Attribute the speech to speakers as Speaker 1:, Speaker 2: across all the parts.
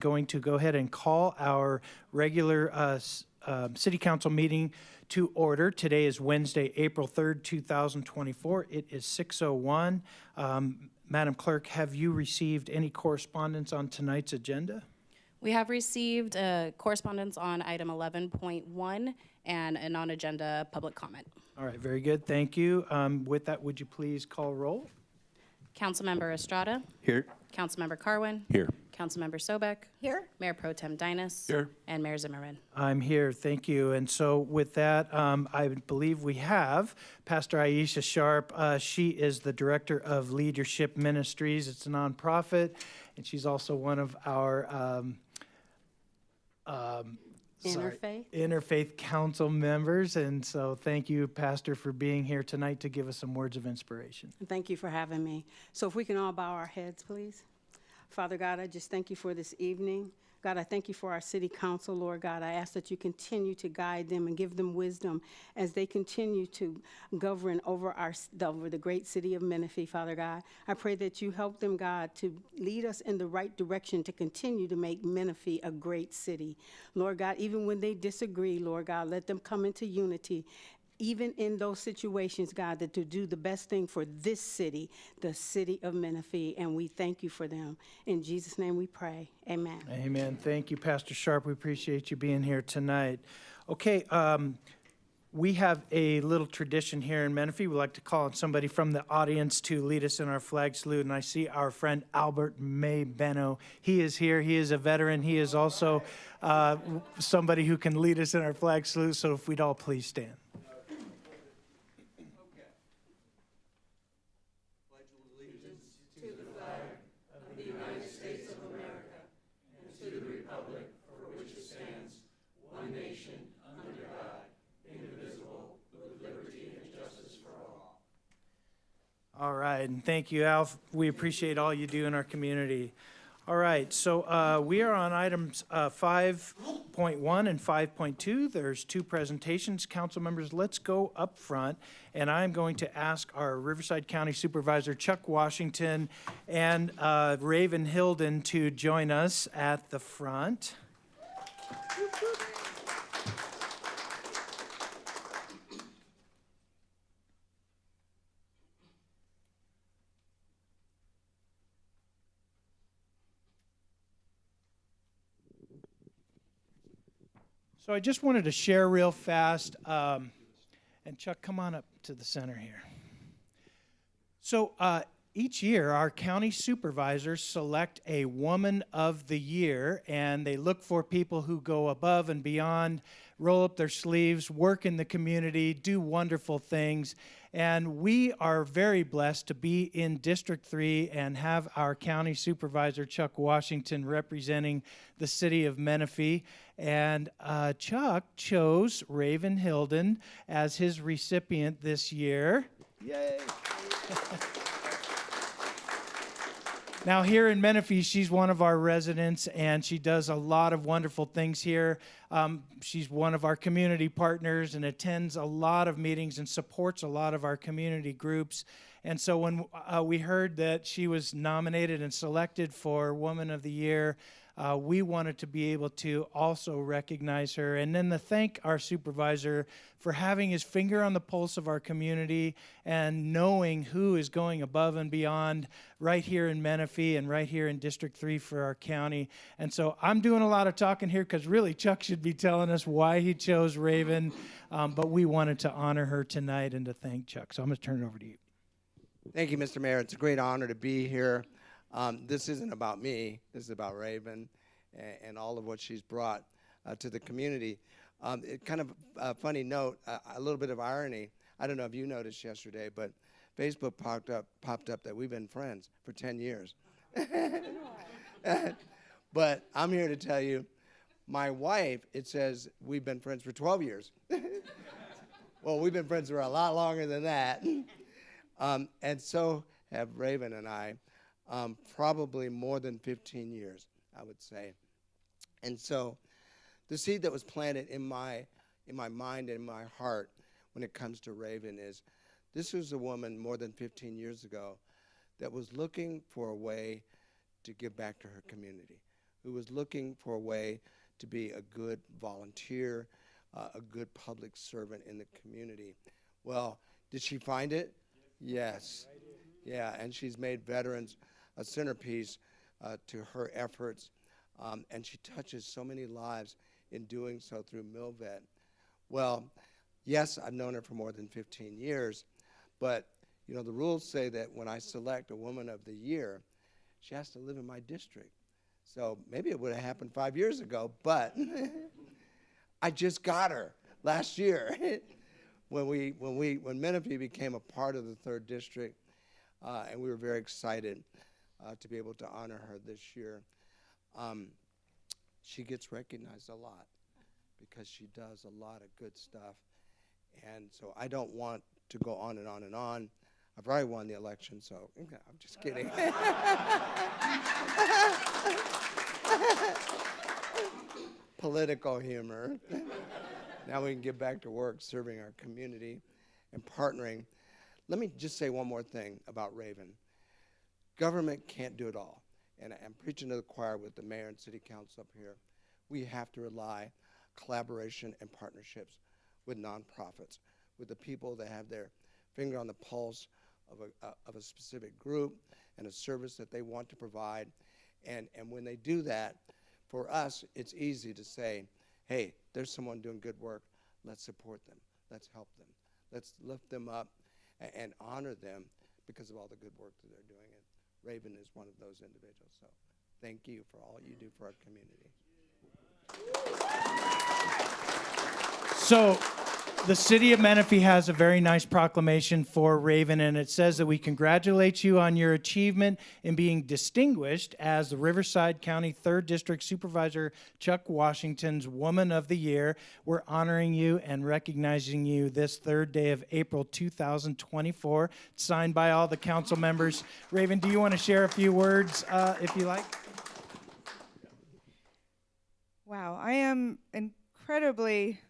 Speaker 1: going to go ahead and call our regular City Council meeting to order. Today is Wednesday, April 3rd, 2024. It is 6:01. Madam Clerk, have you received any correspondence on tonight's agenda?
Speaker 2: We have received correspondence on item 11.1 and a non-agenda public comment.
Speaker 1: All right, very good. Thank you. With that, would you please call roll?
Speaker 2: Councilmember Estrada.
Speaker 3: Here.
Speaker 2: Councilmember Carwin.
Speaker 3: Here.
Speaker 2: Councilmember Sobek.
Speaker 4: Here.
Speaker 2: Mayor Pro Tem Dinas.
Speaker 3: Here.
Speaker 2: And Mayor Zimmerman.
Speaker 1: I'm here, thank you. And so with that, I believe we have Pastor Aisha Sharp. She is the Director of Leadership Ministries. It's a nonprofit, and she's also one of our Interfaith Council members. And so thank you, Pastor, for being here tonight to give us some words of inspiration.
Speaker 4: Thank you for having me. So if we can all bow our heads, please. Father God, I just thank you for this evening. God, I thank you for our city council, Lord God. I ask that you continue to guide them and give them wisdom as they continue to govern over the great city of Menifee, Father God. I pray that you help them, God, to lead us in the right direction to continue to make Menifee a great city. Lord God, even when they disagree, Lord God, let them come into unity. Even in those situations, God, that to do the best thing for this city, the city of Menifee, and we thank you for them. In Jesus' name we pray, amen.
Speaker 1: Amen. Thank you, Pastor Sharp. We appreciate you being here tonight. Okay, we have a little tradition here in Menifee. We like to call on somebody from the audience to lead us in our flag salute, and I see our friend Albert May Beno. He is here. He is a veteran. He is also somebody who can lead us in our flag salute, so if we'd all please stand. All right, and thank you, Alf. We appreciate all you do in our community. All right, so we are on items 5.1 and 5.2. There's two presentations. Council members, let's go up front, and I'm going to ask our Riverside County Supervisor Chuck Washington and Raven Hilden to join us at the front. So I just wanted to share real fast, and Chuck, come on up to the center here. So each year, our county supervisors select a Woman of the Year, and they look for people who go above and beyond, roll up their sleeves, work in the community, do wonderful things. And we are very blessed to be in District 3 and have our county supervisor, Chuck Washington, representing the city of Menifee. And Chuck chose Raven Hilden as his recipient this year. Yay! Now, here in Menifee, she's one of our residents, and she does a lot of wonderful things here. She's one of our community partners and attends a lot of meetings and supports a lot of our community groups. And so when we heard that she was nominated and selected for Woman of the Year, we wanted to be able to also recognize her, and then to thank our supervisor for having his finger on the pulse of our community and knowing who is going above and beyond right here in Menifee and right here in District 3 for our county. And so I'm doing a lot of talking here because really Chuck should be telling us why he chose Raven, but we wanted to honor her tonight and to thank Chuck. So I'm going to turn it over to you.
Speaker 5: Thank you, Mr. Mayor. It's a great honor to be here. This isn't about me. This is about Raven and all of what she's brought to the community. Kind of a funny note, a little bit of irony. I don't know if you noticed yesterday, but Facebook popped up that we've been friends for 10 years. But I'm here to tell you, my wife, it says we've been friends for 12 years. Well, we've been friends for a lot longer than that. And so have Raven and I. Probably more than 15 years, I would say. And so the seed that was planted in my mind and in my heart when it comes to Raven is this was a woman more than 15 years ago that was looking for a way to give back to her community, who was looking for a way to be a good volunteer, a good public servant in the community. Well, did she find it? Yes. Yeah, and she's made veterans a centerpiece to her efforts, and she touches so many lives in doing so through MilVet. Well, yes, I've known her for more than 15 years, but you know, the rules say that when I select a Woman of the Year, she has to live in my district. So maybe it would have happened 5 years ago, but I just got her last year when Menifee became a part of the 3rd District, and we were very excited to be able to honor her this year. She gets recognized a lot because she does a lot of good stuff, and so I don't want to go on and on and on. I've already won the election, so I'm just kidding. Political humor. Now we can get back to work serving our community and partnering. Let me just say one more thing about Raven. Government can't do it all. And I'm preaching to the choir with the mayor and city council up here. We have to rely collaboration and partnerships with nonprofits, with the people that have their finger on the pulse of a specific group and a service that they want to provide. And when they do that, for us, it's easy to say, hey, there's someone doing good work. Let's support them. Let's help them. Let's lift them up and honor them because of all the good work that they're doing. And Raven is one of those individuals. So thank you for all you do for our community.
Speaker 1: So the city of Menifee has a very nice proclamation for Raven, and it says that we congratulate you on your achievement in being distinguished as the Riverside County 3rd District Supervisor Chuck Washington's Woman of the Year. We're honoring you and recognizing you this 3rd day of April 2024. It's signed by all the council members. Raven, do you want to share a few words, if you like?
Speaker 3: Wow, I am incredibly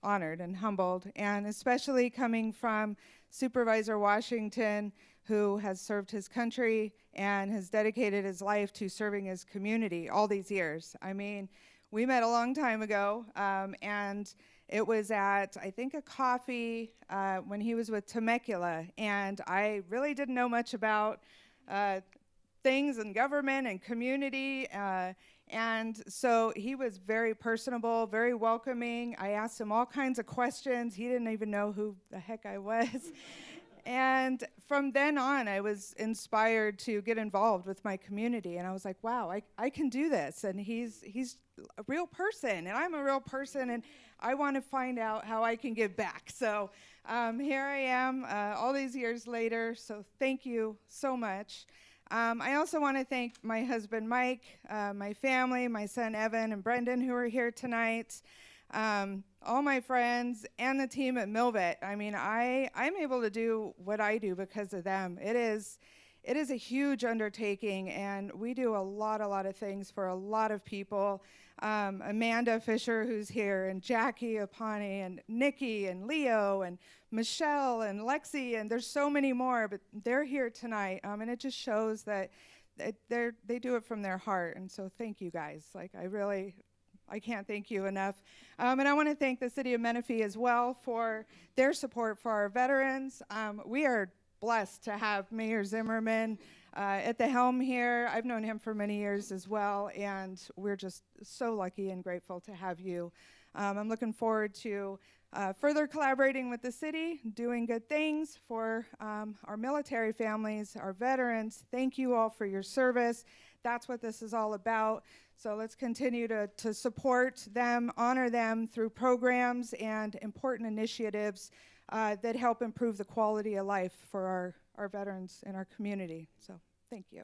Speaker 3: honored and humbled, and especially coming from Supervisor Washington, who has served his country and has dedicated his life to serving his community all these years. I mean, we met a long time ago, and it was at, I think, a coffee when he was with Temecula, and I really didn't know much about things in government and community, and so he was very personable, very welcoming. I asked him all kinds of questions. He didn't even know who the heck I was. And from then on, I was inspired to get involved with my community. And I was like, wow, I can do this. And he's a real person, and I'm a real person, and I want to find out how I can give back. So here I am all these years later. So thank you so much. I also want to thank my husband, Mike, my family, my son, Evan, and Brendan, who are here tonight, all my friends, and the team at MilVet. I mean, I'm able to do what I do because of them. It is a huge undertaking, and we do a lot of things for a lot of people. Amanda Fisher, who's here, and Jackie Apani, and Nikki, and Leo, and Michelle, and Lexi, and there's so many more, but they're here tonight, and it just shows that they do it from their heart, and so thank you guys. Like, I can't thank you enough. And I want to thank the city of Menifee as well for their support for our veterans. We are blessed to have Mayor Zimmerman at the helm here. I've known him for many years as well, and we're just so lucky and grateful to have you. I'm looking forward to further collaborating with the city, doing good things for our military families, our veterans. Thank you all for your service. That's what this is all about. So let's continue to support them, honor them through programs and important initiatives that help improve the quality of life for our veterans in our community. So thank you.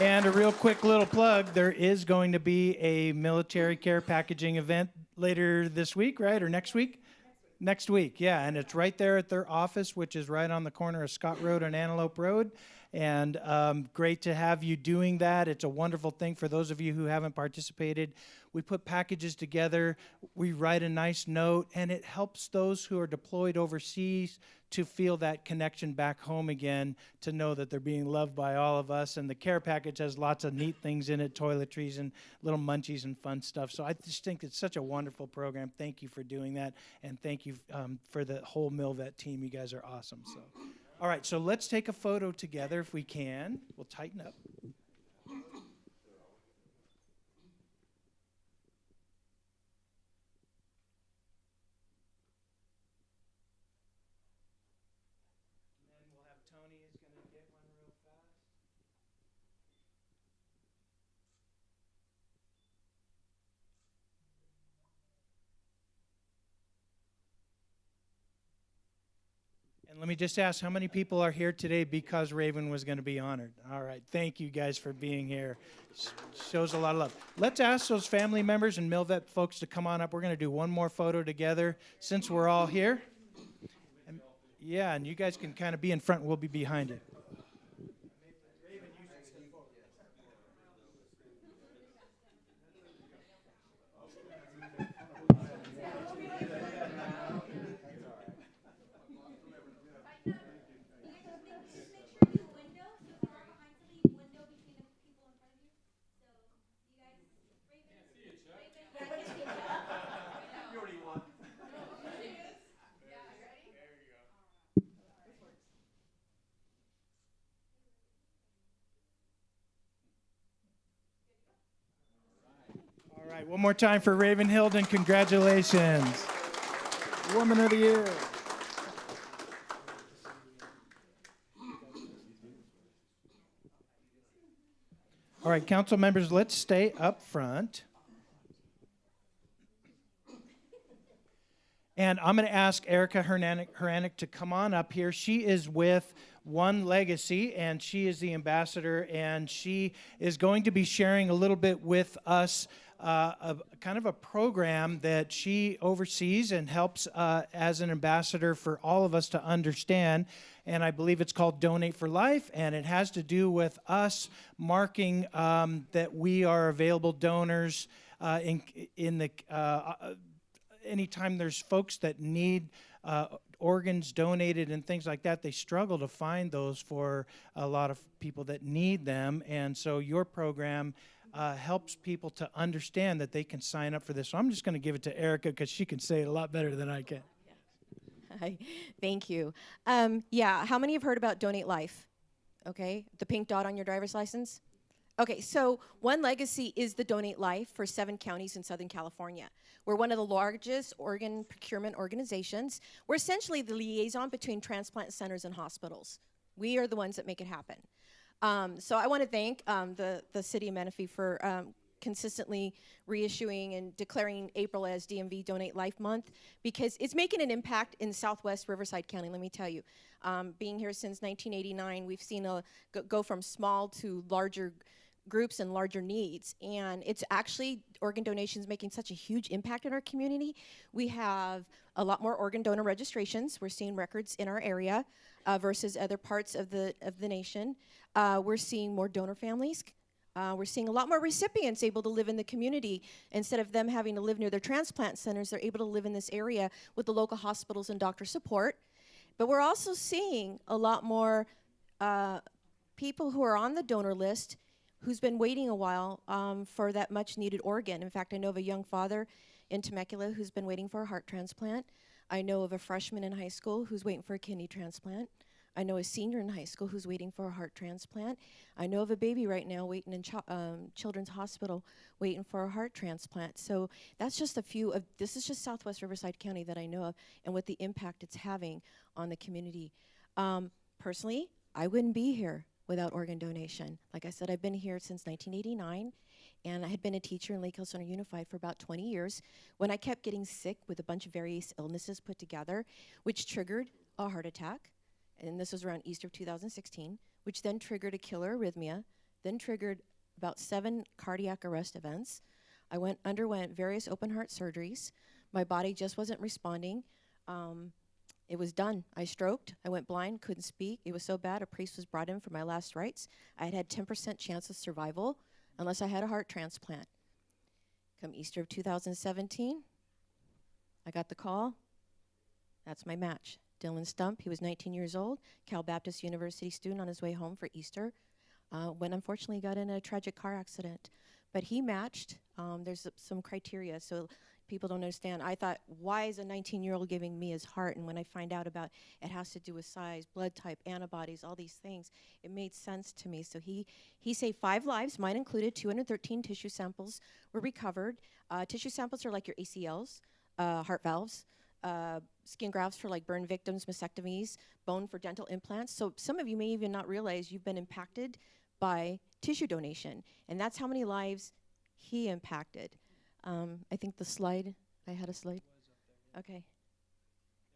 Speaker 1: And a real quick little plug, there is going to be a military care packaging event later this week, right, or next week? Next week, yeah, and it's right there at their office, which is right on the corner of Scott Road and Antelope Road. And great to have you doing that. It's a wonderful thing for those of you who haven't participated. We put packages together, we write a nice note, and it helps those who are deployed overseas to feel that connection back home again, to know that they're being loved by all of us. And the care package has lots of neat things in it, toiletries and little munchies and fun stuff. So I just think it's such a wonderful program. Thank you for doing that, and thank you for the whole Milvet team. You guys are awesome. So, all right, so let's take a photo together if we can. We'll tighten up. Tony is going to get one real fast. And let me just ask, how many people are here today because Raven was going to be honored? All right, thank you guys for being here. Shows a lot of love. Let's ask those family members and Milvet folks to come on up. We're going to do one more photo together since we're all here. And, yeah, and you guys can kind of be in front, we'll be behind you. All right, one more time for Raven Hilden. Congratulations. Woman of the Year. All right, council members, let's stay up front. And I'm going to ask Erica Heranek to come on up here. She is with One Legacy, and she is the ambassador, and she is going to be sharing a little bit with us kind of a program that she oversees and helps as an ambassador for all of us to understand. And I believe it's called Donate for Life, and it has to do with us marking that we are available donors in the anytime there's folks that need organs donated and things like that. They struggle to find those for a lot of people that need them, and so your program helps people to understand that they can sign up for this. So I'm just going to give it to Erica because she can say it a lot better than I can.
Speaker 6: Hi, thank you. Yeah, how many have heard about Donate Life? Okay, the pink dot on your driver's license? Okay, so One Legacy is the Donate Life for 7 counties in Southern California. We're one of the largest organ procurement organizations. We're essentially the liaison between transplant centers and hospitals. We are the ones that make it happen. So I want to thank the city of Menifee for consistently reissuing and declaring April as DMV Donate Life Month, because it's making an impact in Southwest Riverside County, let me tell you. Being here since 1989, we've seen go from small to larger groups and larger needs, and it's actually organ donations making such a huge impact in our community. We have a lot more organ donor registrations. We're seeing records in our area versus other parts of the nation. We're seeing more donor families. We're seeing a lot more recipients able to live in the community. Instead of them having to live near their transplant centers, they're able to live in this area with the local hospitals and doctor support. But we're also seeing a lot more people who are on the donor list who's been waiting a while for that much needed organ. In fact, I know of a young father in Temecula who's been waiting for a heart transplant. I know of a freshman in high school who's waiting for a kidney transplant. I know a senior in high school who's waiting for a heart transplant. I know of a baby right now waiting in Children's Hospital waiting for a heart transplant. So that's just a few of, this is just Southwest Riverside County that I know of, and what the impact it's having on the community. Personally, I wouldn't be here without organ donation. Like I said, I've been here since 1989, and I had been a teacher in Lake Hill Center Unified for about 20 years when I kept getting sick with a bunch of various illnesses put together, which triggered a heart attack. And this was around Easter of 2016, which then triggered a killer arrhythmia, then triggered about 7 cardiac arrest events. I underwent various open heart surgeries. My body just wasn't responding. It was done. I stroked. I went blind, couldn't speak. It was so bad, a priest was brought in for my last rites. I had 10% chance of survival unless I had a heart transplant. Come Easter of 2017, I got the call. That's my match. Dylan Stump. He was 19 years old, Cal Baptist University student on his way home for Easter, when unfortunately he got in a tragic car accident. But he matched. There's some criteria, so people don't understand. I thought, why is a 19-year-old giving me his heart? And when I find out about it has to do with size, blood type, antibodies, all these things, it made sense to me. So he saved 5 lives, mine included. 213 tissue samples were recovered. Tissue samples are like your ACLs, heart valves, skin grafts for like burn victims, mastectomies, bone for dental implants. So some of you may even not realize you've been impacted by tissue donation, and that's how many lives he impacted. I think the slide, I had a slide. Okay.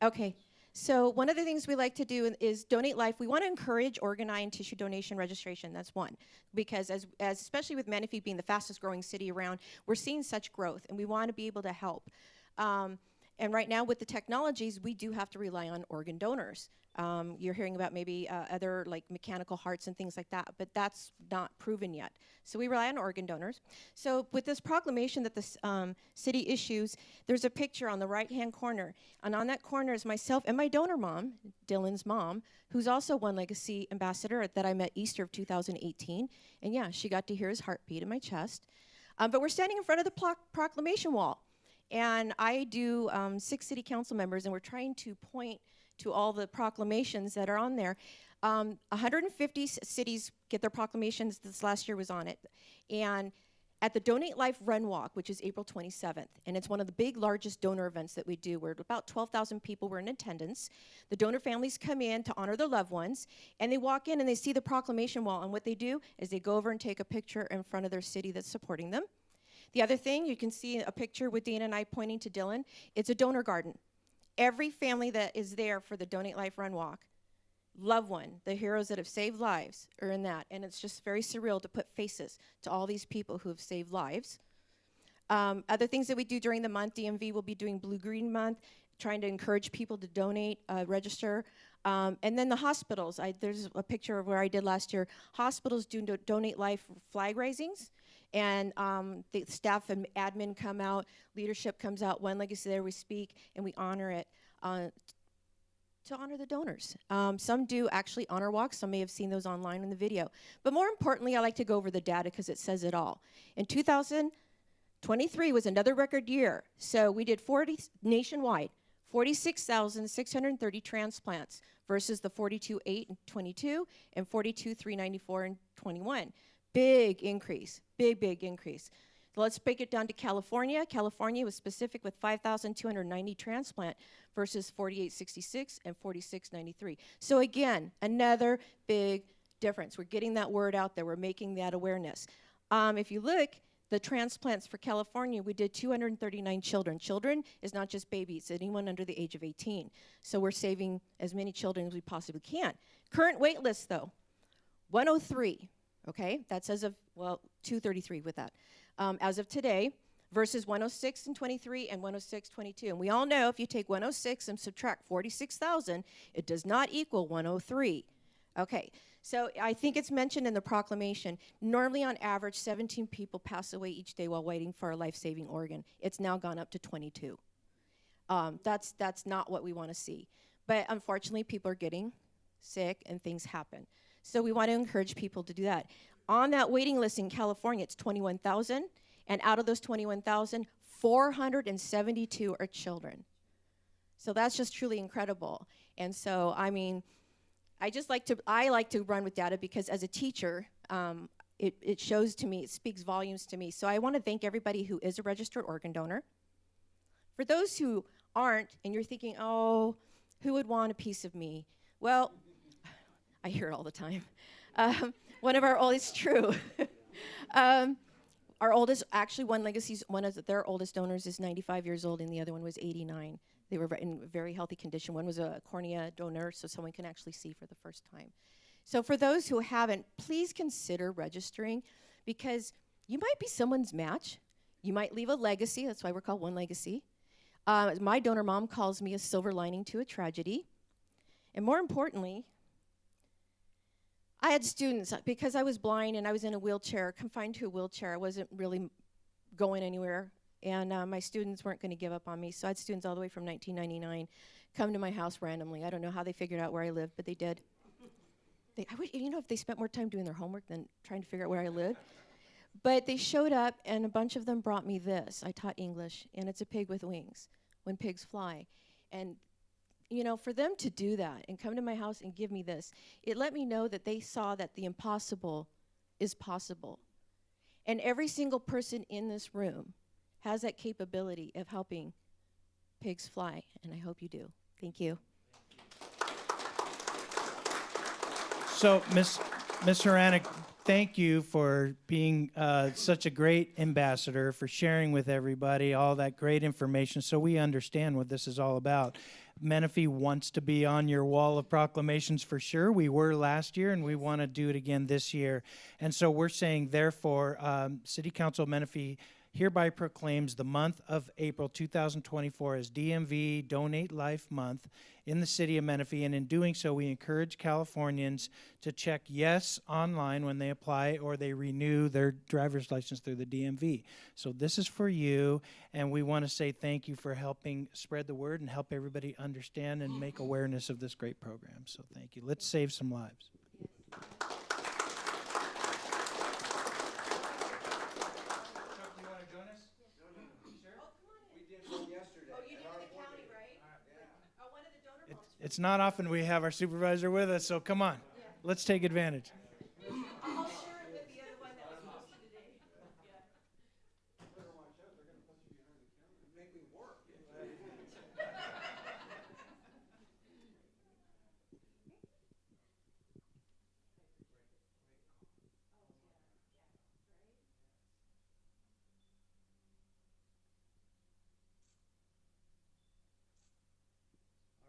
Speaker 6: Okay. So one of the things we like to do is donate life. We want to encourage organ tissue donation registration. That's one, because as especially with Menifee being the fastest growing city around, we're seeing such growth, and we want to be able to help. And right now with the technologies, we do have to rely on organ donors. You're hearing about maybe other like mechanical hearts and things like that, but that's not proven yet. So we rely on organ donors. So with this proclamation that the city issues, there's a picture on the right-hand corner. And on that corner is myself and my donor mom, Dylan's mom, who's also One Legacy ambassador that I met Easter of 2018. And yeah, she got to hear his heartbeat in my chest. But we're standing in front of the proclamation wall. And I do 6 city council members, and we're trying to point to all the proclamations that are on there. 150 cities get their proclamations. This last year was on it. And at the Donate Life Run Walk, which is April 27th, and it's one of the big, largest donor events that we do, where about 12,000 people were in attendance. The donor families come in to honor their loved ones, and they walk in and they see the proclamation wall, and what they do is they go over and take a picture in front of their city that's supporting them. The other thing, you can see a picture with Dana and I pointing to Dylan. It's a donor garden. Every family that is there for the Donate Life Run Walk, loved one, the heroes that have saved lives are in that. And it's just very surreal to put faces to all these people who have saved lives. Other things that we do during the month, DMV will be doing Blue-Green Month, trying to encourage people to donate, register. And then the hospitals. There's a picture of where I did last year. Hospitals do Donate Life flag raisings. And the staff and admin come out, leadership comes out, One Legacy there, we speak, and we honor it to honor the donors. Some do actually honor walks. Some may have seen those online in the video. But more importantly, I like to go over the data because it says it all. In 2023 was another record year. So we did nationwide, 46,630 transplants versus the 42,800 in 22 and 42,394 in 21. Big increase, big increase. Let's break it down to California. California was specific with 5,290 transplant versus 4,866 and 4,693. So again, another big difference. We're getting that word out there. We're making that awareness. If you look, the transplants for California, we did 239 children. Children is not just babies, anyone under the age of 18. So we're saving as many children as we possibly can. Current wait list though, 103. Okay, that's as of, well, 233 with that. As of today, versus 106 and 23 and 106, 22. And we all know if you take 106 and subtract 46,000, it does not equal 103. Okay, so I think it's mentioned in the proclamation, normally on average, 17 people pass away each day while waiting for a life-saving organ. It's now gone up to 22. That's not what we want to see. But unfortunately, people are getting sick and things happen. So we want to encourage people to do that. On that waiting list in California, it's 21,000, and out of those 21,000, 472 are children. So that's just truly incredible. And so, I mean, I like to run with data because as a teacher, it shows to me, it speaks volumes to me. So I want to thank everybody who is a registered organ donor. For those who aren't, and you're thinking, oh, who would want a piece of me? Well, I hear it all the time. One of our oldest, true. Our oldest, actually One Legacy's, one of their oldest donors is 95 years old and the other one was 89. They were in very healthy condition. One was a cornea donor, so someone can actually see for the first time. So for those who haven't, please consider registering because you might be someone's match. You might leave a legacy, that's why we're called One Legacy. My donor mom calls me a silver lining to a tragedy. And more importantly, I had students, because I was blind and I was in a wheelchair, confined to a wheelchair, I wasn't really going anywhere, and my students weren't going to give up on me, so I had students all the way from 1999 come to my house randomly. I don't know how they figured out where I live, but they did. I wish, if they spent more time doing their homework than trying to figure out where I live. But they showed up, and a bunch of them brought me this. I taught English, and it's a pig with wings, when pigs fly. And, for them to do that and come to my house and give me this, it let me know that they saw that the impossible is possible. And every single person in this room has that capability of helping pigs fly, and I hope you do. Thank you.
Speaker 1: So, Ms. Horanek, thank you for being such a great ambassador, for sharing with everybody all that great information so we understand what this is all about. Menifee wants to be on your wall of proclamations for sure. We were last year, and we want to do it again this year. And so we're saying, therefore, City Council of Menifee hereby proclaims the month of April 2024 as DMV Donate Life Month in the city of Menifee, and in doing so, we encourage Californians to check yes online when they apply or they renew their driver's license through the DMV. So this is for you, and we want to say thank you for helping spread the word and help everybody understand and make awareness of this great program. So thank you. Let's save some lives. It's not often we have our supervisor with us, so come on. Let's take advantage.
Speaker 6: I'll share it with the other one that was posted today.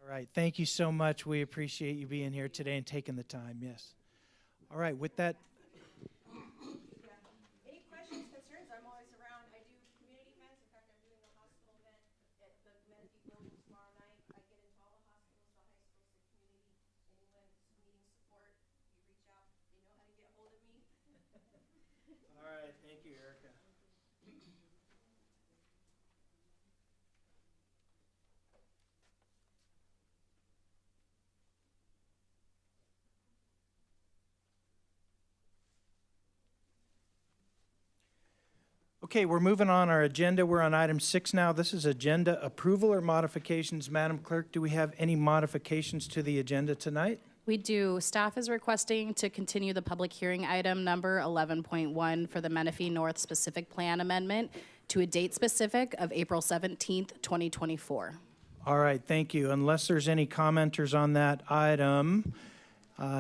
Speaker 1: All right, thank you so much. We appreciate you being here today and taking the time, yes. All right, with that.
Speaker 6: Any questions, concerns? I'm always around. I do community events. In fact, I'm doing a hospital event at the Menifee building tomorrow night. I get into all the hospitals, the high schools, the community. Anyone needing support, you reach out. They know how to get hold of me.
Speaker 1: All right, thank you, Erica. Okay, we're moving on our agenda. We're on item 6 now. This is agenda approval or modifications. Madam Clerk, do we have any modifications to the agenda tonight?
Speaker 2: We do. Staff is requesting to continue the public hearing item number 11.1 for the Menifee North Specific Plan Amendment to a date specific of April 17th, 2024.
Speaker 1: All right, thank you. Unless there's any commenters on that item,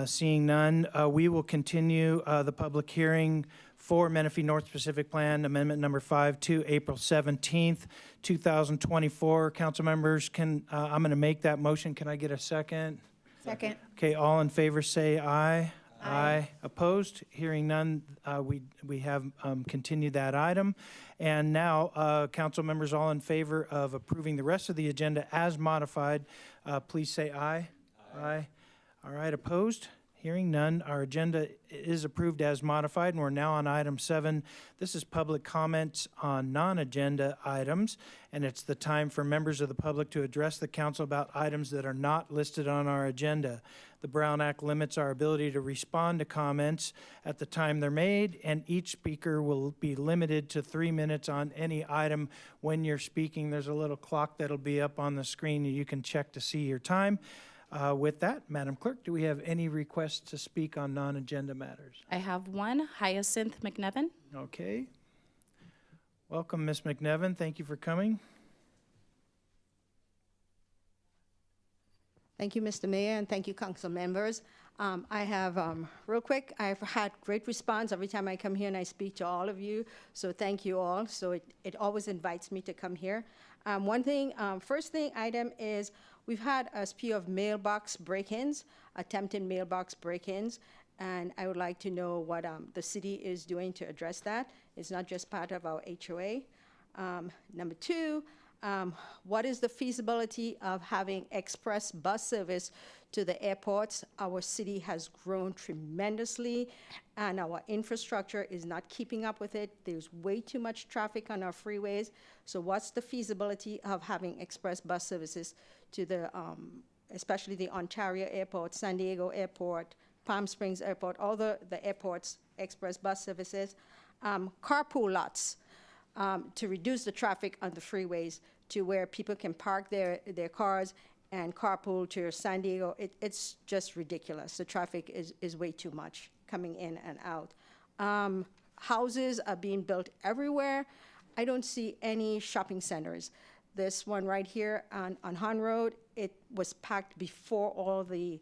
Speaker 1: seeing none, we will continue the public hearing for Menifee North Specific Plan Amendment Number 5 to April 17th, 2024. Council members, I'm going to make that motion. Can I get a second?
Speaker 3: Second.
Speaker 1: Okay, all in favor say aye. Aye. Opposed? Hearing none, we have continued that item. And now, council members, all in favor of approving the rest of the agenda as modified, please say aye. Aye. All right, opposed? Hearing none, our agenda is approved as modified, and we're now on item 7. This is public comments on non-agenda items, and it's the time for members of the public to address the council about items that are not listed on our agenda. The Brown Act limits our ability to respond to comments at the time they're made, and each speaker will be limited to 3 minutes on any item. When you're speaking, there's a little clock that'll be up on the screen, and you can check to see your time. With that, Madam Clerk, do we have any requests to speak on non-agenda matters?
Speaker 2: I have one, Hyacinth McNevin.
Speaker 1: Okay. Welcome, Ms. McNevin. Thank you for coming.
Speaker 7: Thank you, Mr. Mayor, and thank you, council members. I have, real quick, I've had great response every time I come here and I speak to all of you, so thank you all. So it always invites me to come here. First thing item is we've had a spew of mailbox break-ins, attempted mailbox break-ins, and I would like to know what the city is doing to address that. It's not just part of our HOA. Number 2, What is the feasibility of having express bus service to the airports? Our city has grown tremendously, and our infrastructure is not keeping up with it. There's way too much traffic on our freeways. So what's the feasibility of having express bus services to the, especially the Ontario Airport, San Diego Airport, Palm Springs Airport, all the airports, express bus services, carpool lots, to reduce the traffic on the freeways to where people can park their cars and carpool to San Diego. It's just ridiculous. The traffic is way too much coming in and out. Houses are being built everywhere. I don't see any shopping centers. This one right here on Han Road, it was packed before all the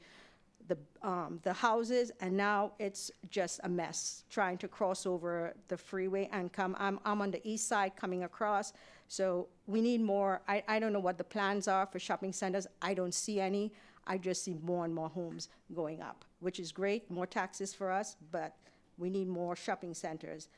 Speaker 7: houses, and now it's just a mess trying to cross over the freeway and come. I'm on the east side coming across, so we need more. I don't know what the plans are for shopping centers. I don't see any. I just see more and more homes going up, which is great, more taxes for us, but we need more shopping centers.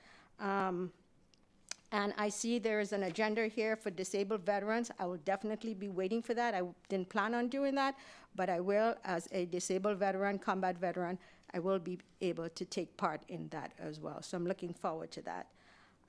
Speaker 7: And I see there is an agenda here for disabled veterans. I will definitely be waiting for that. I didn't plan on doing that, but I will, as a disabled veteran, combat veteran, I will be able to take part in that as well. So I'm looking forward to that.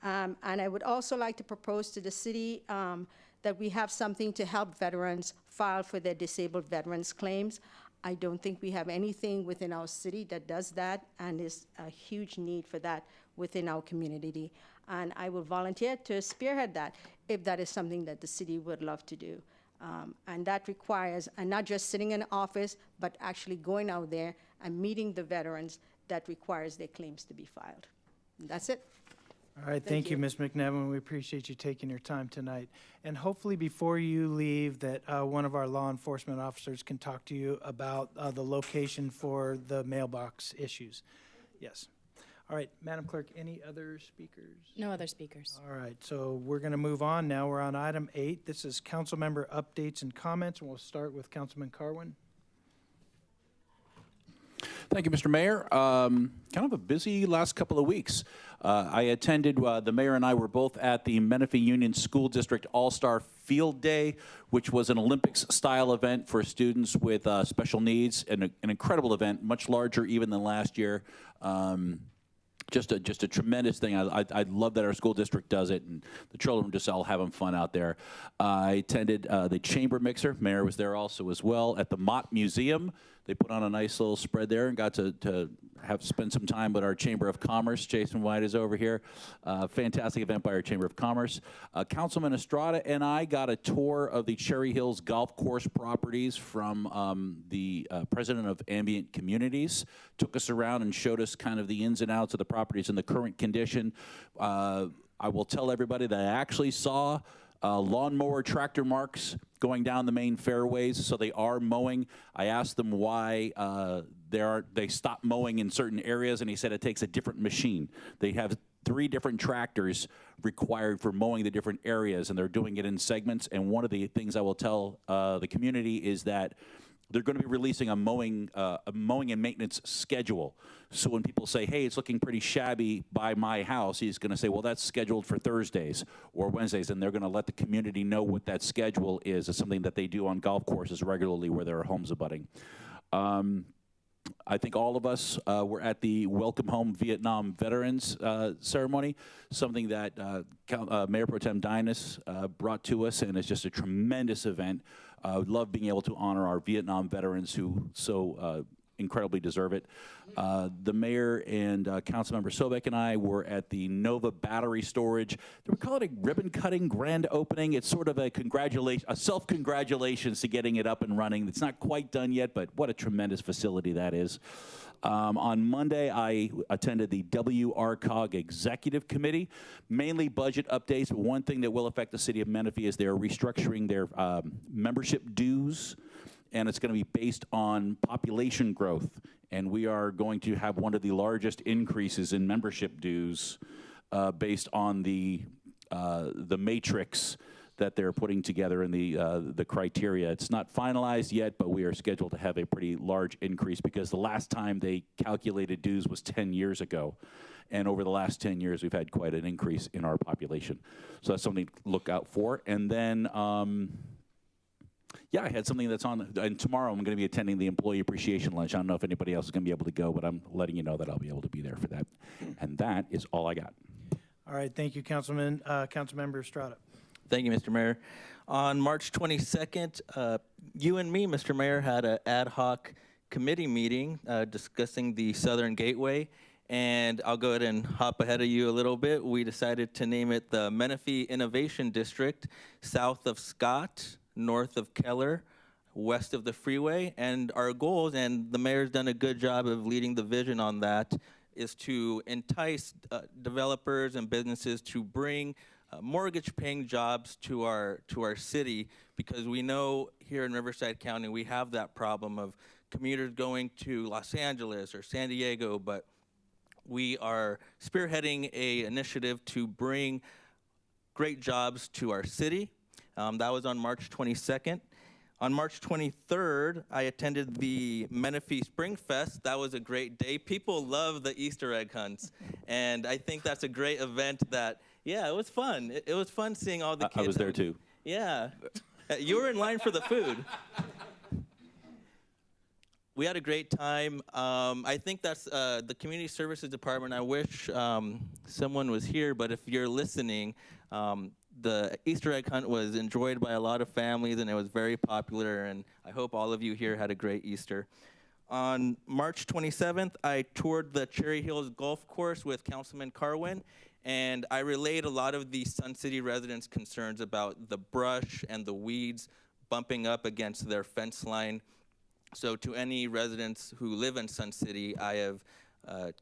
Speaker 7: And I would also like to propose to the city that we have something to help veterans file for their disabled veterans claims. I don't think we have anything within our city that does that, and there's a huge need for that within our community. And I will volunteer to spearhead that if that is something that the city would love to do. And that requires, and not just sitting in an office, but actually going out there and meeting the veterans. That requires their claims to be filed. And that's it.
Speaker 1: All right, thank you, Ms. McNevin. We appreciate you taking your time tonight. And hopefully before you leave that one of our law enforcement officers can talk to you about the location for the mailbox issues. Yes. All right, Madam Clerk, any other speakers?
Speaker 2: No other speakers.
Speaker 1: All right, so we're going to move on now. We're on item 8. This is council member updates and comments, and we'll start with Councilman Carwin.
Speaker 8: Thank you, Mr. Mayor. Kind of a busy last couple of weeks. I attended, the mayor and I were both at the Menifee Union School District All-Star Field Day, which was an Olympics-style event for students with special needs, and an incredible event, much larger even than last year. Just a tremendous thing. I love that our school district does it, and the children just all having fun out there. I attended the Chamber Mixer. Mayor was there also as well. At the Mott Museum, they put on a nice little spread there and got to spend some time with our Chamber of Commerce. Jason White is over here. Fantastic event by our Chamber of Commerce. Councilman Estrada and I got a tour of the Cherry Hills golf course properties from the president of Ambient Communities. Took us around and showed us kind of the ins and outs of the properties in the current condition. I will tell everybody that I actually saw lawnmower tractor marks going down the main fairways, so they are mowing. I asked them why they stopped mowing in certain areas, and he said it takes a different machine. They have 3 different tractors required for mowing the different areas, and they're doing it in segments. And one of the things I will tell the community is that they're going to be releasing a mowing and maintenance schedule. So when people say, hey, it's looking pretty shabby by my house, he's going to say, well, that's scheduled for Thursdays or Wednesdays, and they're going to let the community know what that schedule is. It's something that they do on golf courses regularly where there are homes abutting. I think all of us were at the Welcome Home Vietnam Veterans ceremony, something that Mayor Pro Tem Dinas brought to us, and it's just a tremendous event. I would love being able to honor our Vietnam veterans who so incredibly deserve it. The mayor and Councilmember Sobek and I were at the Nova Battery Storage. They would call it a ribbon-cutting grand opening. It's sort of a self-congratulations to getting it up and running. It's not quite done yet, but what a tremendous facility that is. On Monday, I attended the WRCOG Executive Committee, mainly budget updates. But one thing that will affect the city of Menifee is they're restructuring their membership dues, and it's going to be based on population growth. And we are going to have one of the largest increases in membership dues based on the matrix that they're putting together in the criteria. It's not finalized yet, but we are scheduled to have a pretty large increase because the last time they calculated dues was 10 years ago. And over the last 10 years, we've had quite an increase in our population. So that's something to look out for. And then, yeah, I had something that's on, and tomorrow I'm going to be attending the Employee Appreciation Lunch. I don't know if anybody else is going to be able to go, but I'm letting you know that I'll be able to be there for that. And that is all I got.
Speaker 1: All right, thank you, Councilman. Councilmember Estrada.
Speaker 9: Thank you, Mr. Mayor. On March 22nd, you and me, Mr. Mayor, had an ad hoc committee meeting discussing the Southern Gateway, and I'll go ahead and hop ahead of you a little bit. We decided to name it the Menifee Innovation District, south of Scott, north of Keller, west of the freeway, and our goals, and the mayor's done a good job of leading the vision on that, is to entice developers and businesses to bring mortgage-paying jobs to our city, because we know here in Riverside County we have that problem of commuters going to Los Angeles or San Diego, but we are spearheading a initiative to bring great jobs to our city. That was on March 22nd. On March 23rd, I attended the Menifee Spring Fest. That was a great day. People love the Easter egg hunts, and I think that's a great event that, yeah, it was fun. It was fun seeing all the kids.
Speaker 8: I was there too.
Speaker 9: Yeah. You were in line for the food. We had a great time. I think that's the Community Services Department. I wish someone was here, but if you're listening, the Easter egg hunt was enjoyed by a lot of families, and it was very popular, and I hope all of you here had a great Easter. On March 27th, I toured the Cherry Hills Golf Course with Councilman Carwin, and I relayed a lot of the Sun City residents' concerns about the brush and the weeds bumping up against their fence line. So to any residents who live in Sun City, I have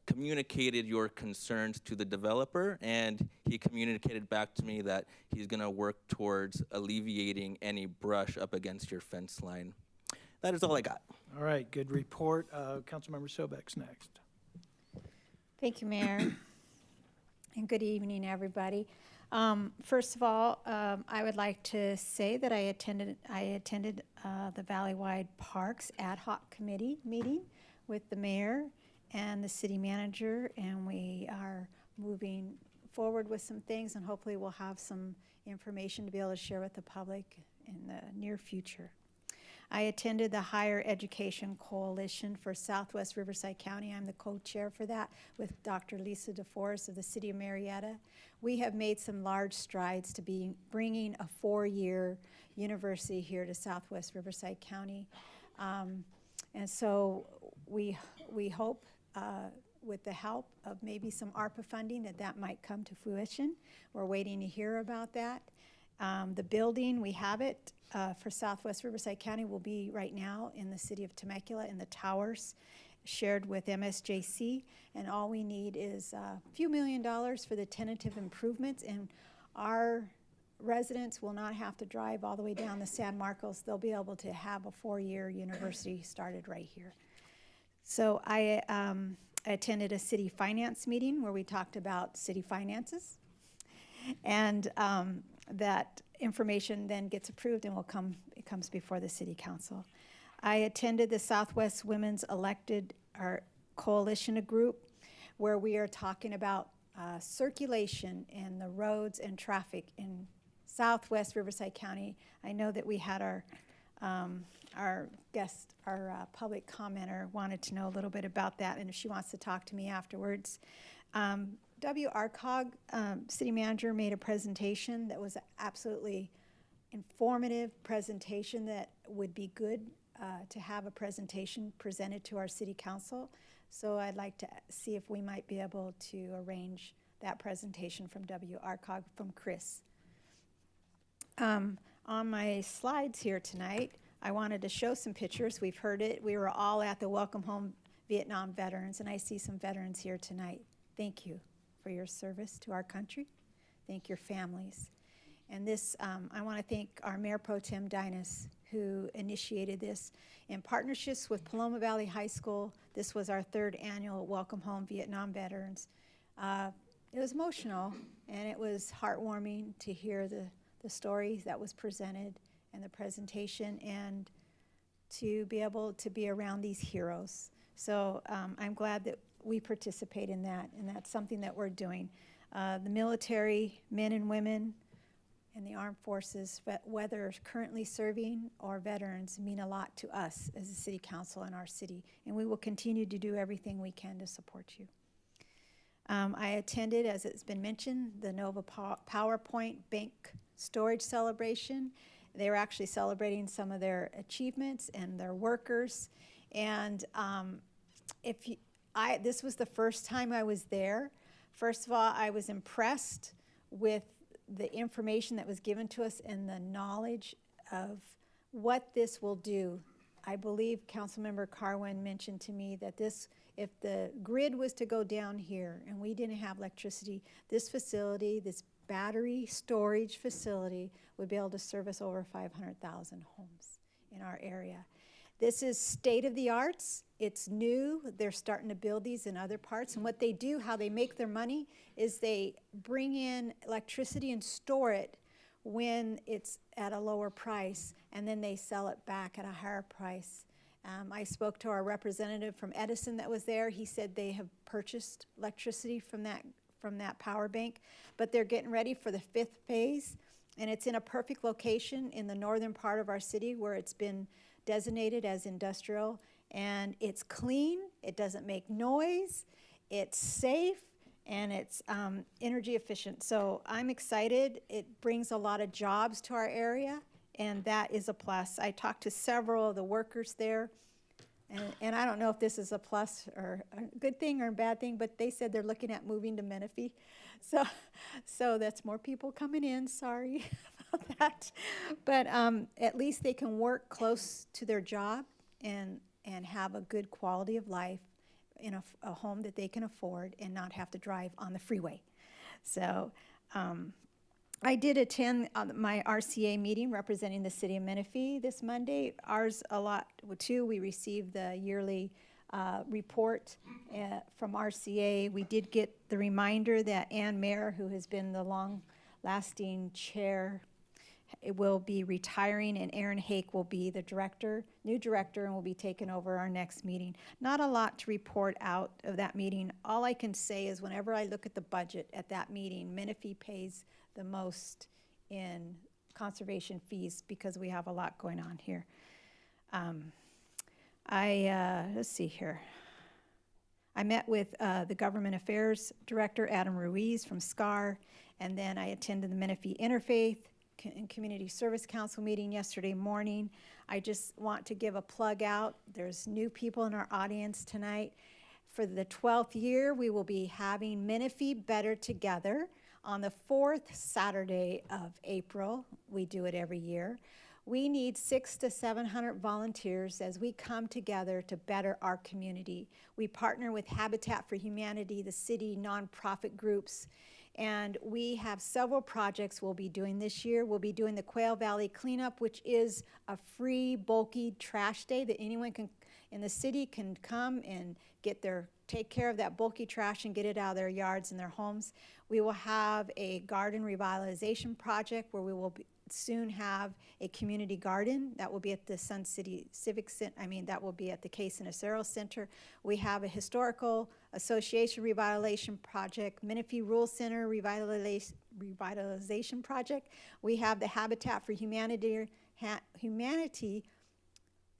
Speaker 9: communicated your concerns to the developer, and he communicated back to me that he's going to work towards alleviating any brush up against your fence line. That is all I got.
Speaker 1: All right, good report. Councilmember Sobek's next.
Speaker 10: Thank you, Mayor, and good evening, everybody. First of all, I would like to say that I attended the Valleywide Parks Ad Hoc Committee meeting with the mayor and the city manager, and we are moving forward with some things, and hopefully we'll have some information to be able to share with the public in the near future. I attended the Higher Education Coalition for Southwest Riverside County. I'm the co-chair for that with Dr. Lisa DeForest of the City of Marietta. We have made some large strides to be bringing a 4-year university here to Southwest Riverside County. And so we hope with the help of maybe some ARPA funding that might come to fruition. We're waiting to hear about that. The building, we have it for Southwest Riverside County, will be right now in the city of Temecula in the towers, shared with MSJC, and all we need is a few $1 million for the tentative improvements, and our residents will not have to drive all the way down to San Marcos. They'll be able to have a 4-year university started right here. So I attended a city finance meeting where we talked about city finances, and that information then gets approved and it comes before the city council. I attended the Southwest Women's Elected Coalition group, where we are talking about circulation in the roads and traffic in Southwest Riverside County. I know that we had our guest, our public commenter wanted to know a little bit about that, and if she wants to talk to me afterwards. W. Arcog, city manager, made a presentation that was absolutely informative presentation that would be good to have a presentation presented to our city council. So I'd like to see if we might be able to arrange that presentation from W. Arcog from Chris. On my slides here tonight, I wanted to show some pictures. We've heard it. We were all at the Welcome Home Vietnam Veterans, and I see some veterans here tonight. Thank you for your service to our country. Thank your families. And this, I want to thank our Mayor Pro Tem Dinas, who initiated this in partnerships with Paloma Valley High School. This was our 3rd annual Welcome Home Vietnam Veterans. It was emotional, and it was heartwarming to hear the story that was presented and the presentation, and to be able to be around these heroes. So I'm glad that we participate in that, and that's something that we're doing. The military, men and women, and the armed forces, whether currently serving or veterans, mean a lot to us as a city council in our city, and we will continue to do everything we can to support you. I attended, as it's been mentioned, the Nova PowerPoint Bank Storage Celebration. They were actually celebrating some of their achievements and their workers. And this was the first time I was there. First of all, I was impressed with the information that was given to us and the knowledge of what this will do. I believe Councilmember Carwin mentioned to me that if the grid was to go down here and we didn't have electricity, this facility, this battery storage facility, would be able to service over 500,000 homes in our area. This is state of the arts. It's new. They're starting to build these in other parts. And what they do, how they make their money, is they bring in electricity and store it when it's at a lower price, and then they sell it back at a higher price. I spoke to our representative from Edison that was there. He said they have purchased electricity from that power bank, but they're getting ready for the 5th phase, and it's in a perfect location in the northern part of our city where it's been designated as industrial, and it's clean, it doesn't make noise, it's safe, and it's energy efficient. So I'm excited. It brings a lot of jobs to our area, and that is a plus. I talked to several of the workers there, and I don't know if this is a plus or a good thing or a bad thing, but they said they're looking at moving to Menifee. So that's more people coming in, sorry about that. But at least they can work close to their job and have a good quality of life in a home that they can afford and not have to drive on the freeway. So I did attend my RCA meeting representing the city of Menifee this Monday. Ours a lot too. We received the yearly report from RCA. We did get the reminder that Ann Mayer, who has been the long-lasting chair, will be retiring, and Aaron Hake will be the new director, and will be taking over our next meeting. Not a lot to report out of that meeting. All I can say is whenever I look at the budget at that meeting, Menifee pays the most in conservation fees because we have a lot going on here. Let's see here. I met with the Government Affairs Director, Adam Ruiz from SCAR, and then I attended the Menifee Interfaith and Community Service Council meeting yesterday morning. I just want to give a plug out. There's new people in our audience tonight. For the 12th year, we will be having Menifee Better Together on the 4th Saturday of April. We do it every year. We need 600 to 700 volunteers as we come together to better our community. We partner with Habitat for Humanity, the city nonprofit groups, and we have several projects we'll be doing this year. We'll be doing the Quail Valley Cleanup, which is a free, bulky trash day that anyone in the city can come and take care of that bulky trash and get it out of their yards and their homes. We will have a garden revitalization project where we will soon have a community garden that will be at the Sun City Civic Center. That will be at the Case and Acero Center. We have a historical association revitalization project, Menifee Rural Center revitalization project. We have the Habitat for Humanity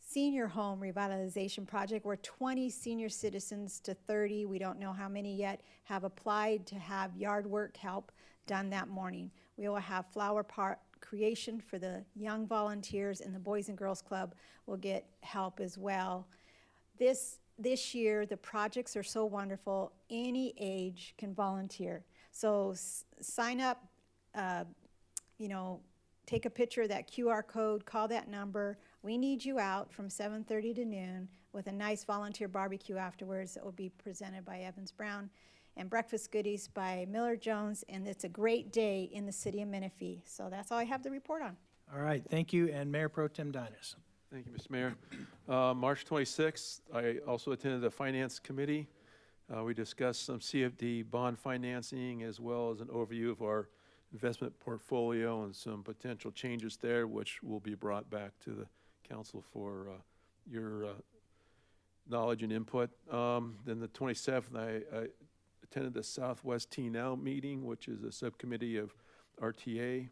Speaker 10: Senior Home Revitalization Project, where 20 senior citizens to 30, we don't know how many yet, have applied to have yard work help done that morning. We will have flower pot creation for the young volunteers, and the Boys and Girls Club will get help as well. This year, the projects are so wonderful, any age can volunteer. So sign up, take a picture of that QR code, call that number. We need you out from 7:30 to noon with a nice volunteer barbecue afterwards that will be presented by Evans Brown, and breakfast goodies by Miller Jones, and it's a great day in the city of Menifee. So that's all I have to report on.
Speaker 1: All right, thank you, and Mayor Pro Tem Dinas.
Speaker 11: Thank you, Mr. Mayor. March 26th, I also attended the Finance Committee. We discussed some CFD bond financing as well as an overview of our investment portfolio and some potential changes there, which will be brought back to the council for your knowledge and input. Then the 27th, I attended the Southwest T-Now meeting, which is a subcommittee of RTA.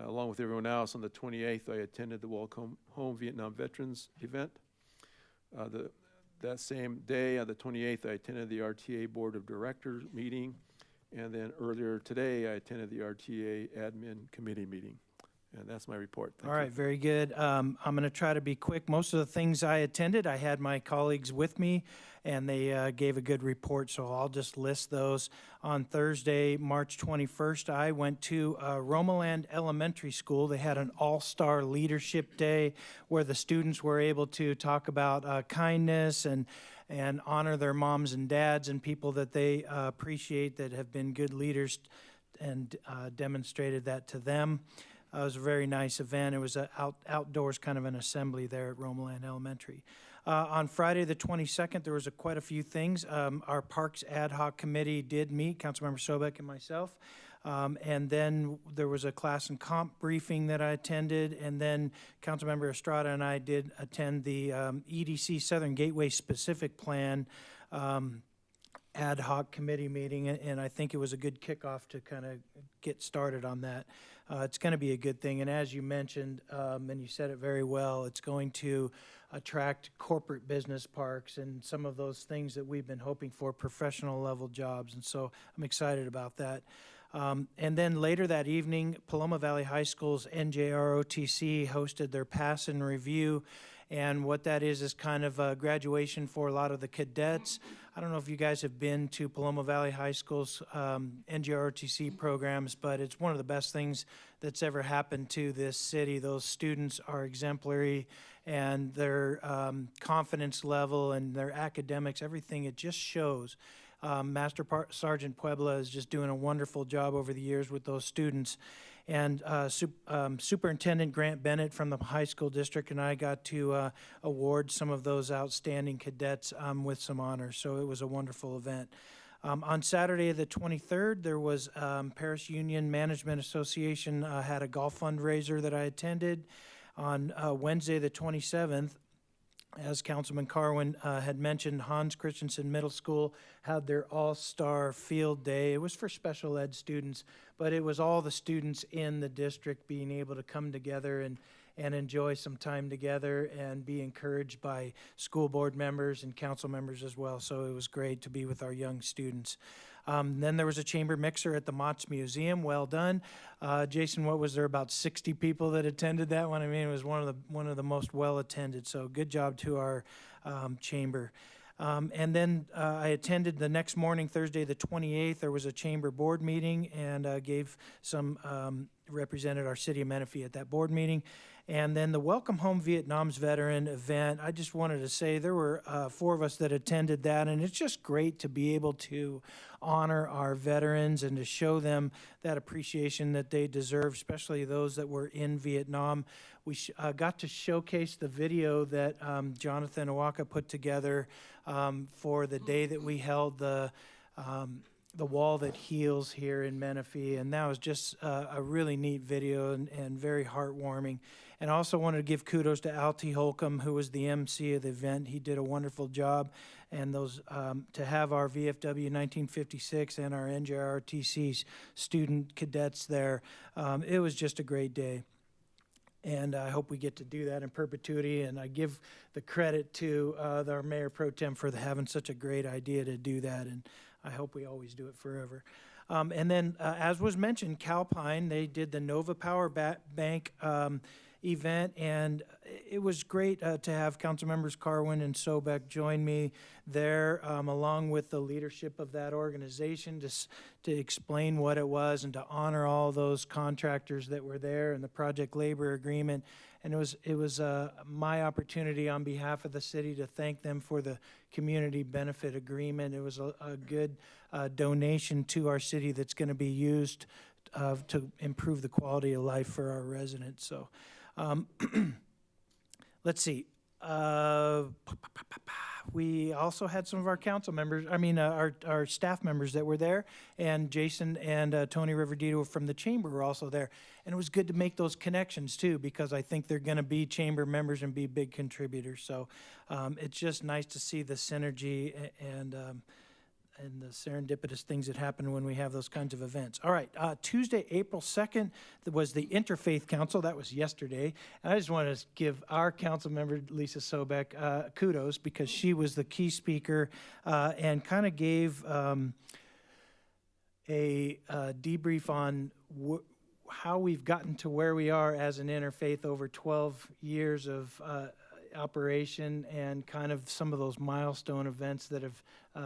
Speaker 11: Along with everyone else, on the 28th, I attended the Welcome Home Vietnam Veterans event. That same day, on the 28th, I attended the RTA Board of Directors meeting. And then earlier today, I attended the RTA Admin Committee meeting. And that's my report. Thank
Speaker 1: All right,
Speaker 11: you.
Speaker 1: very good. I'm going to try to be quick. Most of the things I attended, I had my colleagues with me, and they gave a good report, so I'll just list those. On Thursday, March 21st, I went to Romaland Elementary School. They had an all-star leadership day where the students were able to talk about kindness and honor their moms and dads and people that they appreciate that have been good leaders and demonstrated that to them. It was a very nice event. It was outdoors, kind of an assembly there at Romaland Elementary. On Friday the 22nd, there was quite a few things. Our Parks Ad Hoc Committee did meet, Councilmember Sobek and myself. And then there was a class and comp briefing that I attended. And then Councilmember Estrada and I did attend the EDC Southern Gateway Specific Plan Ad Hoc Committee meeting. And I think it was a good kickoff to kind of get started on that. It's going to be a good thing. And as you mentioned, and you said it very well, it's going to attract corporate business parks and some of those things that we've been hoping for, professional level jobs. And so I'm excited about that. And then later that evening, Paloma Valley High School's NJROTC hosted their Pass and Review. And what that is kind of a graduation for a lot of the cadets. I don't know if you guys have been to Paloma Valley High School's NJROTC programs, but it's one of the best things that's ever happened to this city. Those students are exemplary, and their confidence level and their academics, everything, it just shows. Master Sergeant Puebla is just doing a wonderful job over the years with those students. And Superintendent Grant Bennett from the high school district and I got to award some of those outstanding cadets with some honors. So it was a wonderful event. On Saturday the 23rd, there was Paris Union Management Association had a golf fundraiser that I attended. On Wednesday the 27th, as Councilman Carwin had mentioned, Hans Christensen Middle School had their all-star field day. It was for special ed students, but it was all the students in the district being able to come together and enjoy some time together and be encouraged by school board members and council members as well. So it was great to be with our young students. Then there was a chamber mixer at the Mott's Museum. Well done. Jason, what was there, about 60 people that attended that one? I mean, it was one of the most well attended. So good job to our chamber. And then I attended the next morning, Thursday the 28th. There was a chamber board meeting and represented our city of Menifee at that board meeting. And then the Welcome Home Vietnam's Veteran event, I just wanted to say there were 4 of us that attended that, and it's just great to be able to honor our veterans and to show them that appreciation that they deserve, especially those that were in Vietnam. We got to showcase the video that Jonathan Owaka put together for the day that we held the Wall That Heals here in Menifee, and that was just a really neat video and very heartwarming. And I also wanted to give kudos to Altie Holcomb, who was the MC of the event. He did a wonderful job, and those to have our VFW 1956 and our NJROTC student cadets there, it was just a great day. And I hope we get to do that in perpetuity. And I give the credit to our Mayor Pro Tem for having such a great idea to do that. And I hope we always do it forever. And then, as was mentioned, Calpine, they did the Nova Power Bank event, and it was great to have council members Carwin and Sobek join me there, along with the leadership of that organization, to explain what it was and to honor all those contractors that were there and the project labor agreement. And it was my opportunity on behalf of the city to thank them for the community benefit agreement. It was a good donation to our city that's going to be used to improve the quality of life for our residents. So let's see. We also had some of our council members, our staff members that were there, and Jason and Tony Riverdito from the chamber were also there. And it was good to make those connections too, because I think they're going to be chamber members and be big contributors. So it's just nice to see the synergy and the serendipitous things that happen when we have those kinds of events. All right, Tuesday, April 2nd, was the Interfaith Council. That was yesterday. And I just want to give our council member, Lisa Sobek, kudos, because she was the key speaker and kind of gave a debrief on how we've gotten to where we are as an interfaith over 12 years of operation, and kind of some of those milestone events that have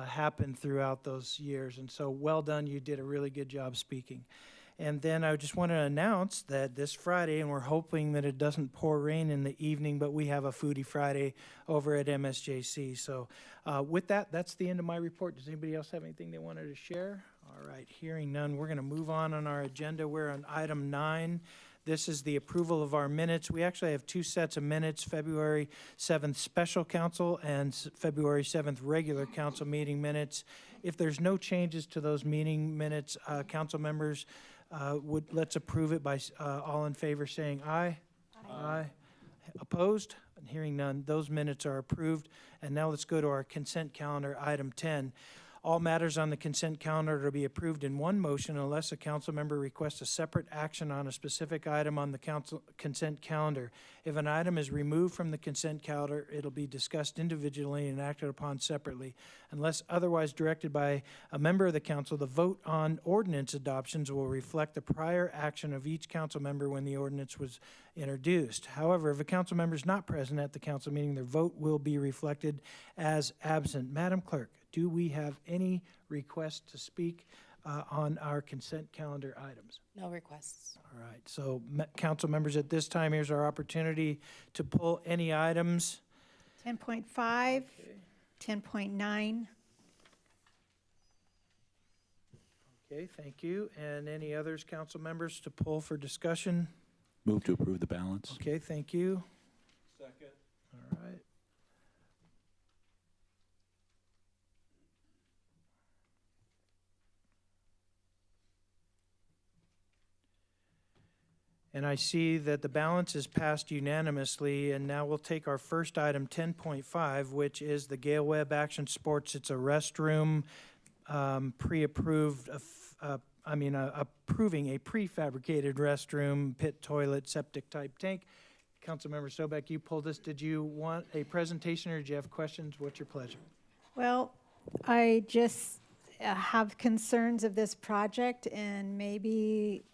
Speaker 1: happened throughout those years. And so well done, you did a really good job speaking. And then I just want to announce that this Friday, and we're hoping that it doesn't pour rain in the evening, but we have a Foodie Friday over at MSJC. So with that, that's the end of my report. Does anybody else have anything they wanted to share? All right, hearing none, we're going to move on our agenda. We're on item 9. This is the approval of our minutes. We actually have 2 sets of minutes, February 7th special council and February 7th regular council meeting minutes. If there's no changes to those meeting minutes, council members, let's approve it by all in favor saying aye. Aye. Opposed? Hearing none, those minutes are approved. And now let's go to our consent calendar, item 10. All matters on the consent calendar are to be approved in one motion unless a council member requests a separate action on a specific item on the consent calendar. If an item is removed from the consent calendar, it'll be discussed individually and acted upon separately. Unless otherwise directed by a member of the council, the vote on ordinance adoptions will reflect the prior action of each council member when the ordinance was introduced. However, if a council member is not present at the council meeting, their vote will be reflected as absent. Madam Clerk, do we have any requests to speak on our consent calendar items?
Speaker 2: No requests.
Speaker 1: All right, so council members, at this time, here's our opportunity to pull any items.
Speaker 10: 10.5, 10.9.
Speaker 1: Okay, thank you. And any others, council members, to pull for discussion?
Speaker 8: Move to approve the balance.
Speaker 1: Okay, thank you.
Speaker 11: Second.
Speaker 1: All right. And I see that the balance is passed unanimously, and now we'll take our first item, 10.5, which is the Gale Webb Action Sports. It's a restroom, pre-approved, approving a prefabricated restroom, pit, toilet, septic type tank. Councilmember Sobek, you pulled this. Did you want a presentation or did you have questions? What's your pleasure?
Speaker 10: Well, I just have concerns of this project, and maybe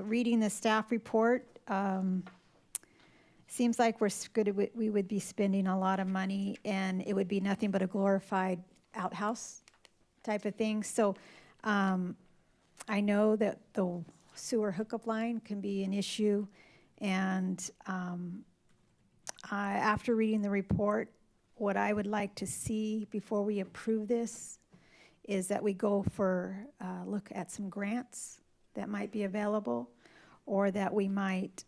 Speaker 10: reading the staff report, seems like we would be spending a lot of money, and it would be nothing but a glorified outhouse type of thing. So I know that the sewer hookup line can be an issue, and after reading the report, what I would like to see before we approve this is that we go for look at some grants that might be available, or that we might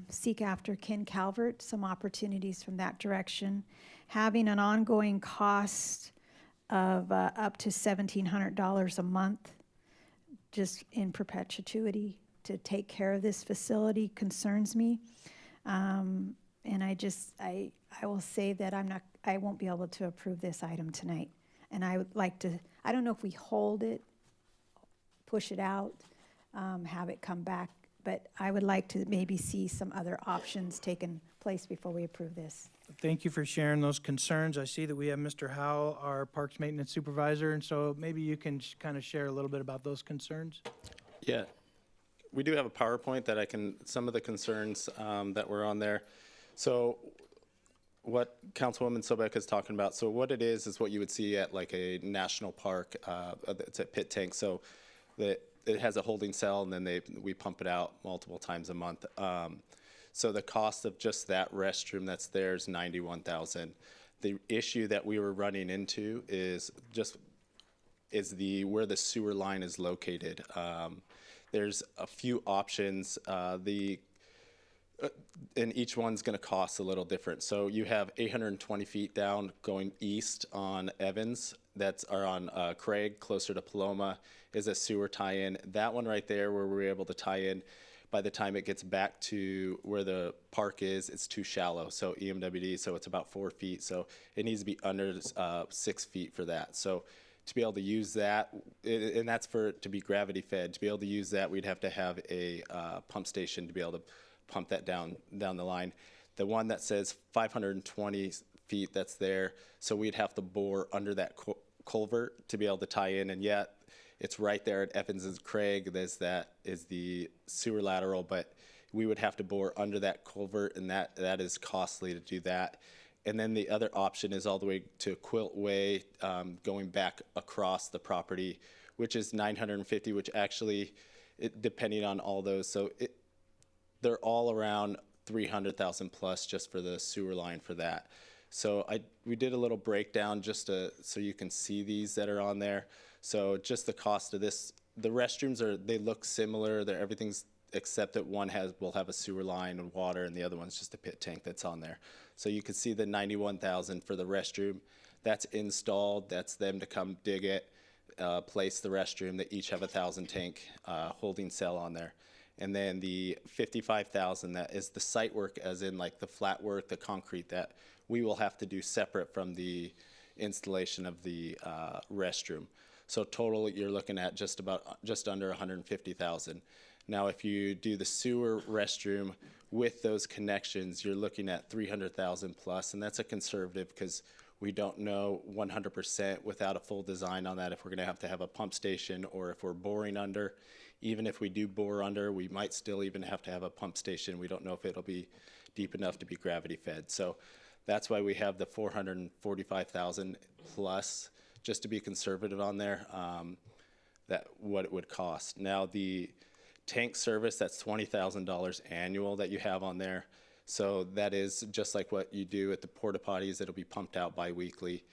Speaker 10: seek after Ken Calvert, some opportunities from that direction. Having an ongoing cost of up to $1,700 a month just in perpetuity to take care of this facility concerns me. And I will say that I won't be able to approve this item tonight. And I would like to, I don't know if we hold it, push it out, have it come back, but I would like to maybe see some other options taken place before we approve this.
Speaker 1: Thank you for sharing those concerns. I see that we have Mr. Howell, our Parks Maintenance Supervisor, and so maybe you can kind of share a little bit about those concerns.
Speaker 12: Yeah, we do have a PowerPoint that some of the concerns that were on there. So what Councilwoman Sobek is talking about, so what it is what you would see at like a national park. It's a pit tank, so it has a holding cell, and then we pump it out multiple times a month. So the cost of just that restroom that's there is $91,000. The issue that we were running into is where the sewer line is located. There's a few options. And each one's going to cost a little different. So you have 820 feet down going east on Evans. Or on Craig, closer to Paloma, is a sewer tie-in. That one right there, where we're able to tie in, by the time it gets back to where the park is, it's too shallow. So EMWD, so it's about 4 feet. So it needs to be under 6 feet for that. So to be able to use that, and that's for it to be gravity fed. To be able to use that, we'd have to have a pump station to be able to pump that down the line. The one that says 520 feet that's there, so we'd have to bore under that culvert to be able to tie in, and yet it's right there at Evans and Craig. That is the sewer lateral, but we would have to bore under that culvert, and that is costly to do that. And then the other option is all the way to Quilt Way, going back across the property, which is 950, which actually, depending on all those, so they're all around 300,000 plus just for the sewer line for that. So we did a little breakdown just so you can see these that are on there. So just the cost of this, the restrooms they look similar. Everything's except that one will have a sewer line and water, and the other one's just a pit tank that's on there. So you can see the 91,000 for the restroom. That's installed. That's them to come dig it, place the restroom. They each have a 1,000 tank holding cell on there. And then the 55,000, that is the site work, as in like the flat work, the concrete, that we will have to do separate from the installation of the restroom. So total, you're looking at just under 150,000. Now, if you do the sewer restroom with those connections, you're looking at 300,000 plus, and that's a conservative because we don't know 100% without a full design on that if we're going to have a pump station or if we're boring under. Even if we do bore under, we might still even have to have a pump station. We don't know if it'll be deep enough to be gravity fed. So that's why we have the 445,000 plus, just to be conservative on there, that what it would cost. Now the tank service, that's $20,000 annual that you have on there. So that is just like what you do at the porta potties. It'll be pumped out bi-weekly.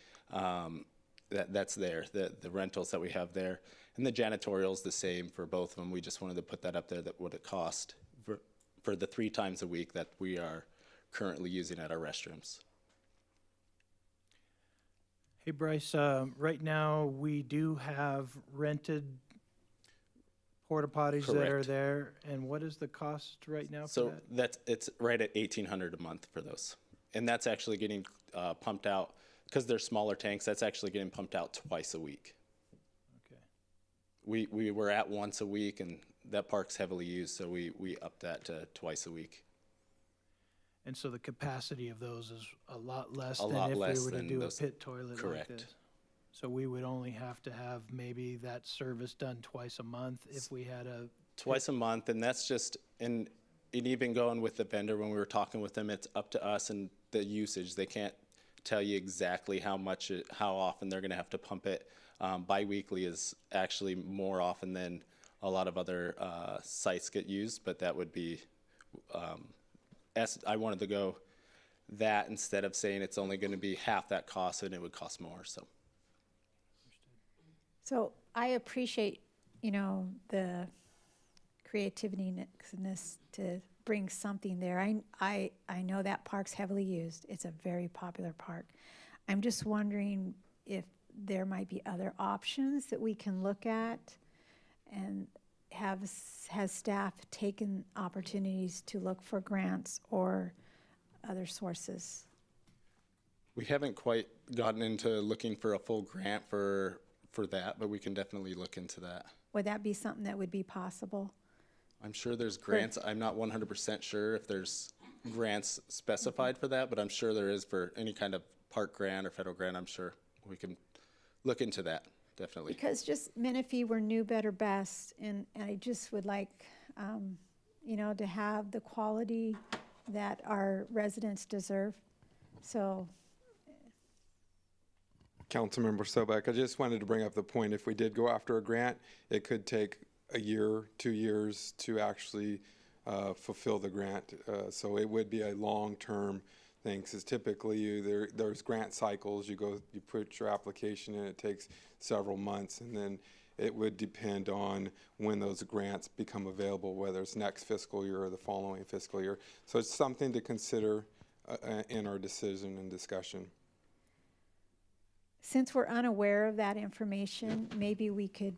Speaker 12: That's there, the rentals that we have there. And the janitorial is the same for both of them. We just wanted to put that up there, that what it cost for the 3 times a week that we are currently using at our restrooms.
Speaker 1: Hey, Bryce, right now we do have rented porta potties that are
Speaker 12: Correct.
Speaker 1: there. And what is the cost right now for
Speaker 12: So
Speaker 1: that?
Speaker 12: it's right at $1,800 a month for those. And that's actually getting pumped out, because they're smaller tanks, that's actually getting pumped out twice a week.
Speaker 1: Okay.
Speaker 12: We were at once a week, and that park's heavily used, so we upped that to twice a week.
Speaker 1: And so the capacity of those is a lot less
Speaker 12: A
Speaker 1: than
Speaker 12: lot
Speaker 1: if
Speaker 12: less
Speaker 1: we were to
Speaker 12: than
Speaker 1: do
Speaker 12: those-
Speaker 1: a pit toilet like
Speaker 12: correct.
Speaker 1: this. So we would only have to have maybe that service done twice a month if we had a.
Speaker 12: Twice a month, and that's just, and even going with the vendor, when we were talking with them, it's up to us and the usage. They can't tell you exactly how often they're gonna have to pump it. Bi-weekly is actually more often than a lot of other sites get used, but that would be, I wanted to go that instead of saying it's only gonna be half that cost and it would cost more, so.
Speaker 10: So I appreciate, the creativity to bring something there. I know that park's heavily used. It's a very popular park. I'm just wondering if there might be other options that we can look at, and has staff taken opportunities to look for grants or other sources?
Speaker 12: We haven't quite gotten into looking for a full grant for that, but we can definitely look into that.
Speaker 10: Would that be something that would be possible?
Speaker 12: I'm sure there's grants. I'm not 100% sure if there's grants specified for that, but I'm sure there is for any kind of park grant or federal grant. I'm sure we can look into that, definitely.
Speaker 10: Because just Menifee, we're new, better, best, and I just would like, to have the quality that our residents deserve. So,
Speaker 13: Councilmember Sobek, I just wanted to bring up the point, if we did go after a grant, it could take a year, 2 years to actually fulfill the grant. So it would be a long-term thing, because typically there's grant cycles. You put your application in, it takes several months, and then It would depend on when those grants become available, whether it's next fiscal year or the following fiscal year. So it's something to consider in our decision and discussion.
Speaker 10: Since we're unaware of that information, maybe we could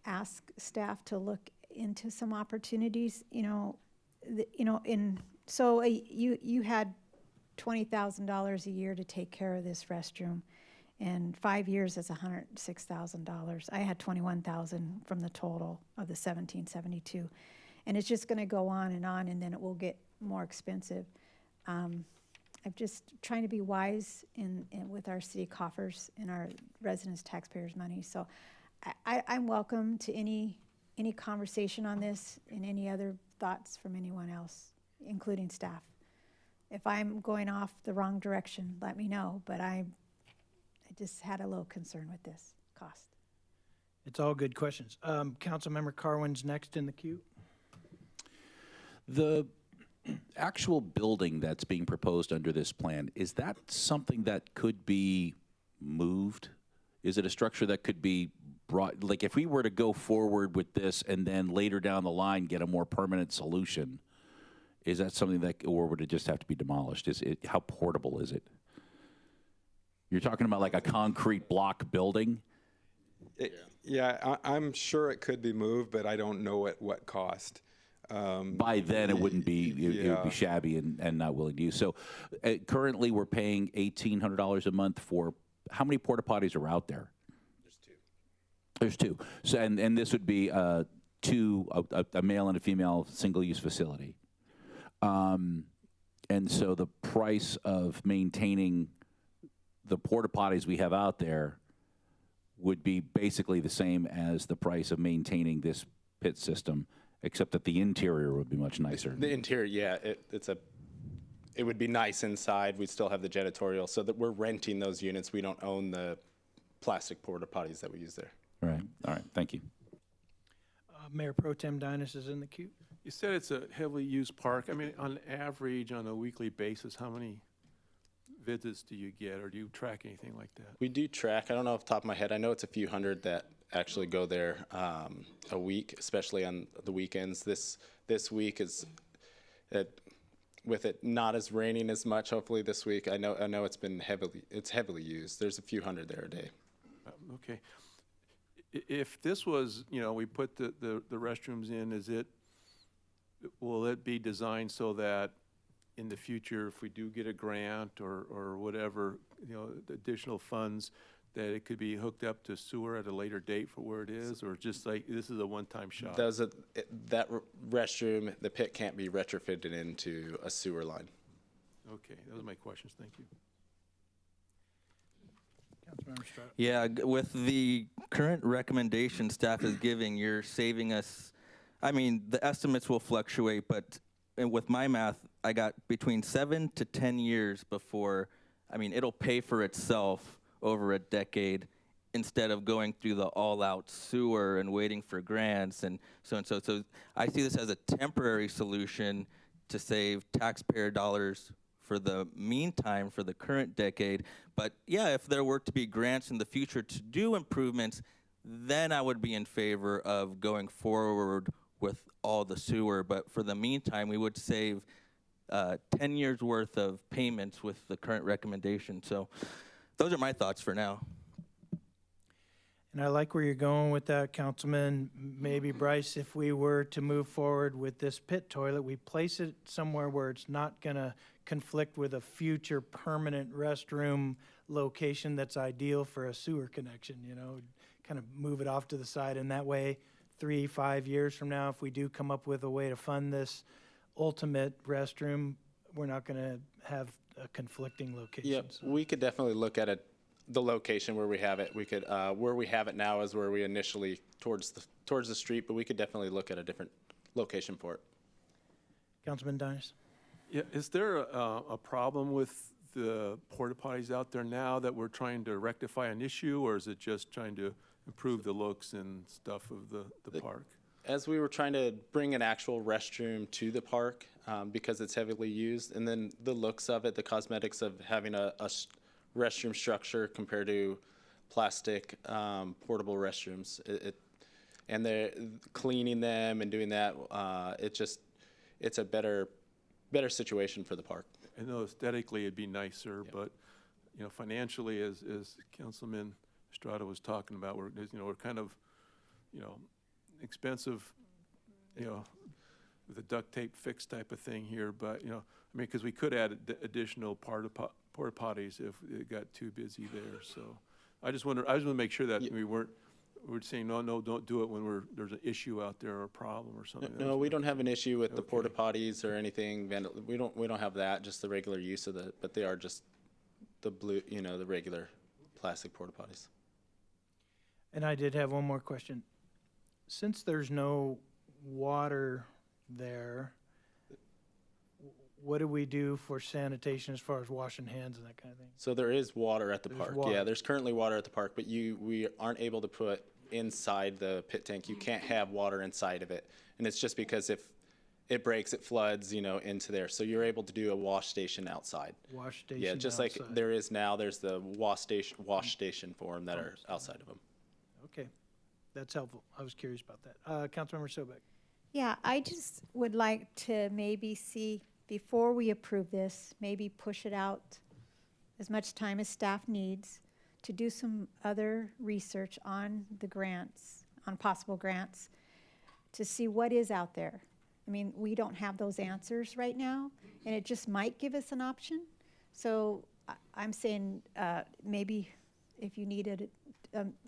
Speaker 10: ask staff to look into some opportunities, you had $20,000 a year to take care of this restroom, and 5 years is $106,000. I had $21,000 from the total of the 1772, and it's just going to go on, and then it will get more expensive. I'm just trying to be wise with our city coffers and our residents' taxpayers' money. So I'm welcome to any conversation on this and any other thoughts from anyone else, including staff. If I'm going off the wrong direction, let me know, but I just had a little concern with this cost.
Speaker 1: It's all good questions. Councilmember Carwin's next in the queue.
Speaker 8: The actual building that's being proposed under this plan, is that something that could be moved? Is it a structure that could be brought, like if we were to go forward with this and then later down the line get a more permanent solution, is that something that, or would it just have to be demolished? How portable is it? You're talking about like a concrete block building?
Speaker 13: I'm sure it could be moved, but I don't know at what cost.
Speaker 8: By then, it wouldn't be, it would be shabby and not willing to use. So currently, we're paying $1,800 a month for, how many porta potties are out there? There's two. So, and this would be a male and a female single-use facility. And so the price of maintaining the porta potties we have out there would be basically the same as the price of maintaining this pit system, except that the interior would be much nicer.
Speaker 12: The interior, yeah, it would be nice inside. We'd still have the janitorial, so that we're renting those units. We don't own the plastic porta potties that we use there.
Speaker 8: Right. All right. Thank you.
Speaker 1: Mayor Pro Tem Dinas is in the queue.
Speaker 11: You said it's a heavily used park. I mean, on average, on a weekly basis, how many visits do you get, or do you track anything like that?
Speaker 12: We do track. I don't know off the top of my head. I know it's a few hundred that actually go there a week, especially on the weekends. This week is, with it not as raining as much. Hopefully this week, I know it's been heavily used. There's a few hundred there a day.
Speaker 11: Okay. If this was, we put the restrooms in, will it be designed so that in the future, if we do get a grant or whatever, additional funds, that it could be hooked up to sewer at a later date for where it is, or just like this is a one-time shot?
Speaker 12: That restroom, the pit can't be retrofitted into a sewer line.
Speaker 11: Okay, those are my questions. Thank you.
Speaker 9: Yeah, with the current recommendation staff is giving, you're saving us, I mean, the estimates will fluctuate, but with my math, I got between 7 to 10 years before, it'll pay for itself over a decade instead of going through the all-out sewer and waiting for grants and so. So I see this as a temporary solution to save taxpayer dollars for the meantime, for the current decade. But yeah, if there were to be grants in the future to do improvements, then I would be in favor of going forward with all the sewer. But for the meantime, we would save 10 years worth of payments with the current recommendation. So those are my thoughts for now.
Speaker 1: And I like where you're going with that, Councilman. Maybe, Bryce, if we were to move forward with this pit toilet, we place it somewhere where it's not going to conflict with a future permanent restroom location that's ideal for a sewer connection, kind of move it off to the side. And that way, 3-5 years from now, if we do come up with a way to fund this ultimate restroom, we're not going to have a conflicting location.
Speaker 12: Yep, we could definitely look at the location where we have it. We could, where we have it now is where we initially towards the street, but we could definitely look at a different location for it.
Speaker 1: Councilman Dinas.
Speaker 11: Yeah, is there a problem with the porta potties out there now that we're trying to rectify an issue, or is it just trying to improve the looks and stuff of the park?
Speaker 12: As we were trying to bring an actual restroom to the park, because it's heavily used, and then the looks of it, the cosmetics of having a restroom structure compared to plastic portable restrooms. And they're cleaning them and doing that. It's a better situation for the park.
Speaker 11: I know aesthetically it'd be nicer, but financially, as Councilman Estrada was talking about, we're kind of expensive, with a duct tape fix type of thing here. But because we could add additional porta potties if it got too busy there. So I just want to make sure that we're saying no, don't do it when there's an issue out there or a problem or something.
Speaker 12: No, we don't have an issue with the porta potties or anything. We don't have that. Just the regular use of but they are just the blue, the regular plastic porta potties.
Speaker 1: And I did have one more question. Since there's no water there, what do we do for sanitation as far as washing hands and that kind of thing?
Speaker 12: So there is water at the park.
Speaker 1: water.
Speaker 12: Yeah, there's currently water at the park, but we aren't able to put inside the pit tank. You can't have water inside of it. And it's just because if it breaks, it floods, into there. So you're able to do a wash station outside.
Speaker 1: Wash station
Speaker 12: Yeah, just
Speaker 1: outside.
Speaker 12: like there is now, there's the wash station for them that are outside of them.
Speaker 1: Okay, that's helpful. I was curious about that. Councilmember Sobek.
Speaker 10: Yeah, I just would like to maybe see, before we approve this, maybe push it out as much time as staff needs to do some other research on the grants, on possible grants, to see what is out there. I mean, we don't have those answers right now, and it just might give us an option. So I'm saying maybe if you needed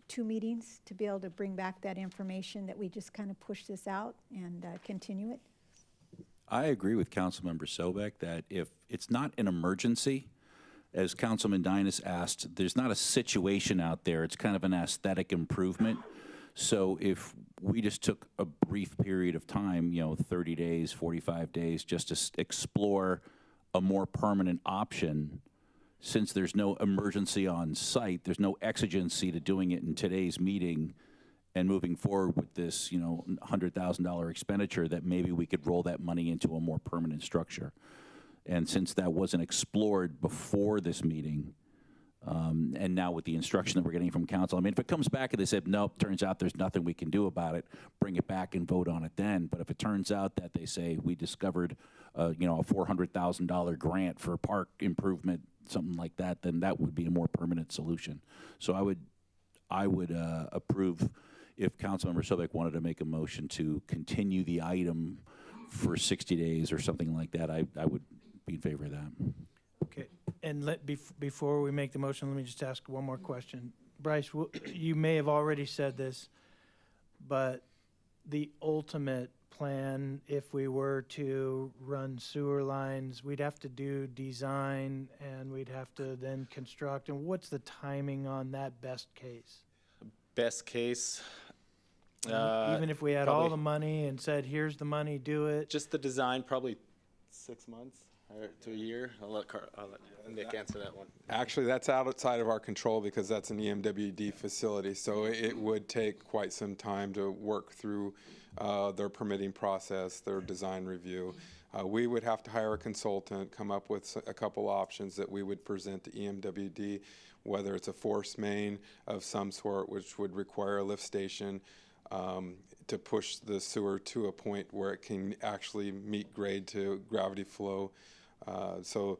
Speaker 10: 2 meetings to be able to bring back that information, that we just kind of push this out and continue it.
Speaker 8: I agree with Councilmember Sobek that if it's not an emergency, as Councilman Dinas asked, there's not a situation out there. It's kind of an aesthetic improvement. So if we just took a brief period of time, 30 days, 45 days, just to explore a more permanent option, since there's no emergency on site, there's no exigency to doing it in today's meeting and moving forward with this, $100,000 expenditure, that maybe we could roll that money into a more permanent structure. And since that wasn't explored before this meeting, and now with the instruction that we're getting from council, I mean, if it comes back and they said, nope, turns out there's nothing we can do about it, bring it back and vote on it then. But if it turns out that they say we discovered, a $400,000 grant for park improvement, something like that, then that would be a more permanent solution. So I would approve if Councilmember Sobek wanted to make a motion to continue the item for 60 days or something like that. I would be in favor of that.
Speaker 1: Okay, and before we make the motion, let me just ask one more question. Bryce, you may have already said this, but the ultimate plan, if we were to run sewer lines, we'd have to do design and we'd have to then construct. And what's the timing on that best case?
Speaker 12: Best case.
Speaker 1: Even if we had all the money and said, here's the money, do it.
Speaker 12: Just the design, probably 6 months or to a year. I'll let Nick answer that one.
Speaker 13: Actually, that's outside of our control because that's an EMWD facility. So it would take quite some time to work through their permitting process, their design review. We would have to hire a consultant, come up with a couple options that we would present to EMWD, whether it's a force main of some sort, which would require a lift station, to push the sewer to a point where it can actually meet grade to gravity flow. So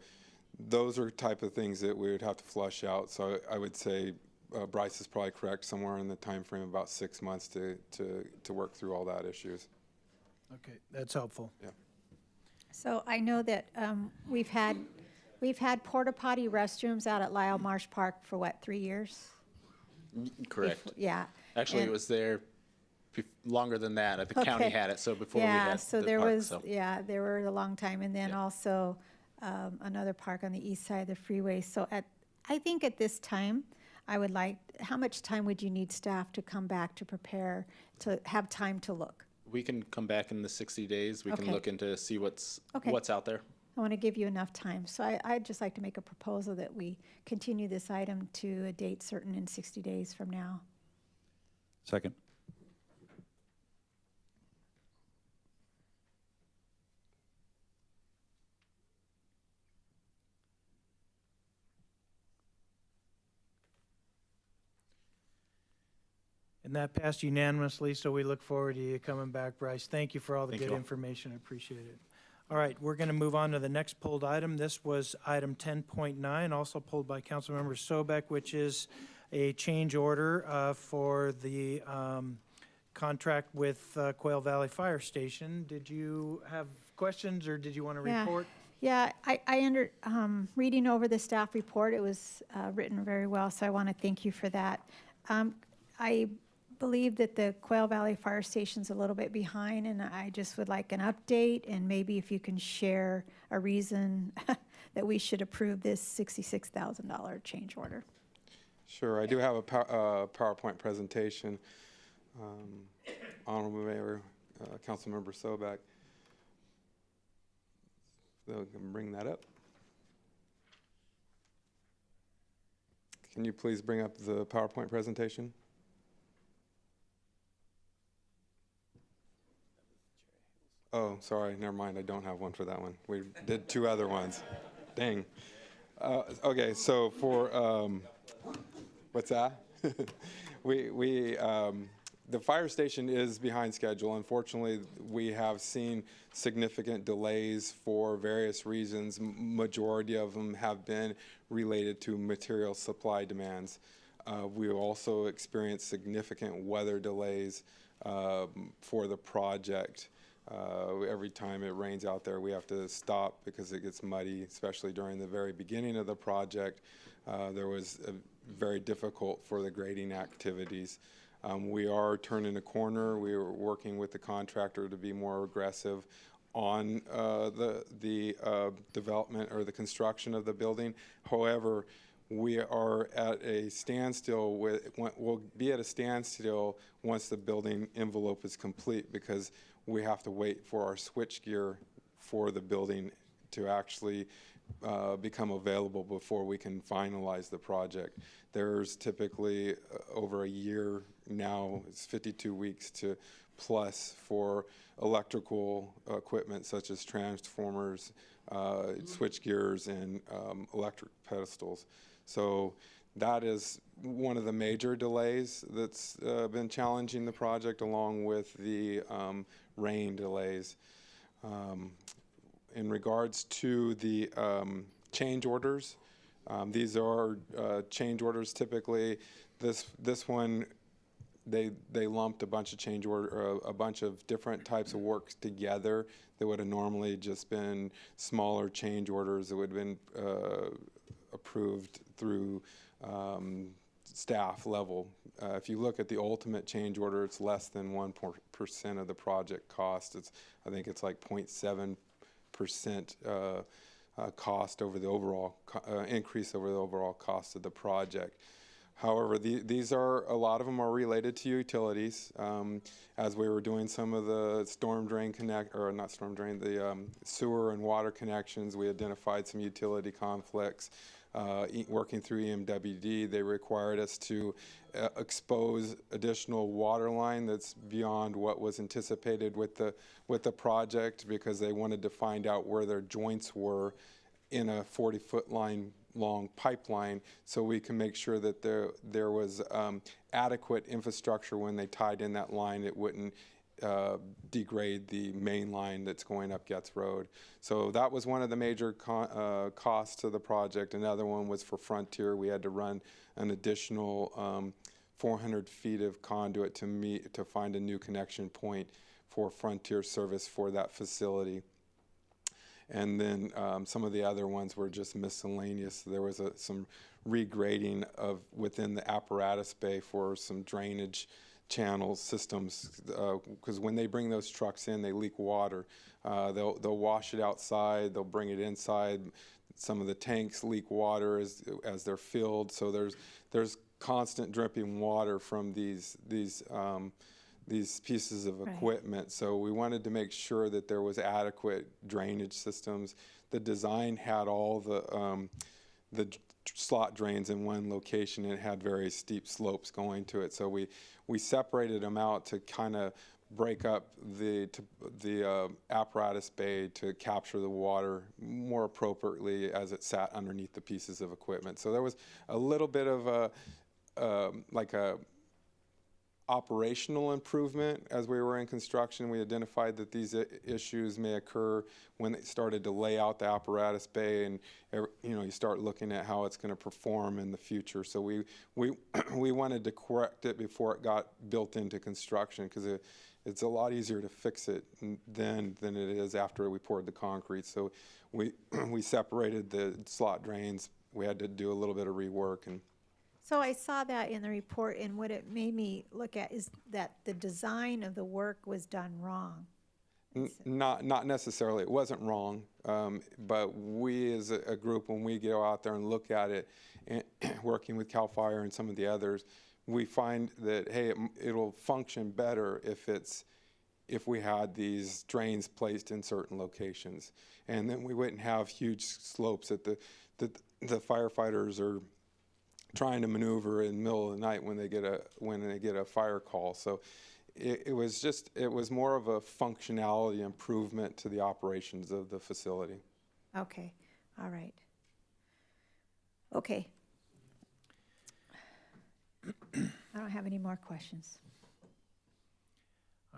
Speaker 13: those are type of things that we would have to flush out. So I would say Bryce is probably correct, somewhere in the time frame of about 6 months to work through all that issues.
Speaker 1: Okay, that's helpful.
Speaker 13: Yeah.
Speaker 10: So I know that we've had porta potty restrooms out at Lyle Marsh Park for what, 3 years?
Speaker 12: Correct.
Speaker 10: Yeah.
Speaker 12: Actually, it was there longer than that. The county had it, so before we had
Speaker 10: so
Speaker 12: the
Speaker 10: there
Speaker 12: park,
Speaker 10: was,
Speaker 12: so.
Speaker 10: yeah, there were a long time, and then also another park on the east side of the freeway. So I think at this time, I would like, how much time would you need staff to come back to prepare, to have time to look?
Speaker 12: We can come back in the 60 days. We can
Speaker 10: Okay.
Speaker 12: look into see what's
Speaker 10: Okay.
Speaker 12: out there.
Speaker 10: I want to give you enough time. So I'd just like to make a proposal that we continue this item to a date certain in 60 days from now.
Speaker 8: Second.
Speaker 1: And that passed unanimously, so we look forward to you coming back, Bryce. Thank you for all the
Speaker 8: Thank
Speaker 1: good
Speaker 8: you all.
Speaker 1: information. I appreciate it. All right, we're going to move on to the next pulled item. This was item 10.9, also pulled by Councilmember Sobek, which is a change order for the contract with Quail Valley Fire Station. Did you have questions, or did you want to report?
Speaker 10: Yeah, reading over the staff report, it was written very well, so I want to thank you for that. I believe that the Quail Valley Fire Station's a little bit behind, and I just would like an update, and maybe if you can share a reason that we should approve this $66,000 change order.
Speaker 13: Sure, I do have a PowerPoint presentation. Honorable Mayor, Councilmember Sobek. So we can bring that up. Can you please bring up the PowerPoint presentation? Oh, sorry, never mind. I don't have one for that one. We did two other ones. Dang. Okay, so for, what's that? The fire station is behind schedule. Unfortunately, we have seen significant delays for various reasons. Majority of them have been related to material supply demands. We also experienced significant weather delays for the project. Every time it rains out there, we have to stop because it gets muddy, especially during the very beginning of the project. There was very difficult for the grading activities. We are turning a corner. We are working with the contractor to be more aggressive on the development or the construction of the building. However, we are at a standstill. We'll be at a standstill once the building envelope is complete, because we have to wait for our switchgear for the building to actually become available before we can finalize the project. There's typically over a year now, it's 52 weeks to plus for electrical equipment such as transformers, switch gears, and electric pedestals. So that is one of the major delays that's been challenging the project, along with the rain delays. In regards to the change orders, these are change orders. Typically, this one, they lumped a bunch of a bunch of different types of work together that would have normally just been smaller change orders that would have been approved through staff level. If you look at the ultimate change order, it's less than 1% of the project cost. I think it's like 0.7% cost over the overall increase over the overall cost of the project. However, these are, a lot of them are related to utilities. As we were doing some of the the sewer and water connections, we identified some utility conflicts. Working through EMWD, they required us to expose additional water line that's beyond what was anticipated with the project, because they wanted to find out where their joints were in a 40-foot line long pipeline, so we can make sure that there was adequate infrastructure when they tied in that line. It wouldn't degrade the main line that's going up Getz Road. So that was one of the major costs to the project. Another one was for Frontier. We had to run an additional 400 feet of conduit to find a new connection point for Frontier service for that facility. And then some of the other ones were just miscellaneous. There was some regrading within the apparatus bay for some drainage channel systems, because when they bring those trucks in, they leak water. They'll wash it outside, they'll bring it inside. Some of the tanks leak water as they're filled, so there's constant dripping water from these pieces of equipment. So we wanted to make sure that there was adequate drainage systems. The design had all the slot drains in one location, and it had very steep slopes going to it. So we separated them out to kind of break up the apparatus bay to capture the water more appropriately as it sat underneath the pieces of equipment. So there was a little bit of operational improvement as we were in construction. We identified that these issues may occur when they started to lay out the apparatus bay, and you start looking at how it's going to perform in the future. So we we wanted to correct it before it got built into construction, because it's a lot easier to fix it than it is after we poured the concrete. So we we separated the slot drains. We had to do a little bit of rework. And
Speaker 10: So I saw that in the report, and what it made me look at is that the design of the work was done wrong.
Speaker 13: Not necessarily. It wasn't wrong, but we as a group, when we go out there and look at it, and working with CAL FIRE and some of the others, we find that, hey, it'll function better if we had these drains placed in certain locations, and then we wouldn't have huge slopes that the firefighters are trying to maneuver in the middle of the night when they get a fire call. So it was more of a functionality improvement to the operations of the facility.
Speaker 10: Okay, all right. Okay. I don't have any more questions.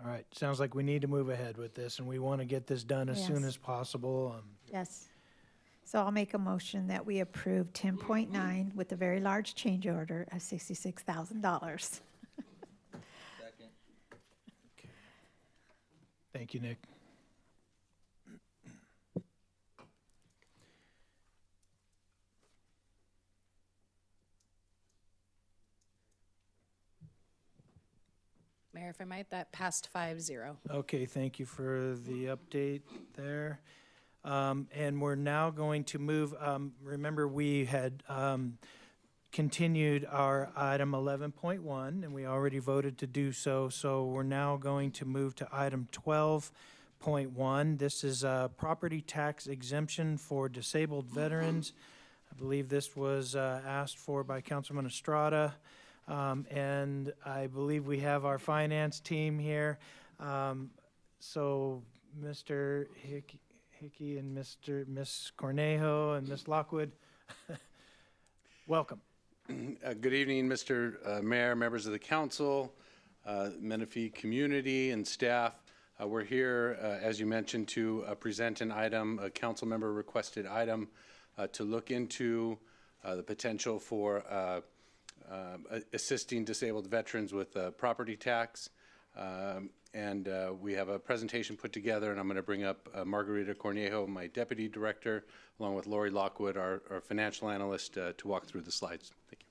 Speaker 1: All right, sounds like we need to move ahead with this, and we want to get this done as soon
Speaker 10: Yes.
Speaker 1: as possible.
Speaker 10: Yes. So I'll make a motion that we approve 10.9 with a very large change order of $66,000.
Speaker 1: Thank you, Nick.
Speaker 2: Mayor, if I might, that passed 5-0.
Speaker 1: Okay, thank you for the update there. And we're now going to move, remember we had continued our item 11.1, and we already voted to do so. So we're now going to move to item 12.1. This is a property tax exemption for disabled veterans. I believe this was asked for by Councilman Estrada. And I believe we have our finance team here. So Mr. Hickey and Miss Cornejo and Miss Lockwood, welcome.
Speaker 14: Good evening, Mr. Mayor, members of the council, Menifee community and staff. We're here, as you mentioned, to present an item, a council member requested item, to look into the potential for assisting disabled veterans with property tax. And we have a presentation put together, and I'm going to bring up Margarita Cornejo, my deputy director, along with Lori Lockwood, our financial analyst, to walk through the slides. Thank you.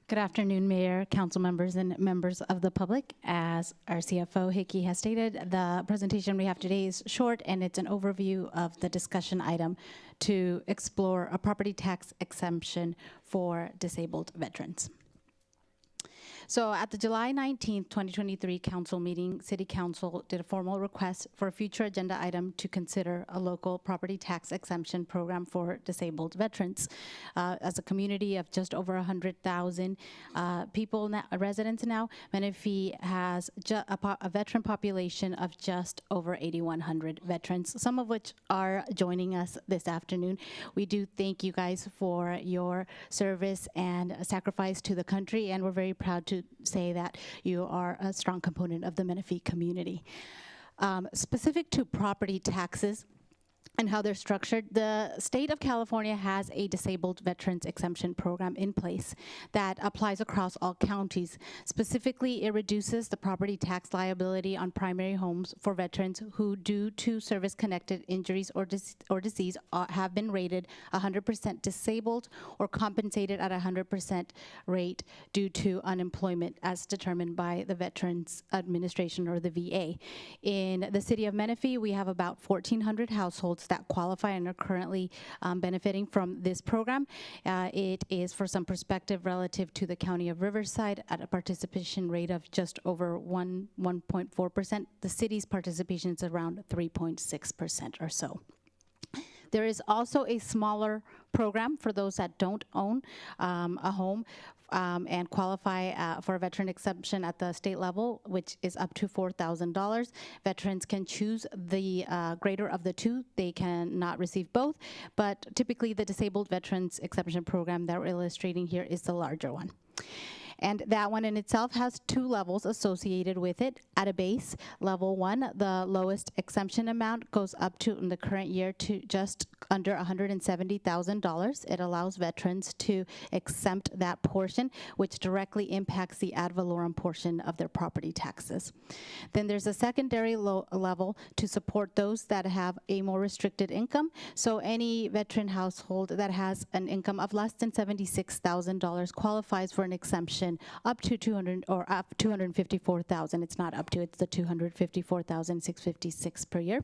Speaker 2: Good afternoon, Mayor, council members, and members of the public. As our CFO, Hickey, has stated, the presentation we have today is short, and it's an overview of the discussion item to explore a property tax exemption for disabled veterans. So at the July 19th, 2023 council meeting, City Council did a formal request for a future agenda item to consider a local property tax exemption program for disabled veterans. As a community of just over 100,000 people, residents now, Menifee has a veteran population of just over 8,100 veterans, some of which are joining us this afternoon. We do thank you guys for your service and sacrifice to the country, and we're very proud to say that you are a strong component of the Menifee community. Specific to property taxes and how they're structured, the state of California has a disabled veterans exemption program in place that applies across all counties. Specifically, it reduces the property tax liability on primary homes for veterans who, due to service-connected injuries or disease, have been rated 100% disabled or compensated at 100% rate due to unemployment, as determined by the Veterans Administration or the VA. In the city of Menifee, we have about 1,400 households that qualify and are currently benefiting from this program. It is, for some perspective, relative to the county of Riverside at a participation rate of just over 1.4%. The city's participation is around 3.6% or so. There is also a smaller program for those that don't own a home and qualify for a veteran exemption at the state level, which is up to $4,000. Veterans can choose the greater of the two. They cannot receive both, but typically the Disabled Veterans Exemption Program that we're illustrating here is the larger one. And that one in itself has 2 levels associated with it. At a base, level 1, the lowest exemption amount goes up to, in the current year, to just under $170,000. It allows veterans to exempt that portion, which directly impacts the ad valorem portion of their property taxes. Then there's a secondary level to support those that have a more restricted income. So any veteran household that has an income of less than $76,000 qualifies for an exemption up to $254,000. It's not up to, it's the $254,656 per year.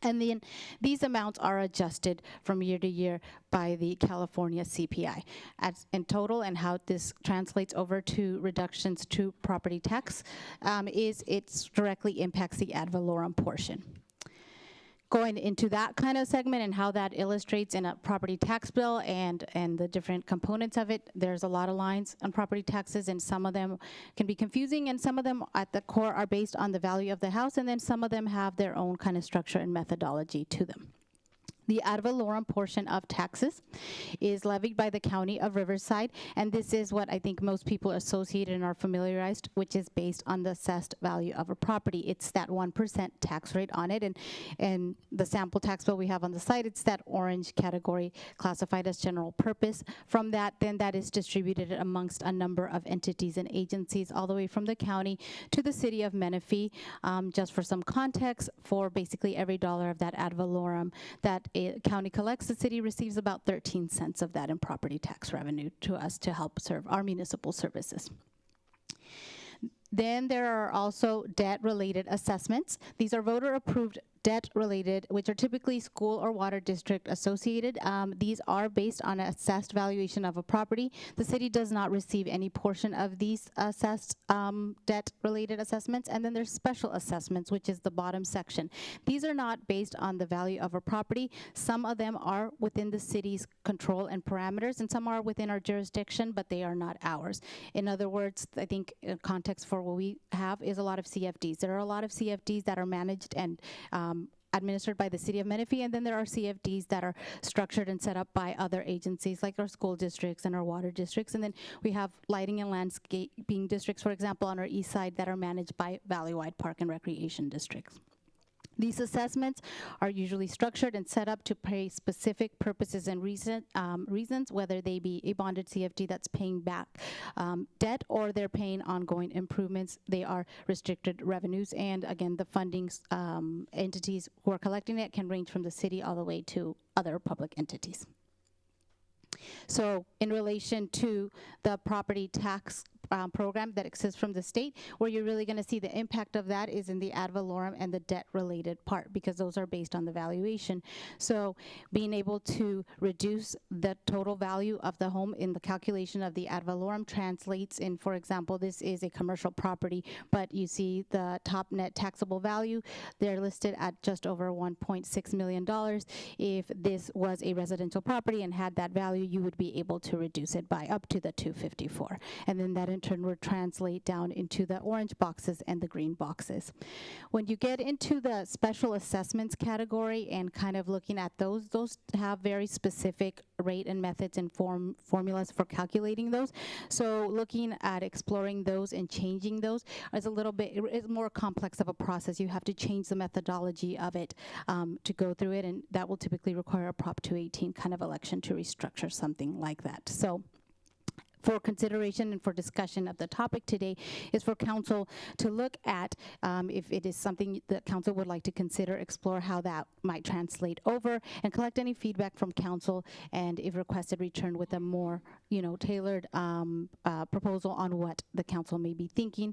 Speaker 2: And then these amounts are adjusted from year to year by the California CPI. In total, and how this translates over to reductions to property tax is it directly impacts the ad valorem portion. Going into that kind of segment and how that illustrates in a property tax bill and the different components of it, there's a lot of lines on property taxes, and some of them can be confusing, and some of them at the core are based on the value of the house, and then some of them have their own kind of structure and methodology to them. The ad valorem portion of taxes is levied by the County of Riverside, and this is what I think most people associate and are familiarized, which is based on the assessed value of a property. It's that 1% tax rate on it, and the sample tax bill we have on the site, it's that orange category classified as general purpose. From that, then that is distributed amongst a number of entities and agencies, all the way from the county to the city of Menifee. Just for some context, for basically every dollar of that ad valorem that a county collects, the city receives about 13 cents of that in property tax revenue to us to help serve our municipal services. Then there are also debt-related assessments. These are voter-approved debt-related, which are typically school or water district associated. These are based on an assessed valuation of a property. The city does not receive any portion of these assessed debt-related assessments. And then there's special assessments, which is the bottom section. These are not based on the value of a property. Some of them are within the city's control and parameters, and some are within our jurisdiction, but they are not ours. In other words, I think context for what we have is a lot of CFDs. There are a lot of CFDs that are managed and administered by the city of Menifee, and then there are CFDs that are structured and set up by other agencies like our school districts and our water districts, and then we have lighting and landscaping districts, for example, on our east side that are managed by Valleywide Park and Recreation districts. These assessments are usually structured and set up to pay specific purposes and reasons, whether they be a bonded CFD that's paying back debt or they're paying ongoing improvements. They are restricted revenues, and again, the funding entities who are collecting it can range from the city all the way to other public entities. So in relation to the property tax program that exists from the state, where you're really going to see the impact of that is in the ad valorem and the debt-related part, because those are based on the valuation. So being able to reduce the total value of the home in the calculation of the ad valorem translates in, for example, this is a commercial property, but you see the top net taxable value, they're listed at just over $1.6 million. If this was a residential property and had that value, you would be able to reduce it by up to the $254. And then that in turn would translate down into the orange boxes and the green boxes. When you get into the special assessments category and kind of looking at those have very specific rate and methods and formulas for calculating those. So looking at exploring those and changing those is a little bit, it's more complex of a process. You have to change the methodology of it to go through it, and that will typically require a Prop 218 kind of election to restructure something like that. So for consideration and for discussion of the topic today is for council to look at if it is something that council would like to consider, explore how that might translate over, and collect any feedback from council, and if requested, return with a more tailored proposal on what the council may be thinking.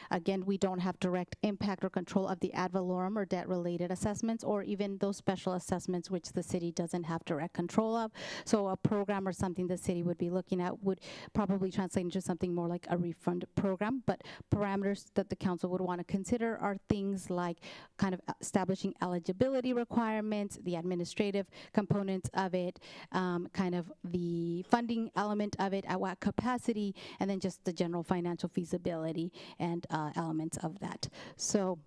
Speaker 2: Again, we don't have direct impact or control of the ad valorem or debt-related assessments, or even those special assessments which the city doesn't have direct control of. So a program or something the city would be looking at would probably translate into something more like a refund program. But parameters that the council would want to consider are things like kind of establishing eligibility requirements, the administrative components of it, kind of the funding element of it, at what capacity, and then just the general financial feasibility and elements of that. So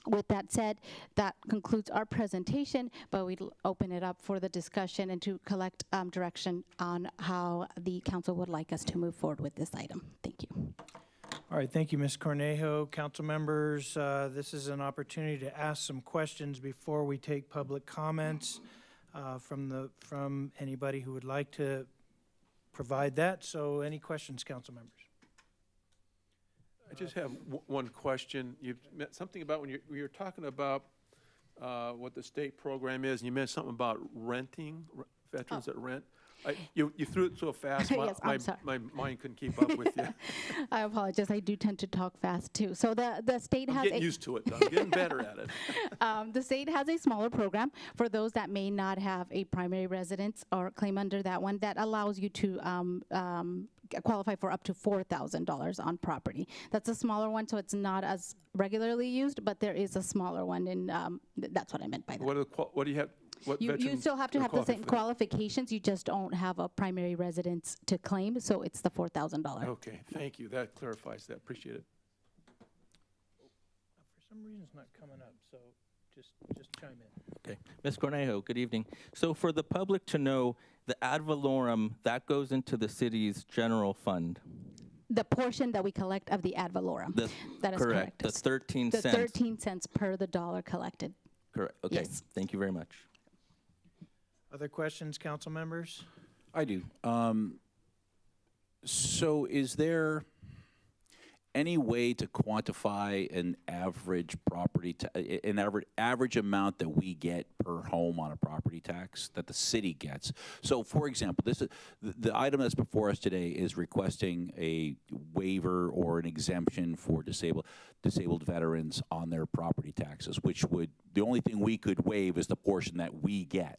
Speaker 2: with that said, that concludes our presentation, but we'd open it up for the discussion and to collect direction on how the council would like us to move forward with this item. Thank you.
Speaker 1: All right, thank you, Ms. Cornejo. Council members, this is an opportunity to ask some questions before we take public comments from anybody who would like to provide that. So any questions, council members?
Speaker 11: I just have one question. You meant something about when you were talking about what the state program is, and you mentioned something about renting, veterans that rent. You threw it so fast,
Speaker 2: Yes, I'm sorry.
Speaker 11: my mind couldn't keep up with you.
Speaker 2: I apologize. I do tend to talk fast too. So the state
Speaker 11: I'm
Speaker 2: has
Speaker 11: getting used to it. I'm getting better at it.
Speaker 2: the state has a smaller program for those that may not have a primary residence or claim under that one that allows you to qualify for up to $4,000 on property. That's a smaller one, so it's not as regularly used, but there is a smaller one, and that's what I meant by that.
Speaker 11: What do you have? What
Speaker 2: You
Speaker 11: veterans
Speaker 2: still have to
Speaker 11: are
Speaker 2: have the same
Speaker 11: qualified?
Speaker 2: qualifications, you just don't have a primary residence to claim, so it's the $4,000.
Speaker 11: Okay, thank you. That clarifies that. Appreciate it.
Speaker 1: For some reason, it's not coming up, so just chime in.
Speaker 9: Okay. Ms. Cornejo, good evening. So for the public to know, the ad valorem, that goes into the city's general fund.
Speaker 2: The portion that we collect of the ad valorem. That is correct.
Speaker 9: The 13
Speaker 2: The
Speaker 9: cents.
Speaker 2: 13 cents per the dollar collected.
Speaker 9: Correct. Okay.
Speaker 2: Yes.
Speaker 9: Thank you very much.
Speaker 1: Other questions, council members?
Speaker 8: I do. So is there any way to quantify an average property, an average amount that we get per home on a property tax that the city gets? So for example, this is the item that's before us today is requesting a waiver or an exemption for disabled veterans on their property taxes, which would, the only thing we could waive is the portion that we get.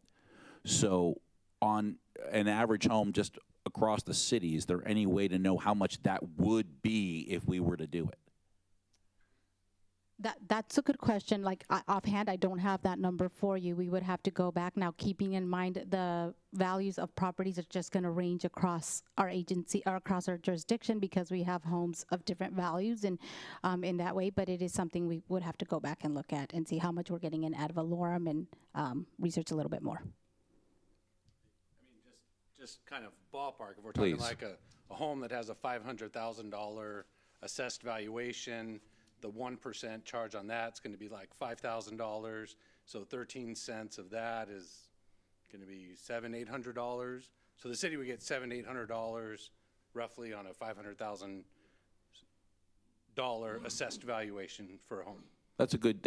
Speaker 8: So on an average home just across the city, is there any way to know how much that would be if we were to do it?
Speaker 2: That's a good question. Like offhand, I don't have that number for you. We would have to go back now, keeping in mind the values of properties are just going to range across our agency or across our jurisdiction because we have homes of different values and in that way. But it is something we would have to go back and look at and see how much we're getting in ad valorem and research a little bit more.
Speaker 14: Just kind of ballpark, if we're
Speaker 8: Please.
Speaker 14: talking like a home that has a $500,000 assessed valuation, the 1% charge on that's going to be like $5,000. So 13 cents of that is going to be $700, $800. So the city would get $700, $800 roughly on a $500,000 assessed valuation for a home.
Speaker 8: That's a good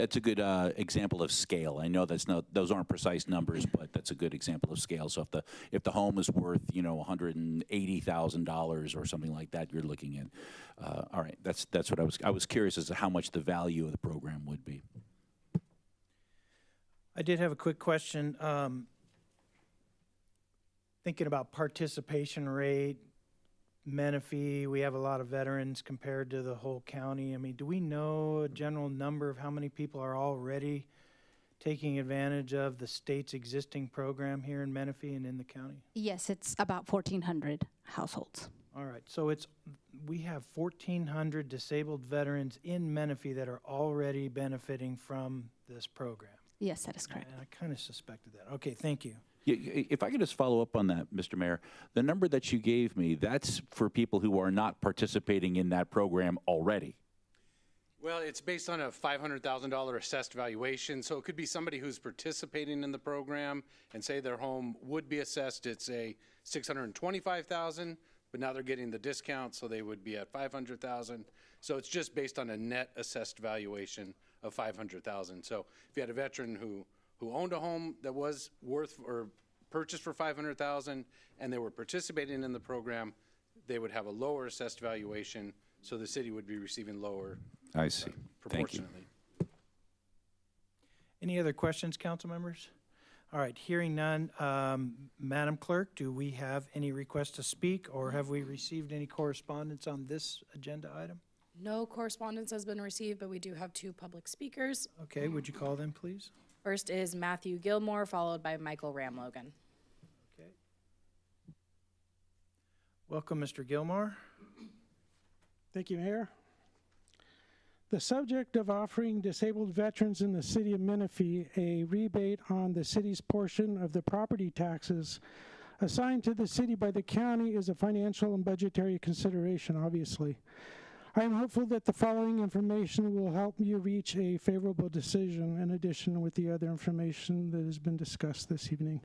Speaker 8: example of scale. I know those aren't precise numbers, but that's a good example of scale. So if the home is worth $180,000 or something like that, you're looking at. All right, that's what I was curious as to how much the value of the program would be.
Speaker 1: I did have a quick question. Thinking about participation rate, Menifee, we have a lot of veterans compared to the whole county. I mean, do we know a general number of how many people are already taking advantage of the state's existing program here in Menifee and in the county?
Speaker 2: Yes, it's about 1,400 households.
Speaker 1: All right, so we have 1,400 disabled veterans in Menifee that are already benefiting from this program.
Speaker 2: Yes, that is correct.
Speaker 1: And I kind of suspected that. Okay, thank you.
Speaker 8: If I could just follow up on that, Mr. Mayor, the number that you gave me, that's for people who are not participating in that program already.
Speaker 14: Well, it's based on a $500,000 assessed valuation, so it could be somebody who's participating in the program and say their home would be assessed at, say, $625,000, but now they're getting the discount, so they would be at $500,000. So it's just based on a net assessed valuation of $500,000. So if you had a veteran who owned a home that was worth or purchased for $500,000 and they were participating in the program, they would have a lower assessed valuation, so the city would be receiving lower.
Speaker 8: I see. Thank you.
Speaker 14: Proportionately.
Speaker 1: Any other questions, council members? All right, hearing none, Madam Clerk, do we have any requests to speak, or have we received any correspondence on this agenda item?
Speaker 15: No correspondence has been received, but we do have 2 public speakers.
Speaker 1: Okay, would you call them, please?
Speaker 15: First is Matthew Gilmore, followed by Michael Ramlogan.
Speaker 1: Okay. Welcome, Mr. Gilmore.
Speaker 16: Thank you, Mayor. The subject of offering disabled veterans in the city of Menifee a rebate on the city's portion of the property taxes assigned to the city by the county is a financial and budgetary consideration, obviously. I am hopeful that the following information will help you reach a favorable decision in addition with the other information that has been discussed this evening.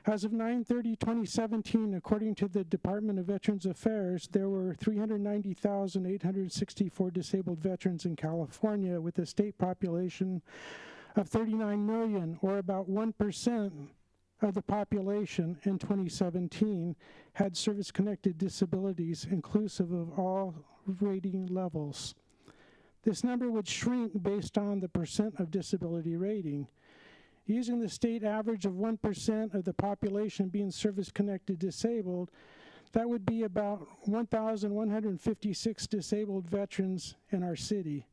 Speaker 16: As of 9/30/2017, according to the Department of Veterans Affairs, there were 390,864 disabled veterans in California with a state population of 39 million, or about 1% of the population in 2017 had service-connected disabilities inclusive of all rating levels. This number would shrink based on the percent of disability rating. Using the state average of 1% of the population being service-connected disabled, that would be about 1,156 disabled veterans in our city.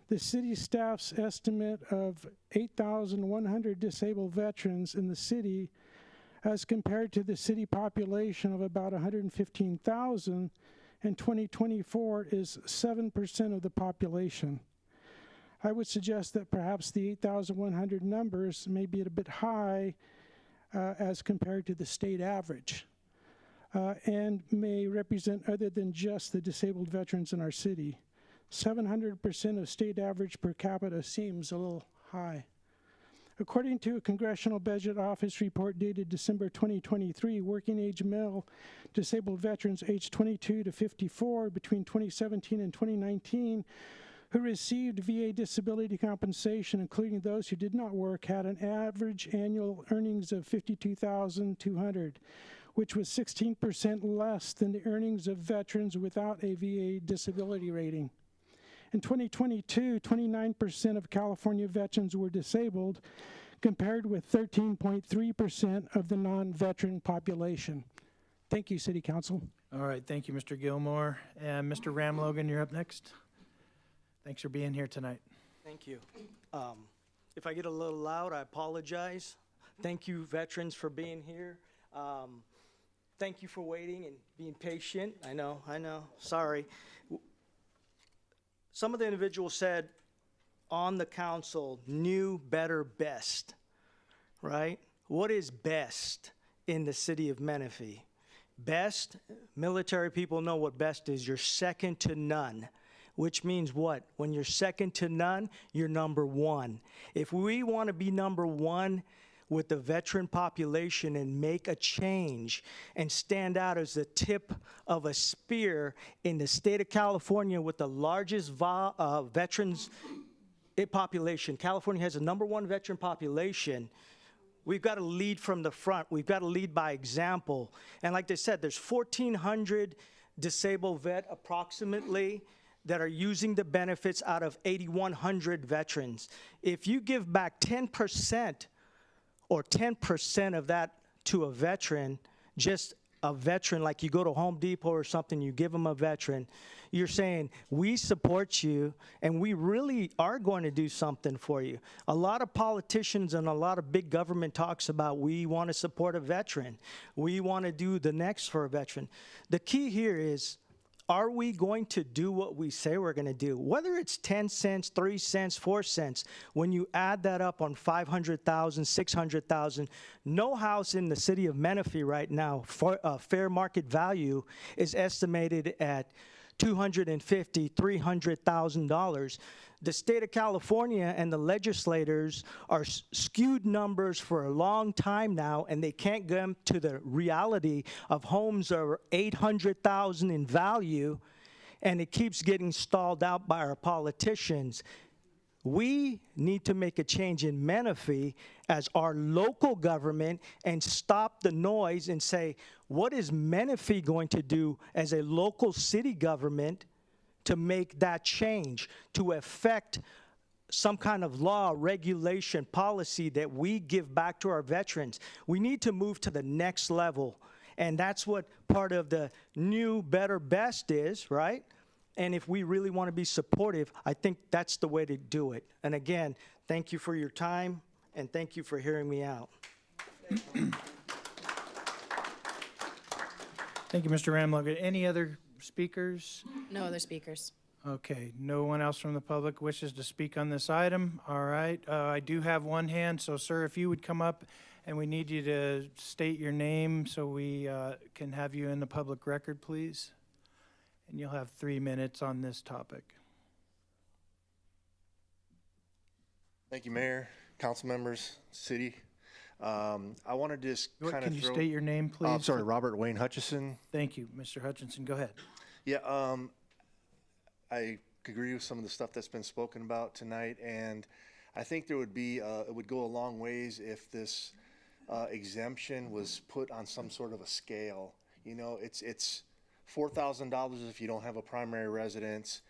Speaker 16: The city staff's estimate of 8,100 disabled veterans in the city as compared to the city population of about 115,000 in 2024 is 7% of the population. I would suggest that perhaps the 8,100 numbers may be a bit high as compared to the state average and may represent other than just the disabled veterans in our city. 700% of state average per capita seems a little high. According to a Congressional Budget Office report dated December 2023, working age male disabled veterans aged 22 to 54 between 2017 and 2019 who received VA disability compensation, including those who did not work, had an average annual earnings of $52,200, which was 16% less than the earnings of veterans without a VA disability rating. In 2022, 29% of California veterans were disabled, compared with 13.3% of the non-veteran population. Thank you, City Council.
Speaker 1: All right, thank you, Mr. Gilmore. And Mr. Ramlogan, you're up next. Thanks for being here tonight.
Speaker 17: Thank you. If I get a little loud, I apologize. Thank you, veterans, for being here. Thank you for waiting and being patient. I know, sorry. Some of the individuals said on the council, new, better, best, right? What is best in the city of Menifee? Best, military people know what best is. You're second to none. Which means what? When you're second to none, you're number one. If we want to be number one with the veteran population and make a change and stand out as the tip of a spear in the state of California with the largest veterans population, California has the #1 veteran population. We've got to lead from the front. We've got to lead by example. And like they said, there's 1,400 disabled vet approximately that are using the benefits out of 8,100 veterans. If you give back 10% or 10% of that to a veteran, just a veteran, like you go to Home Depot or something, you give them a veteran, you're saying, we support you and we really are going to do something for you. A lot of politicians and a lot of big government talks about we want to support a veteran. We want to do the next for a veteran. The key here is, are we going to do what we say we're going to do? Whether it's 10 cents, 3 cents, 4 cents, when you add that up on 500,000, 600,000, no house in the city of Menifee right now, for, fair market value, is estimated at $250,000, $300,000. The state of California and the legislators are skewed numbers for a long time now, and they can't get to the reality of homes that are $800,000 in value, and it keeps getting stalled out by our politicians. We need to make a change in Menifee as our local government and stop the noise and say, what is Menifee going to do as a local city government to make that change, to affect some kind of law, regulation, policy that we give back to our veterans. We need to move to the next level. And that's what part of the new, better, best is, right? And if we really want to be supportive, I think that's the way to do it. And again, thank you for your time, and thank you for hearing me out.
Speaker 1: Thank you, Mr. Ramlogan. Any other speakers?
Speaker 15: No other speakers.
Speaker 1: Okay, no one else from the public wishes to speak on this item. All right, I do have one hand, so sir, if you would come up, and we need you to state your name so we can have you in the public record, please. And you'll have 3 minutes on this topic.
Speaker 18: Thank you, Mayor, council members, city. I want to just kind of
Speaker 1: Can you state your name, please?
Speaker 18: I'm sorry, Robert Wayne Hutchison.
Speaker 1: Thank you, Mr. Hutchinson. Go ahead.
Speaker 18: Yeah, I agree with some of the stuff that's been spoken about tonight, and I think there would be, it would go a long ways if this exemption was put on some sort of a scale. You know, it's $4,000 if you don't have a primary residence,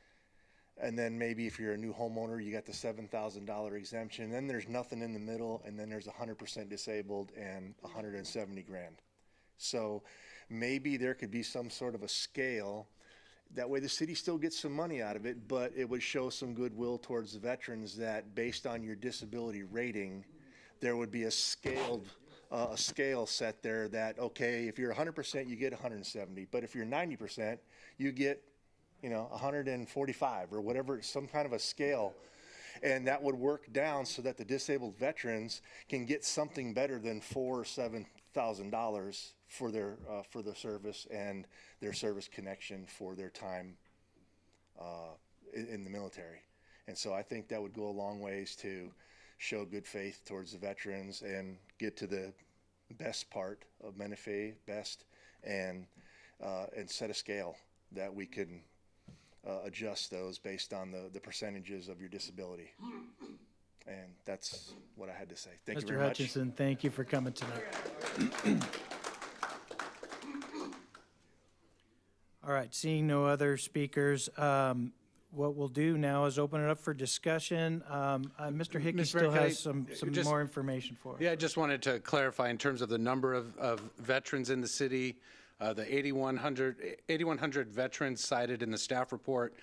Speaker 18: and then maybe if you're a new homeowner, you got the $7,000 exemption. Then there's nothing in the middle, and then there's 100% disabled and 170 grand. So maybe there could be some sort of a scale. That way the city still gets some money out of it, but it would show some goodwill towards the veterans that based on your disability rating, there would be a scale set there that, okay, if you're 100%, you get 170, but if you're 90%, you get, you know, 145 or whatever, some kind of a scale. And that would work down so that the disabled veterans can get something better than $4,000 or $7,000 for the service and their service connection for their time in the military. And so I think that would go a long ways to show good faith towards the veterans and get to the best part of Menifee, best, and set a scale that we can adjust those based on the percentages of your disability. And that's what I had to say. Thank you very much.
Speaker 1: Mr. Hutchinson, thank you for coming tonight. All right, seeing no other speakers, what we'll do now is open it up for discussion. Mr. Hickey still has some more information for us.
Speaker 14: Yeah, I just wanted to clarify in terms of the number of veterans in the city. The 8,100 veterans cited in the staff report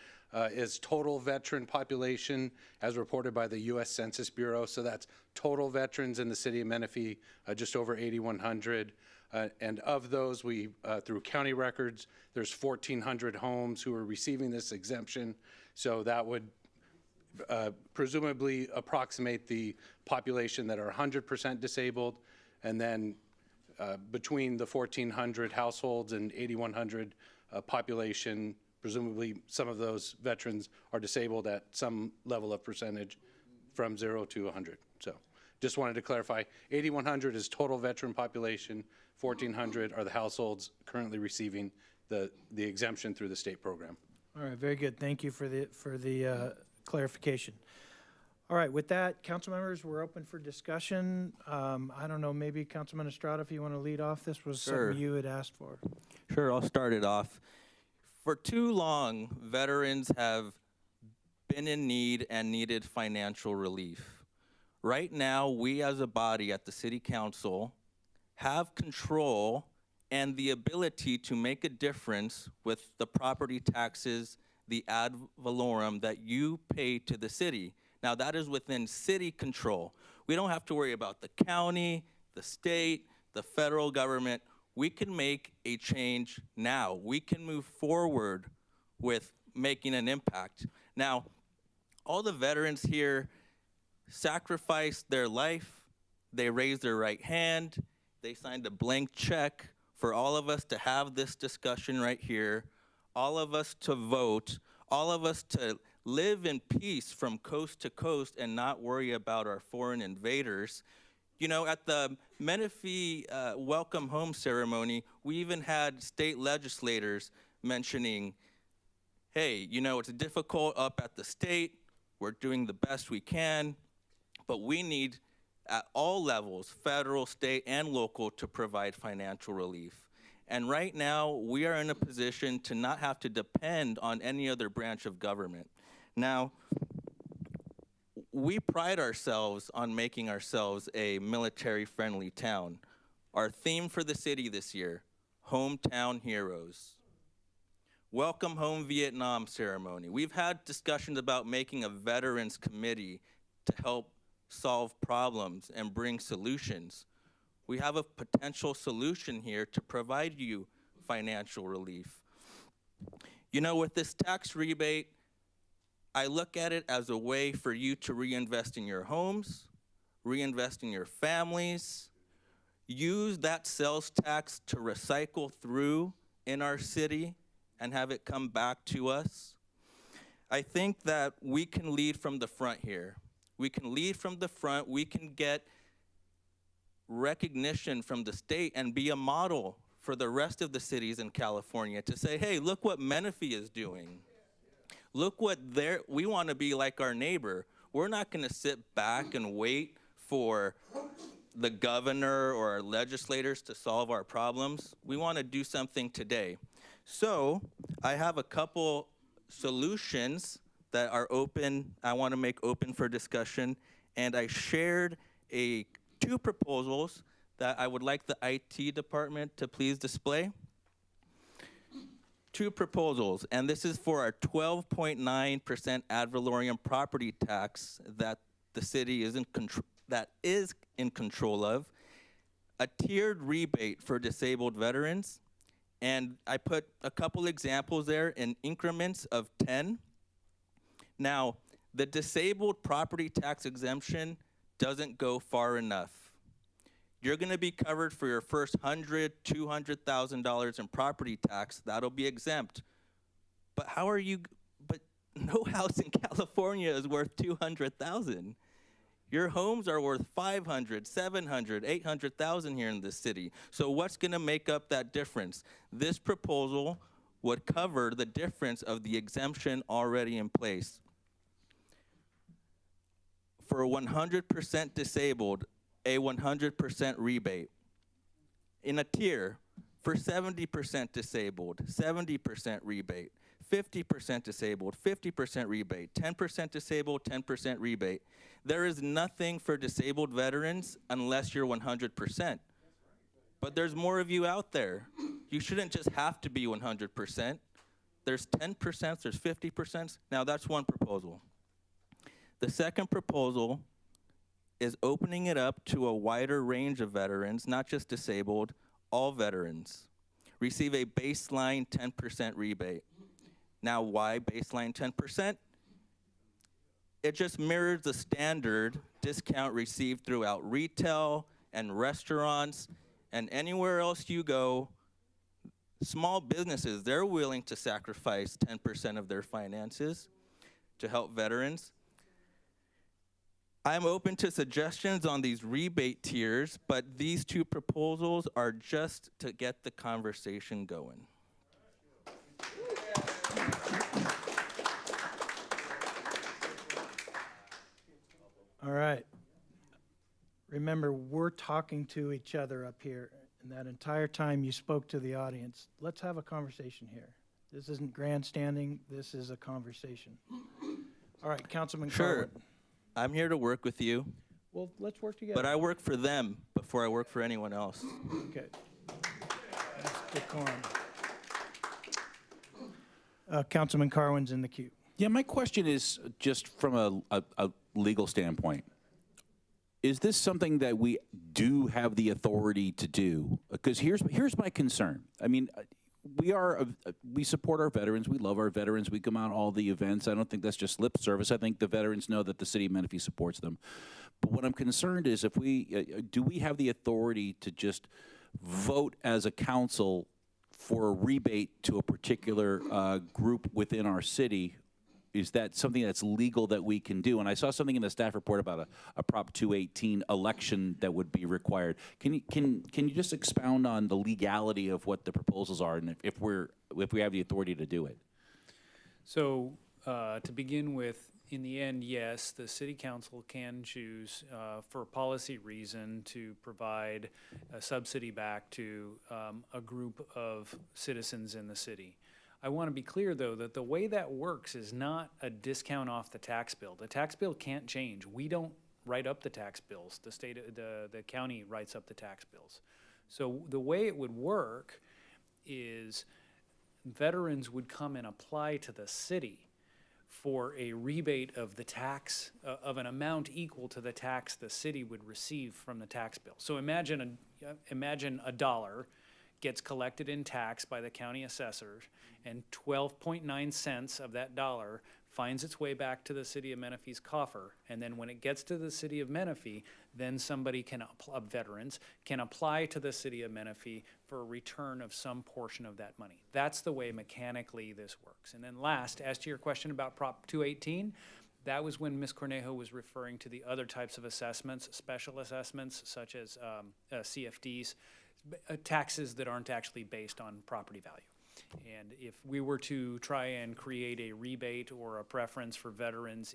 Speaker 14: is total veteran population as reported by the U.S. Census Bureau. So that's total veterans in the city of Menifee, just over 8,100. And of those, we through county records, there's 1,400 homes who are receiving this exemption. So that would presumably approximate the population that are 100% disabled. And then between the 1,400 households and 8,100 population, presumably some of those veterans are disabled at some level of percentage from 0 to 100. So just wanted to clarify, 8,100 is total veteran population, 1,400 are the households currently receiving the exemption through the state program.
Speaker 1: All right, very good. Thank you for the clarification. All right, with that, council members, we're open for discussion. I don't know, maybe Councilman Estrada, if you want to lead off, this was something you had asked for.
Speaker 9: Sure, I'll start it off. For too long, veterans have been in need and needed financial relief. Right now, we as a body at the City Council have control and the ability to make a difference with the property taxes, the ad valorem that you pay to the city. Now, that is within city control. We don't have to worry about the county, the state, the federal government. We can make a change now. We can move forward with making an impact. Now, all the veterans here sacrificed their life. They raised their right hand. They signed a blank check for all of us to have this discussion right here, all of us to vote, all of us to live in peace from coast to coast and not worry about our foreign invaders. You know, at the Menifee welcome home ceremony, we even had state legislators mentioning, hey, you know, it's difficult up at the state. We're doing the best we can, but we need at all levels, federal, state, and local, to provide financial relief. And right now, we are in a position to not have to depend on any other branch of government. Now, we pride ourselves on making ourselves a military-friendly town. Our theme for the city this year, Hometown Heroes. Welcome Home Vietnam ceremony. We've had discussions about making a veterans committee to help solve problems and bring solutions. We have a potential solution here to provide you financial relief. You know, with this tax rebate, I look at it as a way for you to reinvest in your homes, reinvest in your families, use that sales tax to recycle through in our city and have it come back to us. I think that we can lead from the front here. We can lead from the front. We can get recognition from the state and be a model for the rest of the cities in California to say, hey, look what Menifee is doing. Look what we want to be like our neighbor. We're not going to sit back and wait for the governor or our legislators to solve our problems. We want to do something today. So I have a couple solutions that are open, I want to make open for discussion, and I shared two proposals that I would like the IT department to please display. Two proposals, and this is for our 12.9% ad valorem property tax that the city is in control of, a tiered rebate for disabled veterans, and I put a couple examples there in increments of 10. Now, the disabled property tax exemption doesn't go far enough. You're gonna be covered for your first $100,000, $200,000 in property tax, that'll be exempt. But but no house in California is worth $200,000. Your homes are worth $500,000, $700,000, $800,000 here in this city. So what's gonna make up that difference? This proposal would cover the difference of the exemption already in place. For 100% disabled, a 100% rebate. In a tier, for 70% disabled, 70% rebate. 50% disabled, 50% rebate. 10% disabled, 10% rebate. There is nothing for disabled veterans unless you're 100%. But there's more of you out there. You shouldn't just have to be 100%. There's 10%, there's 50%. Now that's one proposal. The second proposal is opening it up to a wider range of veterans, not just disabled, all veterans. Receive a baseline 10% rebate. Now, why baseline 10%? It just mirrors the standard discount received throughout retail and restaurants and anywhere else you go. Small businesses, they're willing to sacrifice 10% of their finances to help veterans. I'm open to suggestions on these rebate tiers, but these two proposals are just to get the conversation going.
Speaker 1: All right. Remember, we're talking to each other up here, and that entire time you spoke to the audience. Let's have a conversation here. This isn't grandstanding, this is a conversation. All right, Councilman Carwin.
Speaker 9: I'm here to work with you.
Speaker 1: Well, let's work together.
Speaker 9: But I work for them before I work for anyone else.
Speaker 1: Okay. That's decorum. Councilman Carwin's in the queue.
Speaker 8: Yeah, my question is just from a legal standpoint. Is this something that we do have the authority to do? Because here's my concern. I mean, we support our veterans. We love our veterans. We come out all the events. I don't think that's just lip service. I think the veterans know that the city of Menifee supports them. But what I'm concerned is if do we have the authority to just vote as a council for a rebate to a particular group within our city? Is that something that's legal that we can do? And I saw something in the staff report about a Prop 218 election that would be required. Can you just expound on the legality of what the proposals are and if we have the authority to do it?
Speaker 19: So to begin with, in the end, yes, the city council can choose for a policy reason to provide a subsidy back to a group of citizens in the city. I want to be clear, though, that the way that works is not a discount off the tax bill. The tax bill can't change. We don't write up the tax bills. The county writes up the tax bills. So the way it would work is veterans would come and apply to the city for a rebate of the tax, of an amount equal to the tax the city would receive from the tax bill. So imagine a dollar gets collected in tax by the county assessor, and 12.9 cents of that dollar finds its way back to the city of Menifee's coffer. And then when it gets to the city of Menifee, then somebody veterans can apply to the city of Menifee for a return of some portion of that money. That's the way mechanically this works. And then last, as to your question about Prop 218, that was when Ms. Cornejo was referring to the other types of assessments, special assessments such as CFDs, taxes that aren't actually based on property value. And if we were to try and create a rebate or a preference for veterans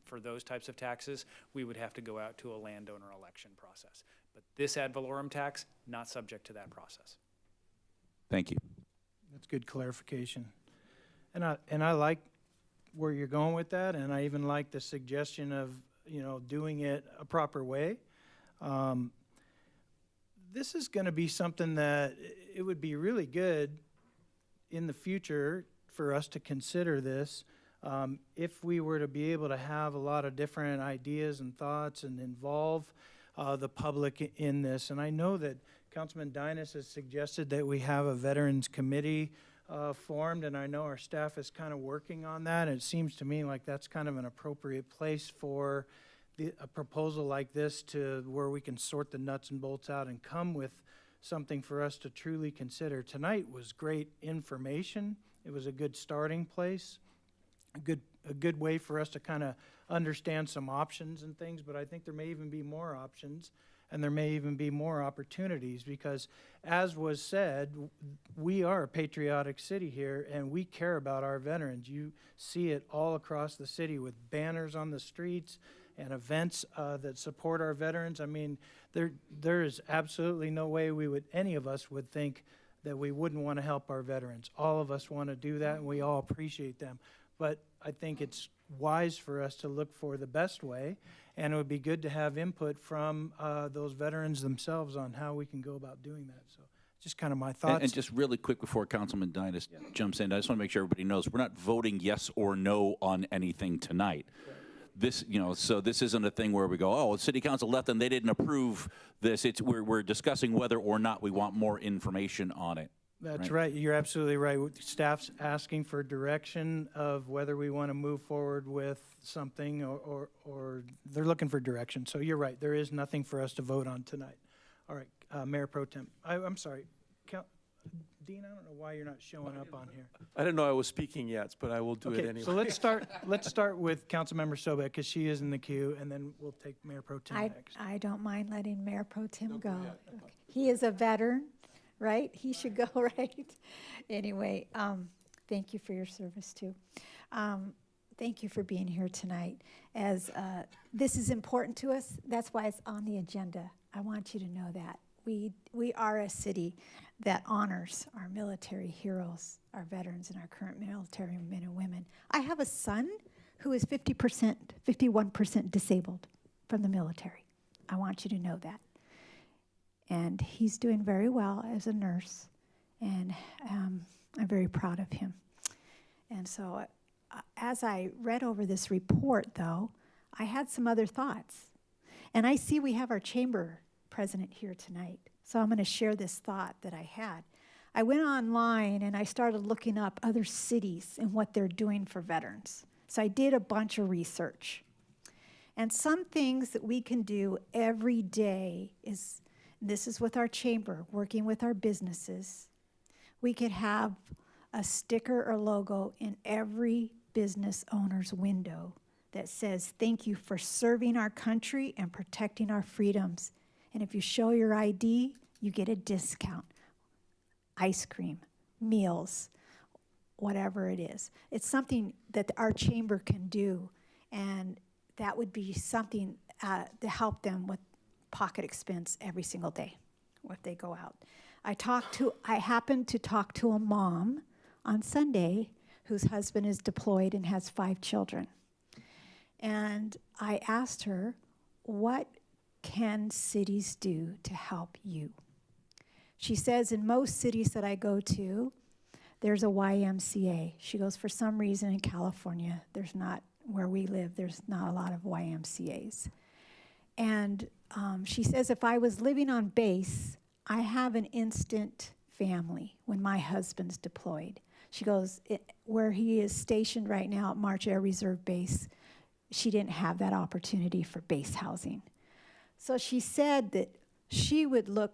Speaker 19: for those types of taxes, we would have to go out to a landowner election process. But this ad valorem tax, not subject to that process.
Speaker 8: Thank you.
Speaker 1: That's good clarification. And I like where you're going with that, and I even like the suggestion of, doing it a proper way. This is going to be something that it would be really good in the future for us to consider this, if we were to be able to have a lot of different ideas and thoughts and involve the public in this. And I know that Councilman Dinas has suggested that we have a Veterans Committee formed, and I know our staff is kind of working on that. It seems to me like that's kind of an appropriate place for a proposal like this, to where we can sort the nuts and bolts out and come with something for us to truly consider. Tonight was great information. It was a good starting place, a good way for us to kind of understand some options and things, but I think there may even be more options, and there may even be more opportunities, because as was said, we are a patriotic city here, and we care about our veterans. You see it all across the city with banners on the streets and events that support our veterans. I mean, there is absolutely no way any of us would think that we wouldn't want to help our veterans. All of us want to do that, and we all appreciate them. But I think it's wise for us to look for the best way, and it would be good to have input from those veterans themselves on how we can go about doing that. So just kind of my thoughts.
Speaker 8: And just really quick before Councilman Dinas jumps in, I just want to make sure everybody knows we're not voting yes or no on anything tonight. Right. This, so this isn't a thing where we go, oh, the city council left and they didn't approve this. We're discussing whether or not we want more information on it.
Speaker 1: That's right. You're absolutely right. Staff's asking for direction of whether we want to move forward with something, or they're looking for direction. So you're right. There is nothing for us to vote on tonight. All right, Mayor Pro Tem. I'm sorry. Dean, I don't know why you're not showing up on here.
Speaker 11: I didn't know I was speaking yet, but I will do it anyway.
Speaker 1: So let's start with Councilmember Sobek, because she is in the queue, and then we'll take Mayor Pro Tem next.
Speaker 10: I don't mind letting Mayor Pro Tem go. Okay. He is a veteran, right? He should go, right? Anyway, thank you for your service too. Thank you for being here tonight. As this is important to us, that's why it's on the agenda. I want you to know that. We are a city that honors our military heroes, our veterans, and our current military men and women. I have a son who is 51% disabled from the military. I want you to know that. And he's doing very well as a nurse, and I'm very proud of him. And so as I read over this report, though, I had some other thoughts. And I see we have our chamber president here tonight. So I'm going to share this thought that I had. I went online and I started looking up other cities and what they're doing for veterans. So I did a bunch of research. And some things that we can do every day is, this is with our chamber, working with our businesses. We could have a sticker or logo in every business owner's window that says, thank you for serving our country and protecting our freedoms. And if you show your ID, you get a discount. Ice cream, meals, whatever it is. It's something that our chamber can do, and that would be something to help them with pocket expense every single day if they go out. I happened to talk to a mom on Sunday whose husband is deployed and has 5 children. And I asked her, what can cities do to help you? She says, in most cities that I go to, there's a YMCA. She goes, for some reason in California, there's not, where we live, there's not a lot of YMCAs. And she says, if I was living on base, I have an instant family when my husband's deployed. She goes, where he is stationed right now at March Air Reserve Base, she didn't have that opportunity for base housing. So she said that she would love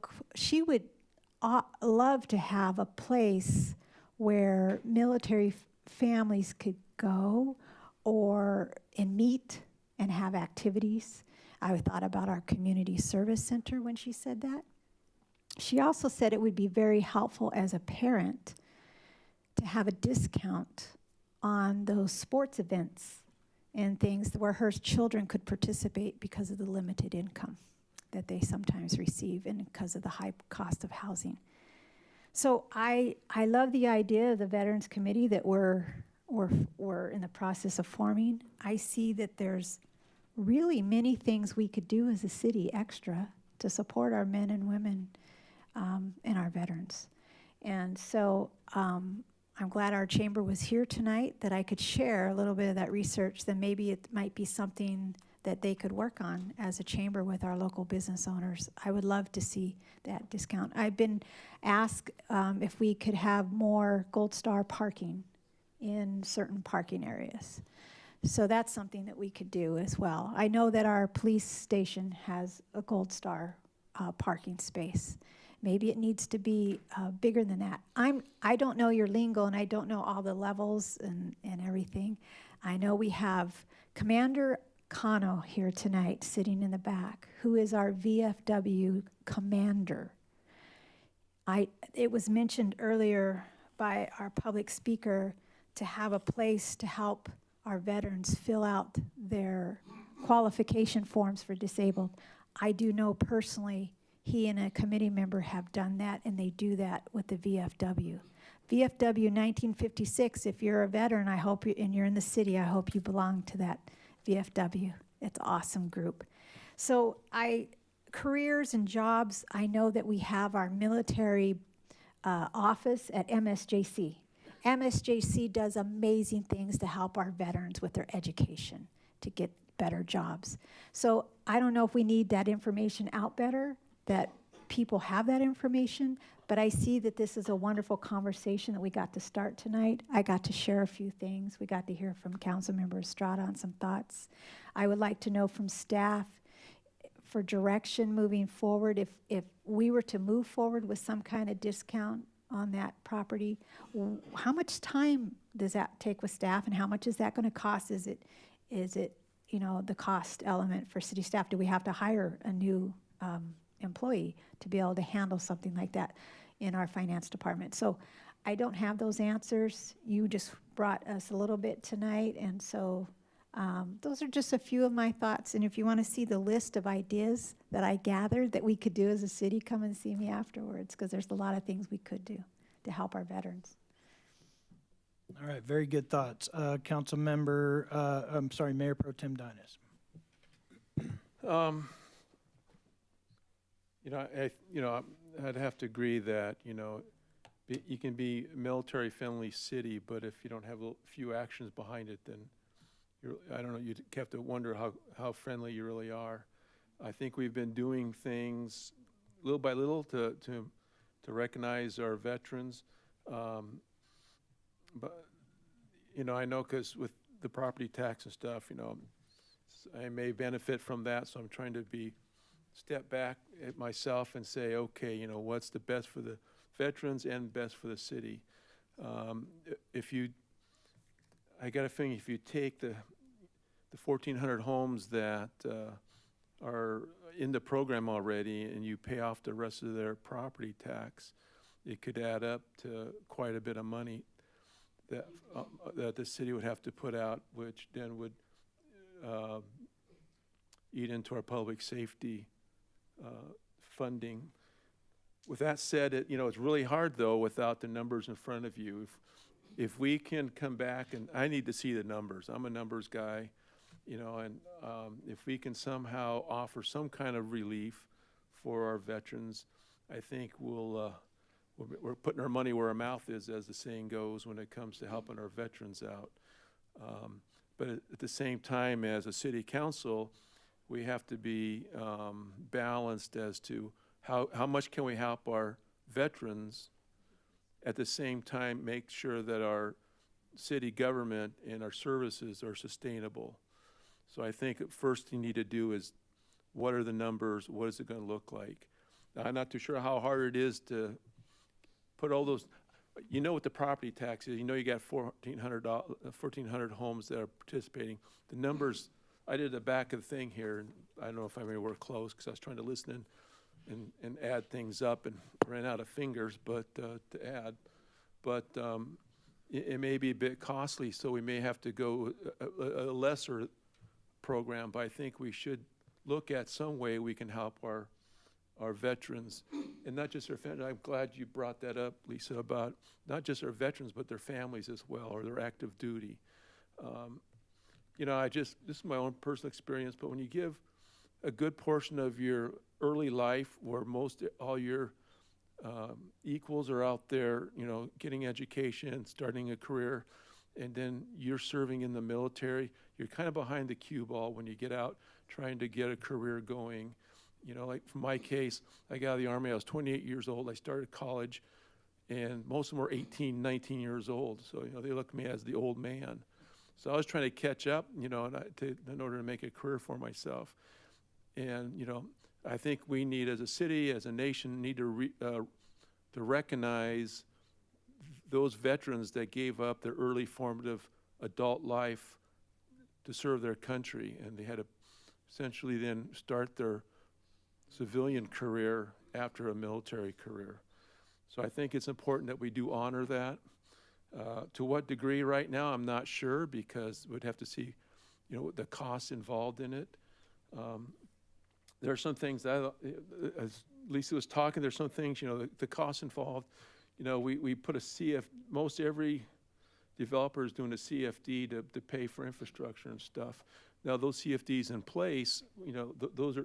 Speaker 10: to have a place where military families could go and meet and have activities. I thought about our community service center when she said that. She also said it would be very helpful as a parent to have a discount on those sports events and things where her children could participate because of the limited income that they sometimes receive and because of the high cost of housing. So I love the idea of the Veterans Committee that we're in the process of forming. I see that there's really many things we could do as a city extra to support our men and women and our veterans. And so I'm glad our chamber was here tonight, that I could share a little bit of that research. Then maybe it might be something that they could work on as a chamber with our local business owners. I would love to see that discount. I've been asked if we could have more Gold Star parking in certain parking areas. So that's something that we could do as well. I know that our police station has a Gold Star parking space. Maybe it needs to be bigger than that. I don't know your lingo, and I don't know all the levels and everything. I know we have Commander Kano here tonight, sitting in the back, who is our VFW commander. It was mentioned earlier by our public speaker to have a place to help our veterans fill out their qualification forms for disabled. I do know personally he and a committee member have done that, and they do that with the VFW. VFW 1956, if you're a veteran, I hope and you're in the city, I hope you belong to that VFW. It's an awesome group. So careers and jobs, I know that we have our military office at MSJC. MSJC does amazing things to help our veterans with their education to get better jobs. So I don't know if we need that information out better, that people have that information, but I see that this is a wonderful conversation that we got to start tonight. I got to share a few things. We got to hear from Councilmember Estrada on some thoughts. I would like to know from staff for direction moving forward, if we were to move forward with some kind of discount on that property, how much time does that take with staff, and how much is that going to cost? Is it the cost element for city staff? Do we have to hire a new employee to be able to handle something like that in our finance department? So I don't have those answers. You just brought us a little bit tonight, and so those are just a few of my thoughts. And if you want to see the list of ideas that I gathered that we could do as a city, come and see me afterwards, because there's a lot of things we could do to help our veterans.
Speaker 1: All right, very good thoughts. Mayor Pro Tem Dinas.
Speaker 11: I'd have to agree that, you can be a military-friendly city, but if you don't have a few actions behind it, then I don't know, you'd have to wonder how friendly you really are. I think we've been doing things little by little to recognize our veterans. But, I know because with the property tax and stuff, I may benefit from that, so I'm trying to step back at myself and say, okay, what's the best for the veterans and best for the city? I got a feeling if you take the 1,400 homes that are in the program already and you pay off the rest of their property tax, it could add up to quite a bit of money that the city would have to put out, which then would eat into our public safety funding. With that said, it's really hard though without the numbers in front of you. if we can come back, and I need to see the numbers. I'm a numbers guy, you know, and if we can somehow offer some kind of relief for our veterans, I think we're putting our money where our mouth is, as the saying goes, when it comes to helping our veterans out. But at the same time, as a city council, we have to be balanced as to how much can we help our veterans, at the same time make sure that our city government and our services are sustainable. So I think the first thing you need to do is, what are the numbers? What is it going to look like? Now, I'm not too sure how hard it is to put all those, you know what the property tax is. You know you got 1,400 homes that are participating. The numbers, I did the back of the thing here, and I don't know if I'm anywhere close because I was trying to listen and add things up and ran out of fingers to add. But it may be a bit costly, so we may have to go a lesser program, but I think we should look at some way we can help our veterans, and not just our families. I'm glad you brought that up, Lisa, about not just our veterans, but their families as well, or their active duty. You know, this is my own personal experience, but when you give a good portion of your early life, where all your equals are out there, you know, getting education, starting a career, and then you're serving in the military, you're kind of behind the cue ball when you get out trying to get a career going. You know, like for my case, I got out of the Army, I was 28 years old, I started college, and most of them were 18, 19 years old. So, you know, they look at me as the old man. So I was trying to catch up, you know, in order to make a career for myself. And, you know, I think we need, as a city, as a nation, need to recognize those veterans that gave up their early formative adult life to serve their country, and they had to essentially then start their civilian career after a military career. So I think it's important that we do honor that. To what degree right now, I'm not sure, because we'd have to see, you know, the costs involved in it. There are some things that, as Lisa was talking, there's some things, you know, the costs involved. You know, we put most every developer is doing a CFD to pay for infrastructure and stuff. Now, those CFDs in place, you know,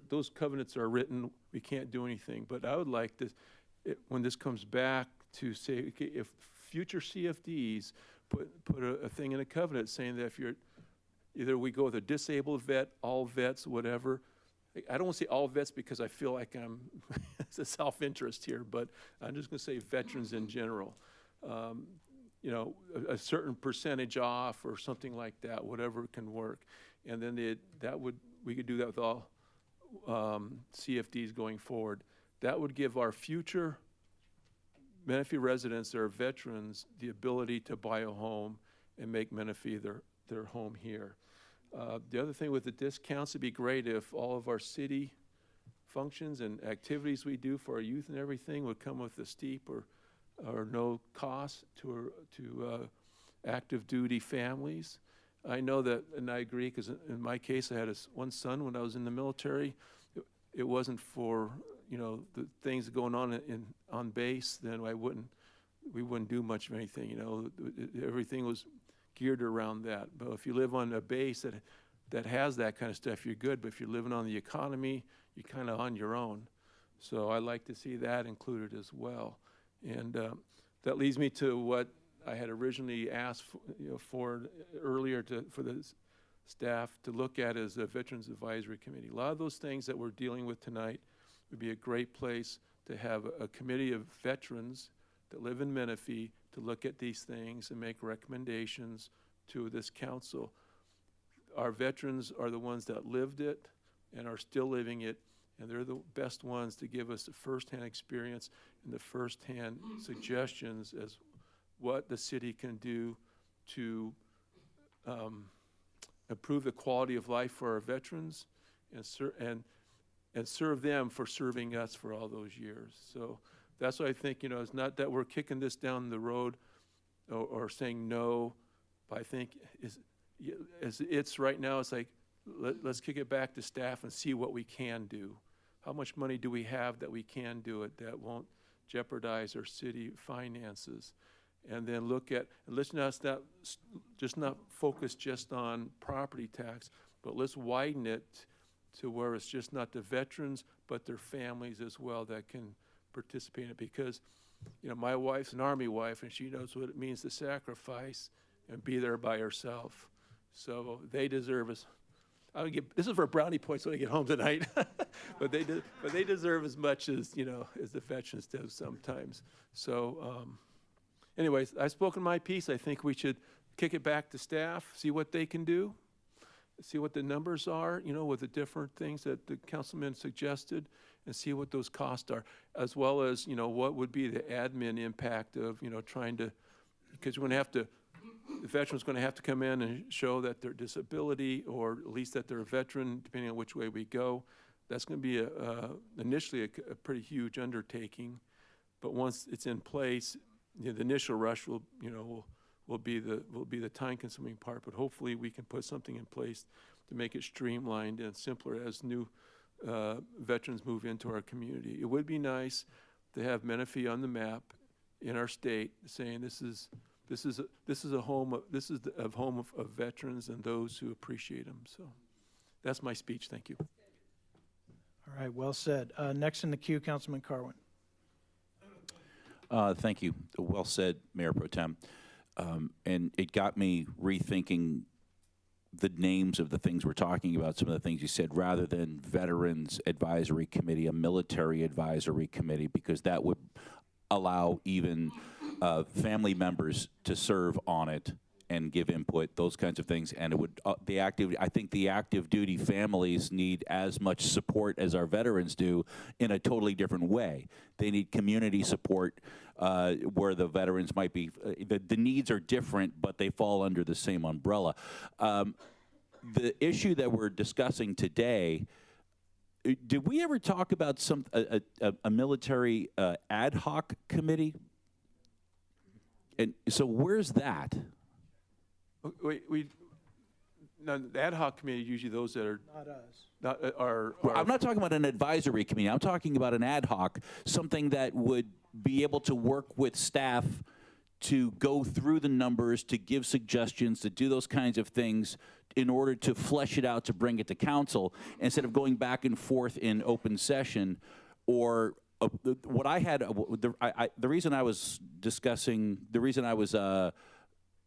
Speaker 11: those covenants are written. We can't do anything. But I would like this, when this comes back, to say, okay, if future CFDs put a thing in a covenant saying that if you're, either we go with a disabled vet, all vets, whatever. I don't want to say all vets because I feel like it's a self-interest here, but I'm just going to say veterans in general. You know, a certain percentage off or something like that, whatever can work. And then we could do that with all CFDs going forward. That would give our future Menifee residents that are veterans the ability to buy a home and make Menifee their home here. The other thing with the discounts, it'd be great if all of our city functions and activities we do for our youth and everything would come with a steep or no cost to active duty families. I know that, and I agree, because in my case, I had one son when I was in the military. It wasn't for, you know, the things going on base, then we wouldn't do much of anything. You know, everything was geared around that. But if you live on a base that has that kind of stuff, you're good. But if you're living on the economy, you're kind of on your own. So I like to see that included as well. And that leads me to what I had originally asked for earlier for the staff to look at as a Veterans Advisory Committee. A lot of those things that we're dealing with tonight would be a great place to have a committee of veterans that live in Menifee to look at these things and make recommendations to this council. Our veterans are the ones that lived it and are still living it, and they're the best ones to give us the firsthand experience and the firsthand suggestions as what the city can do to improve the quality of life for our veterans and serve them for serving us for all those years. So that's what I think, you know, it's not that we're kicking this down the road or saying no, but I think as it's right now, it's like, let's kick it back to staff and see what we can do. How much money do we have that we can do it that won't jeopardize our city finances? and then look at, and let's not focus just on property tax, but let's widen it to where it's just not the veterans, but their families as well that can participate in it. Because, you know, my wife's an Army wife, and she knows what it means to sacrifice and be there by herself. So they deserve us. This is for brownie points when I get home tonight, but they deserve as much as, you know, as the veterans do sometimes. So, anyways, I've spoken my piece. I think we should kick it back to staff, see what they can do, see what the numbers are, you know, with the different things that the councilman suggested, and see what those costs are, as well as, you know, what would be the admin impact of, you know, trying to, because we're going to have to, the veteran's going to have to come in and show that their disability, or at least that they're a veteran, depending on which way we go. That's going to be initially a pretty huge undertaking, but once it's in place, you know, the initial rush will, you know, will be the time-consuming part. But hopefully, we can put something in place to make it streamlined and simpler as new veterans move into our community. It would be nice to have Menifee on the map in our state, saying this is a home of veterans and those who appreciate them. So that's my speech. Thank you.
Speaker 1: All right, well said. Next in the queue, Councilman Carwin.
Speaker 8: Thank you. Well said, Mayor Pro Tem. And it got me rethinking the names of the things we're talking about, some of the things you said, rather than Veterans Advisory Committee, a Military Advisory Committee, because that would allow even family members to serve on it and give input, those kinds of things. And it would, I think the active duty families need as much support as our veterans do in a totally different way. They need community support where the veterans might be, the needs are different, but they fall under the same umbrella. The issue that we're discussing today, did we ever talk about a military ad hoc committee? And so where's that?
Speaker 11: No, the ad hoc committee, usually those that are
Speaker 17: Not us.
Speaker 8: I'm not talking about an advisory committee. I'm talking about an ad hoc, something that would be able to work with staff to go through the numbers, to give suggestions, to do those kinds of things in order to flesh it out, to bring it to council, instead of going back and forth in open session. Or what I had, the reason I was discussing, the reason I was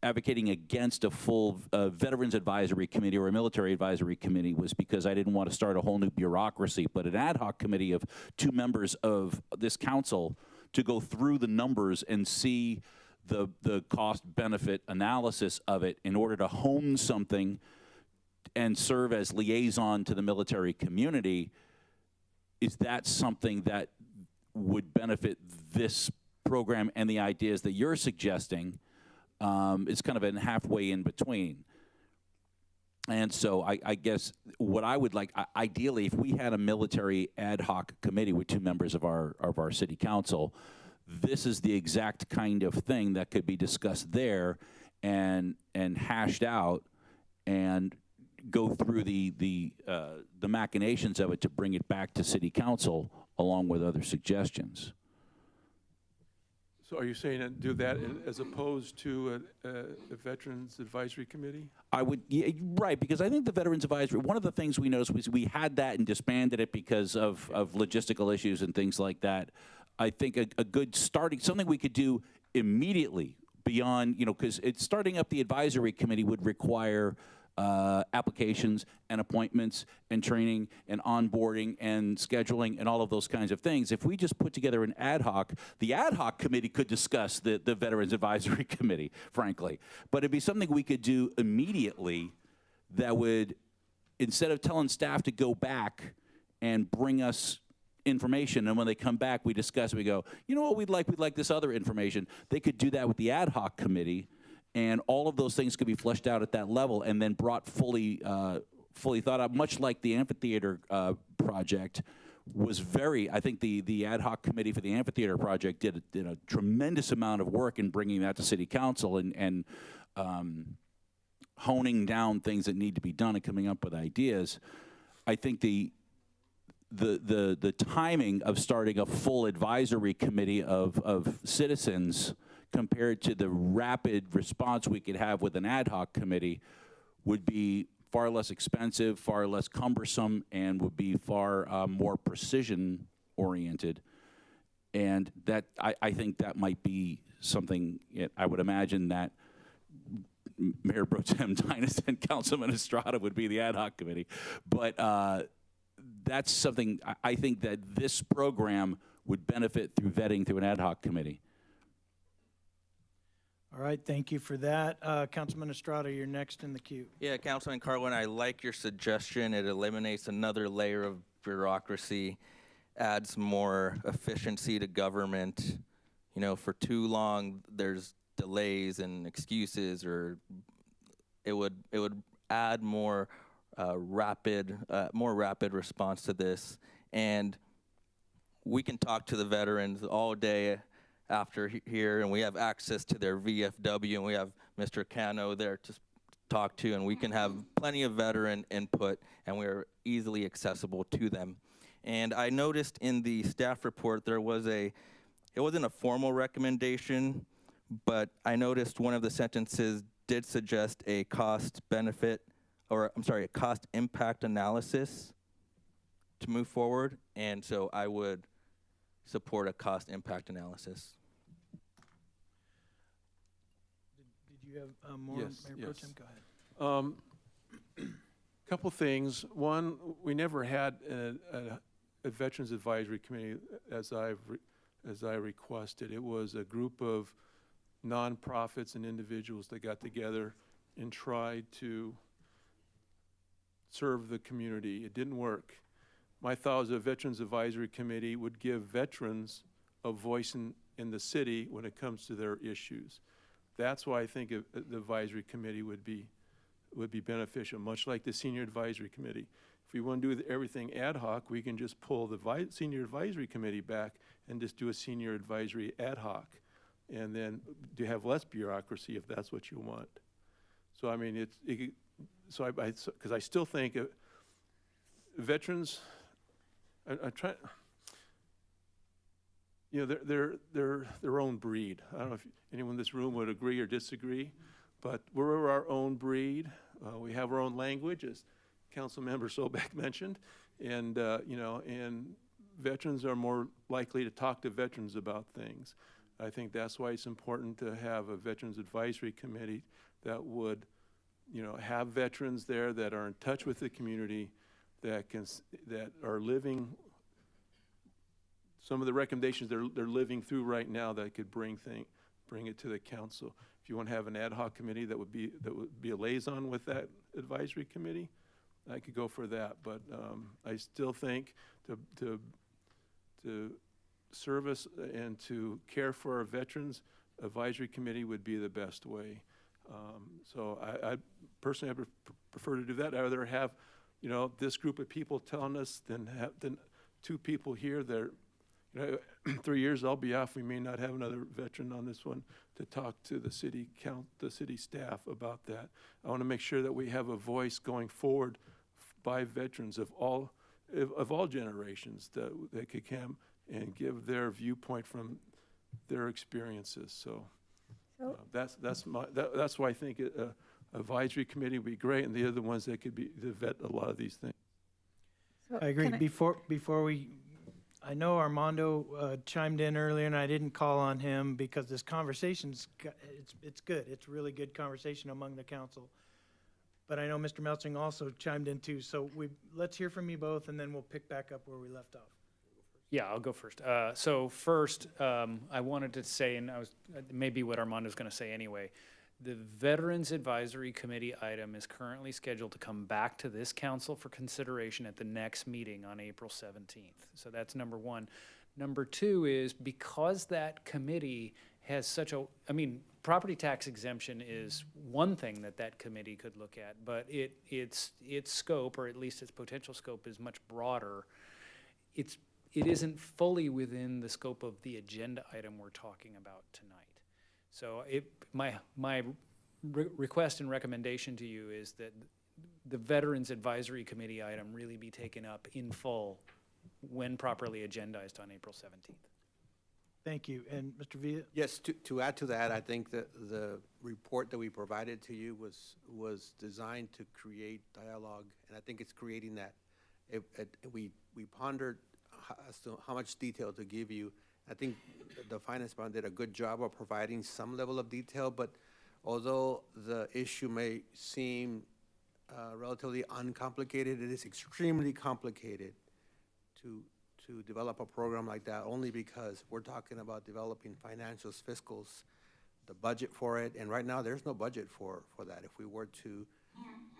Speaker 8: advocating against a full Veterans Advisory Committee or a Military Advisory Committee was because I didn't want to start a whole new bureaucracy. But an ad hoc committee of 2 members of this council to go through the numbers and see the cost-benefit analysis of it in order to hone something and serve as liaison to the military community, is that something that would benefit this program and the ideas that you're suggesting? It's kind of a halfway in between. And so I guess what I would like, ideally, if we had a military ad hoc committee with 2 members of our city council, this is the exact kind of thing that could be discussed there and hashed out and go through the machinations of it to bring it back to city council along with other suggestions.
Speaker 11: So are you saying that do that as opposed to a Veterans Advisory Committee?
Speaker 8: I would, yeah, right, because I think the Veterans Advisory, one of the things we noticed was we had that and disbanded it because of logistical issues and things like that. I think a good starting, something we could do immediately beyond, you know, because starting up the advisory committee would require applications and appointments and training and onboarding and scheduling and all of those kinds of things. If we just put together an ad hoc, the ad hoc committee could discuss the Veterans Advisory Committee, frankly. But it'd be something we could do immediately that would, instead of telling staff to go back and bring us information, and when they come back, we discuss it, we go, you know what we'd like this other information. They could do that with the ad hoc committee, and all of those things could be fleshed out at that level and then brought fully thought out, much like the amphitheater project was very, I think the ad hoc committee for the amphitheater project did a tremendous amount of work in bringing that to city council and honing down things that need to be done and coming up with ideas. I think the timing of starting a full advisory committee of citizens compared to the rapid response we could have with an ad hoc committee, would be far less expensive, far less cumbersome, and would be far more precision oriented. And that I think that might be something I would imagine that Mayor Pro Tem Dynas and Councilman Estrada would be the ad hoc committee. But that's something I think that this program would benefit through vetting through an ad hoc committee.
Speaker 1: All right, thank you for that. Councilman Estrada, you're next in the queue.
Speaker 9: Yeah, Councilman Carlin, I like your suggestion. It eliminates another layer of bureaucracy, adds more efficiency to government. You know, for too long, there's delays and excuses, or it would add more rapid response to this. And we can talk to the veterans all day after here, and we have access to their VFW, and we have Mr. Cano there to talk to, and we can have plenty of veteran input, and we are easily accessible to them. And I noticed in the staff report there was it wasn't a formal recommendation, but I noticed one of the sentences did suggest a cost impact analysis to move forward, and so I would support a cost impact analysis.
Speaker 1: Did you have more?
Speaker 11: Yes,
Speaker 1: Mayor Pro
Speaker 11: yes.
Speaker 1: Tem? Go ahead.
Speaker 11: Couple things. One, we never had a Veterans Advisory Committee as I requested. It was a group of nonprofits and individuals that got together and tried to serve the community. It didn't work. My thought was a Veterans Advisory Committee would give veterans a voice in the city when it comes to their issues. That's why I think the advisory committee would be beneficial, much like the Senior Advisory Committee. If we want to do everything ad hoc, we can just pull the Senior Advisory Committee back and just do a Senior Advisory ad hoc, and then to have less bureaucracy if that's what you want. So I mean, because I still think veterans. I try. You know, they're their own breed. I don't know if anyone in this room would agree or disagree, but we're our own breed. We have our own language, as Councilmember Sobek mentioned, and you know, and veterans are more likely to talk to veterans about things. I think that's why it's important to have a Veterans Advisory Committee that would, you know, have veterans there that are in touch with the community, that are living some of the recommendations they're living through right now that could bring it to the council. If you want to have an ad hoc committee that would be a liaison with that advisory committee, I could go for that. But I still think to service and to care for our veterans, advisory committee would be the best way. So I personally prefer to do that. I'd rather have, you know, this group of people telling us than two people here that, you know, 3 years I'll be off. We may not have another veteran on this one to talk to the city staff about that. I want to make sure that we have a voice going forward by veterans of all generations that could come and give their viewpoint from their experiences. So that's why I think advisory committee would be great, and the other ones that could be to vet a lot of these things.
Speaker 10: So
Speaker 1: I agree.
Speaker 10: can
Speaker 1: Before we, I know Armando chimed in earlier, and I didn't call on him because this conversation's it's good. It's really good conversation among the council. But I know Mr. Melching also chimed in too. So let's hear from you both, and then we'll pick back up where we left off.
Speaker 19: Yeah, I'll go first. So first, I wanted to say, and I was maybe what Armando's going to say anyway. The Veterans Advisory Committee item is currently scheduled to come back to this council for consideration at the next meeting on April 17th. So that's number one. Number two is because that committee has such a, I mean, property tax exemption is one thing that committee could look at, but its scope, or at least its potential scope, is much broader. It isn't fully within the scope of the agenda item we're talking about tonight. So my request and recommendation to you is that the Veterans Advisory Committee item really be taken up in full when properly agendized on April 17th.
Speaker 1: Thank you. And Mr. Villa?
Speaker 20: Yes, to add to that, I think that the report that we provided to you was designed to create dialogue, and I think it's creating that. We pondered as to how much detail to give you. I think the Finance Bond did a good job of providing some level of detail, but although the issue may seem relatively uncomplicated, it is extremely complicated to develop a program like that, only because we're talking about developing financials, fiscals, the budget for it, and right now there's no budget for that. If we were to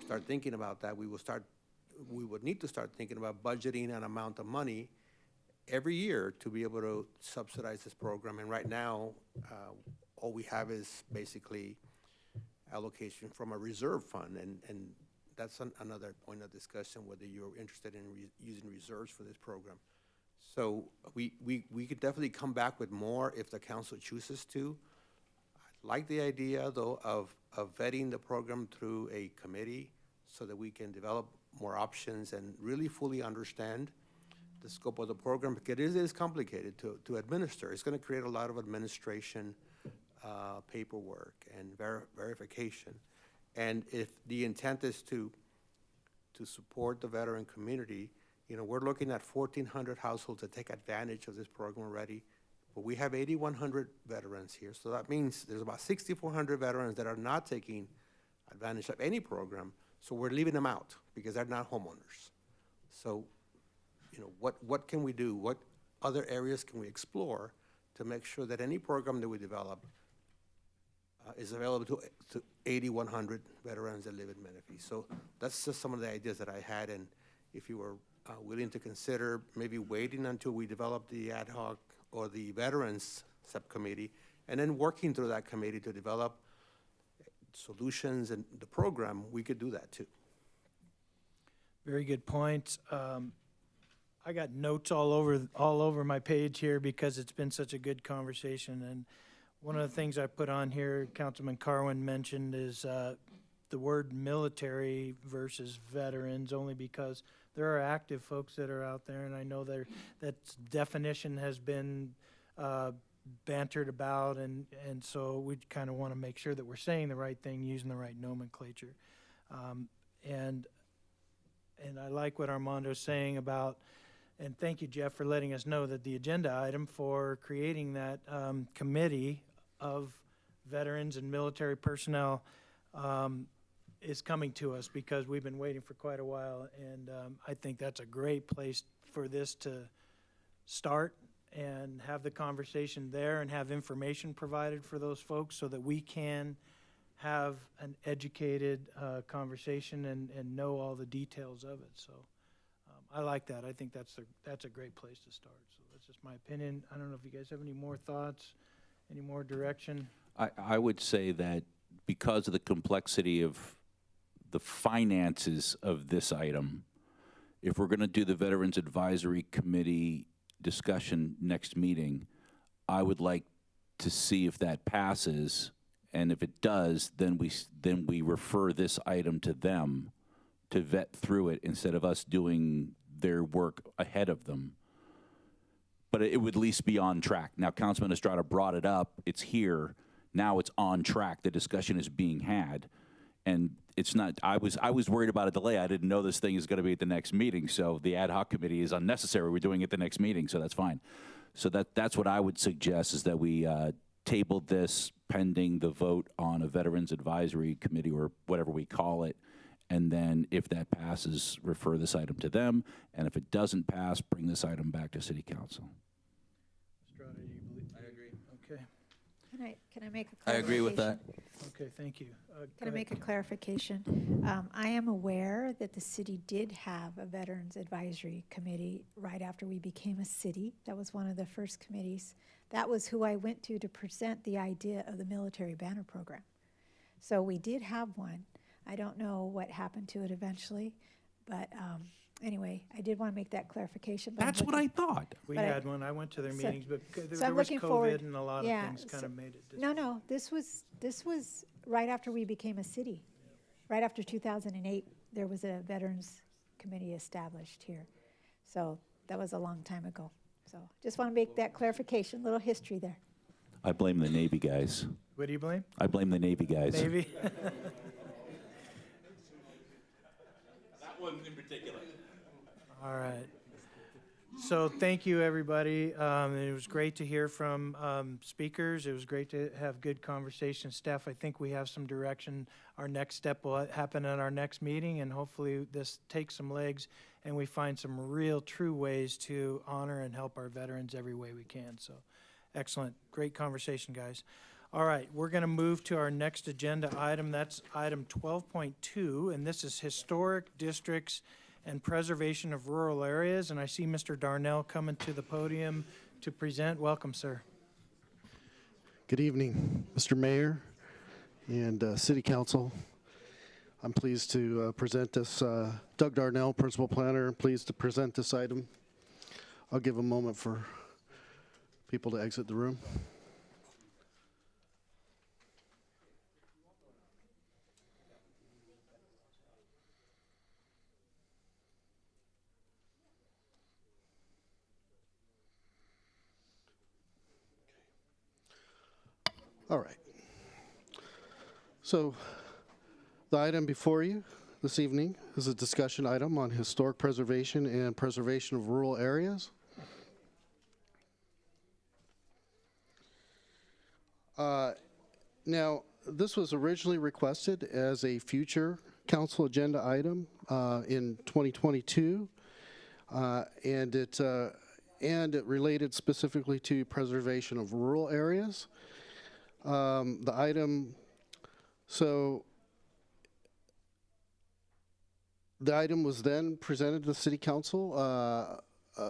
Speaker 20: start thinking about that, we would need to start thinking about budgeting an amount of money every year to be able to subsidize this program. And right now, all we have is basically allocation from a reserve fund, and that's another point of discussion, whether you're interested in using reserves for this program. So we could definitely come back with more if the council chooses to. I like the idea, though, of vetting the program through a committee so that we can develop more options and really fully understand the scope of the program, because it is complicated to administer. It's going to create a lot of administration, paperwork, and verification. And if the intent is to support the veteran community, you know, we're looking at 1,400 households that take advantage of this program already, but we have 8,100 veterans here. So that means there's about 6,400 veterans that are not taking advantage of any program. So we're leaving them out because they're not homeowners. So, you know, what can we do? What other areas can we explore to make sure that any program that we develop is available to 8,100 veterans that live in Menifee? So that's just some of the ideas that I had, and if you were willing to consider maybe waiting until we develop the ad hoc or the veterans subcommittee, and then working through that committee to develop solutions and the program, we could do that too.
Speaker 1: Very good point. I got notes all over my page here because it's been such a good conversation. And one of the things I put on here, Councilman Carwin mentioned, is the word military versus veterans, only because there are active folks that are out there, and I know that definition has been bantered about, and so we kind of want to make sure that we're saying the right thing, using the right nomenclature. And I like what Armando's saying about, and thank you, Jeff, for letting us know that the agenda item for creating that committee of veterans and military personnel is coming to us, because we've been waiting for quite a while, and I think that's a great place for this to start and have the conversation there and have information provided for those folks so that we can have an educated conversation and know all the details of it. So I like that. I think that's a great place to start. So that's just my opinion. I don't know if you guys have any more thoughts, any more direction.
Speaker 8: I would say that because of the complexity of the finances of this item, if we're going to do the Veterans Advisory Committee discussion next meeting, I would like to see if that passes, and if it does, then we refer this item to them to vet through it instead of us doing their work ahead of them. But it would at least be on track. Now, Councilman Estrada brought it up. It's here. Now it's on track. The discussion is being had. And it's not, I was worried about a delay. I didn't know this thing is going to be at the next meeting. So the ad hoc committee is unnecessary. We're doing it the next meeting, so that's fine. So that's what I would suggest, is that we table this pending the vote on a Veterans Advisory Committee, or whatever we call it. And then if that passes, refer this item to them. And if it doesn't pass, bring this item back to City Council.
Speaker 1: Estrada, do you believe? I agree. Okay.
Speaker 10: Can I make a clarification?
Speaker 9: I agree with that.
Speaker 1: Okay, thank you.
Speaker 10: Can I make a clarification? I am aware that the city did have a Veterans Advisory Committee right after we became a city. That was one of the first committees. That was who I went to present the idea of the military banner program. So we did have one. I don't know what happened to it eventually, but anyway, I did want to make that clarification.
Speaker 8: That's what I thought.
Speaker 1: We had one. I went to their meetings, but there was COVID
Speaker 10: forward,
Speaker 1: and a lot of things kind of made it difficult.
Speaker 10: No, this was right after we became a city. Right after 2008, there was a Veterans Committee established here. So that was a long time ago. So just want to make that clarification, little history there.
Speaker 8: I blame the Navy guys.
Speaker 1: What do you blame?
Speaker 8: I blame the Navy guys.
Speaker 1: Navy?
Speaker 8: That one in particular.
Speaker 1: All right. So thank you, everybody. It was great to hear from speakers. It was great to have good conversation. Staff, I think we have some direction. Our next step will happen at our next meeting, and hopefully this takes some legs and we find some real, true ways to honor and help our veterans every way we can. So excellent. Great conversation, guys. All right, we're going to move to our next agenda item. That's item 12.2, and this is Historic Districts and Preservation of Rural Areas. And I see Mr. Darnell coming to the podium to present. Welcome, sir.
Speaker 21: Good evening, Mr. Mayor and City Council. I'm pleased to present this. Doug Darnell, Principal Planner, pleased to present this item. I'll give a moment for people to exit the room. All right. So the item before you this evening is a discussion item on historic preservation and preservation of rural areas. Now, this was originally requested as a future council agenda item in 2022, and it related specifically to preservation of rural areas. The item, the item was then presented to the City Council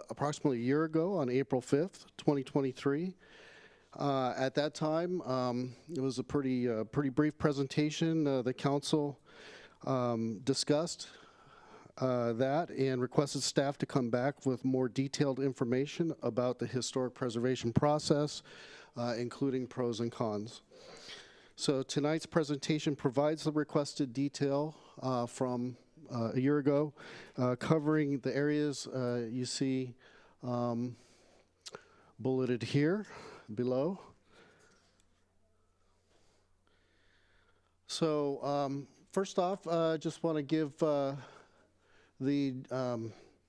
Speaker 21: approximately a year ago on April 5th, 2023. At that time, it was a pretty brief presentation. The Council discussed that and requested staff to come back with more detailed information about the historic preservation process, including pros and cons. So tonight's presentation provides the requested detail from a year ago, covering the areas you see bulleted here below. So first off, just want to give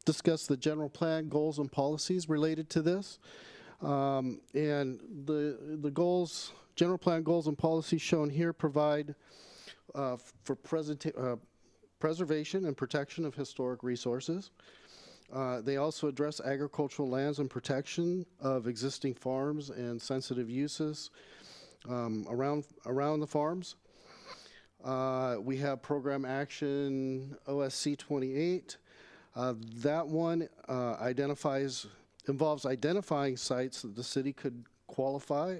Speaker 21: discuss the general plan goals and policies related to this. And the goals, general plan goals and policies shown here provide for preservation and protection of historic resources. They also address agricultural lands and protection of existing farms and sensitive uses around the farms. We have program action OSC 28. That one involves identifying sites that the city could qualify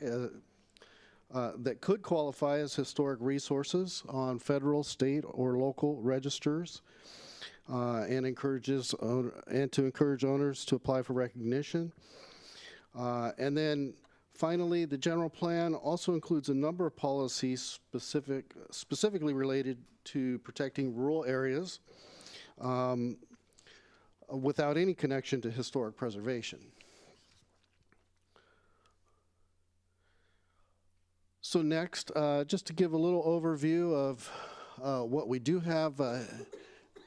Speaker 21: as historic resources on federal, state, or local registers, and to encourage owners to apply for recognition. And then finally, the general plan also includes a number of policies specifically related to protecting rural areas without any connection to historic preservation. So next, just to give a little overview of what we do have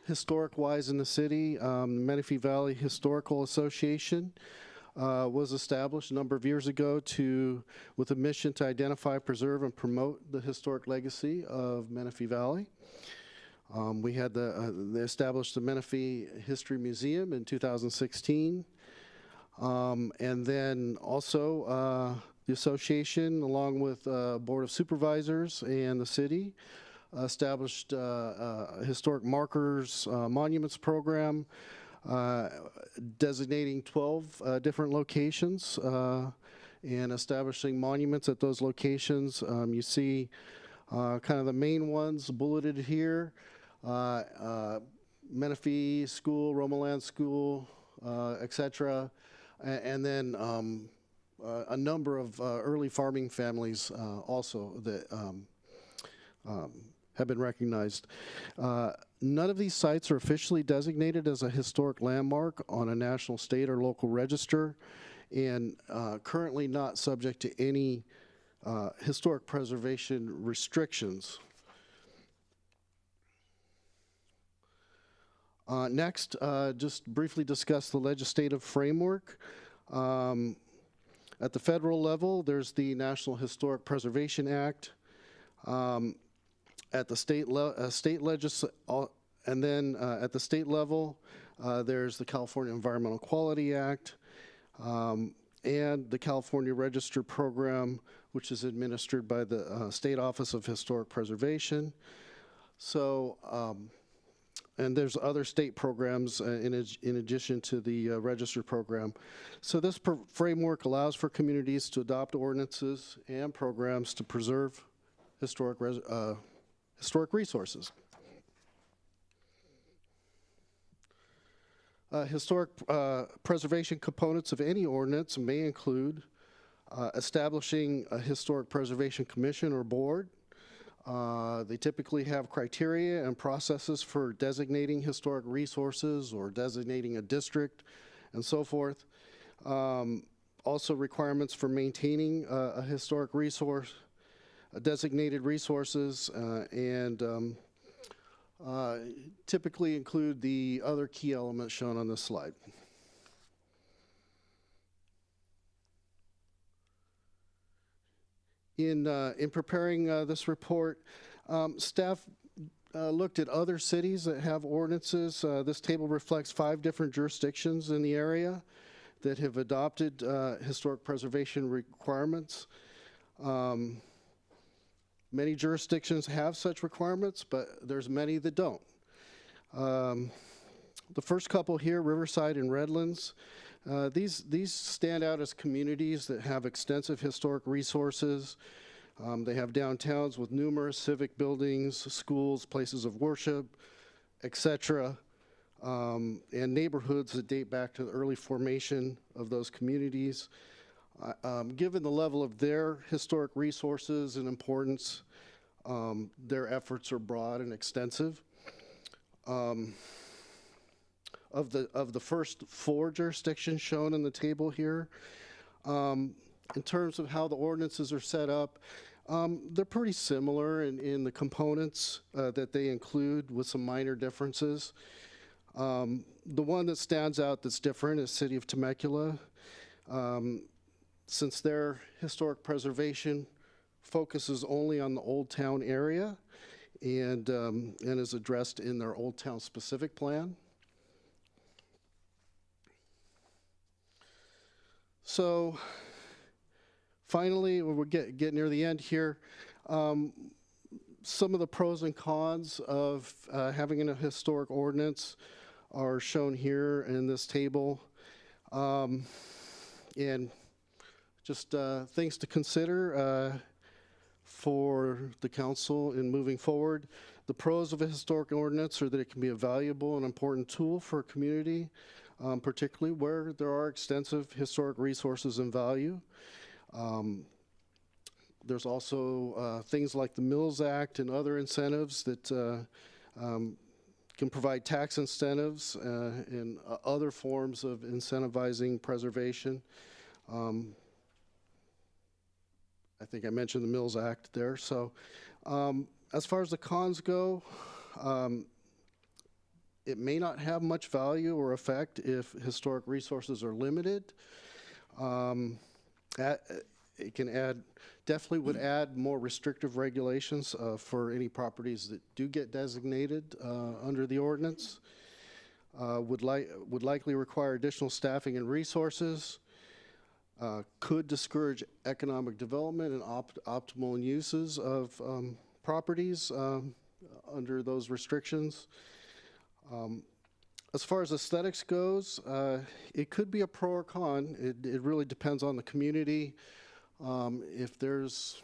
Speaker 21: historic-wise in the city, Menifee Valley Historical Association was established a number of years ago with a mission to identify, preserve, and promote the historic legacy of Menifee Valley. We had they established the Menifee History Museum in 2016. And then also the association, along with Board of Supervisors and the city, established a historic markers monuments program, designating 12 different locations and establishing monuments at those locations. You see kind of the main ones bulleted here. Menifee School, Romaland School, etc. And then a number of early farming families also that have been recognized. None of these sites are officially designated as a historic landmark on a national, state, or local register, and currently not subject to any historic preservation restrictions. Next, just briefly discuss the legislative framework. At the federal level, there's the National Historic Preservation Act. At the state at the state level, there's the California Environmental Quality Act, and the California Register Program, which is administered by the State Office of Historic Preservation. So, and there's other state programs in addition to the Register Program. So this framework allows for communities to adopt ordinances and programs to preserve historic resources. Historic preservation components of any ordinance may include establishing a historic preservation commission or board. They typically have criteria and processes for designating historic resources or designating a district and so forth. Also requirements for maintaining a historic resource, designated resources, and typically include the other key elements shown on this slide. In preparing this report, staff looked at other cities that have ordinances. This table reflects 5 different jurisdictions in the area that have adopted historic preservation requirements. Many jurisdictions have such requirements, but there's many that don't. The first couple here, Riverside and Redlands, these stand out as communities that have extensive historic resources. They have downtowns with numerous civic buildings, schools, places of worship, etc., and neighborhoods that date back to the early formation of those communities. Given the level of their historic resources and importance, their efforts are broad and extensive. Of the first 4 jurisdictions shown in the table here, in terms of how the ordinances are set up, they're pretty similar in the components that they include, with some minor differences. The one that stands out that's different is City of Temecula. Since their historic preservation focuses only on the Old Town area and is addressed in their Old Town specific plan. So finally, we're getting near the end here. Some of the pros and cons of having a historic ordinance are shown here in this table. And just things to consider for the council in moving forward. The pros of a historic ordinance are that it can be a valuable and important tool for a community, particularly where there are extensive historic resources and value. There's also things like the Mills Act and other incentives that can provide tax incentives and other forms of incentivizing preservation. I think I mentioned the Mills Act there. So as far as the cons go, it may not have much value or effect if historic resources are limited. It can definitely would add more restrictive regulations for any properties that do get designated under the ordinance. Would likely require additional staffing and resources. Could discourage economic development and optimal uses of properties under those restrictions. As far as aesthetics goes, it could be a pro or con. It really depends on the community. If there's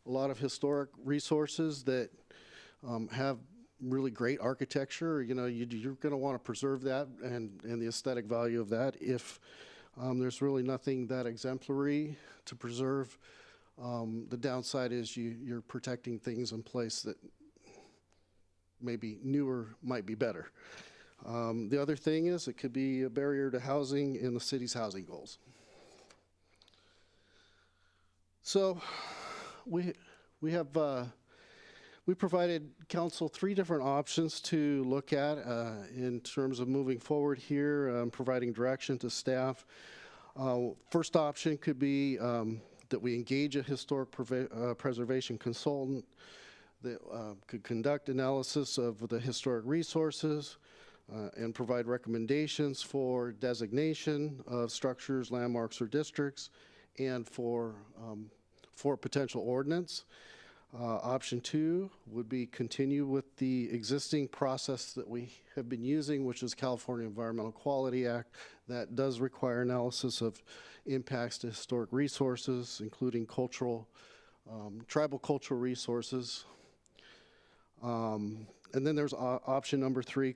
Speaker 21: a lot of historic resources that have really great architecture, you're going to want to preserve that and the aesthetic value of that. If there's really nothing that exemplary to preserve, the downside is you're protecting things in place that maybe newer might be better. The other thing is it could be a barrier to housing in the city's housing goals. So we have we provided council 3 different options to look at in terms of moving forward here, providing direction to staff. First option could be that we engage a historic preservation consultant that could conduct analysis of the historic resources and provide recommendations for designation of structures, landmarks, or districts, and for potential ordinance. Option 2 would be continue with the existing process that we have been using, which is California Environmental Quality Act, that does require analysis of impacts to historic resources, including cultural, tribal cultural resources. And then there's option number 3,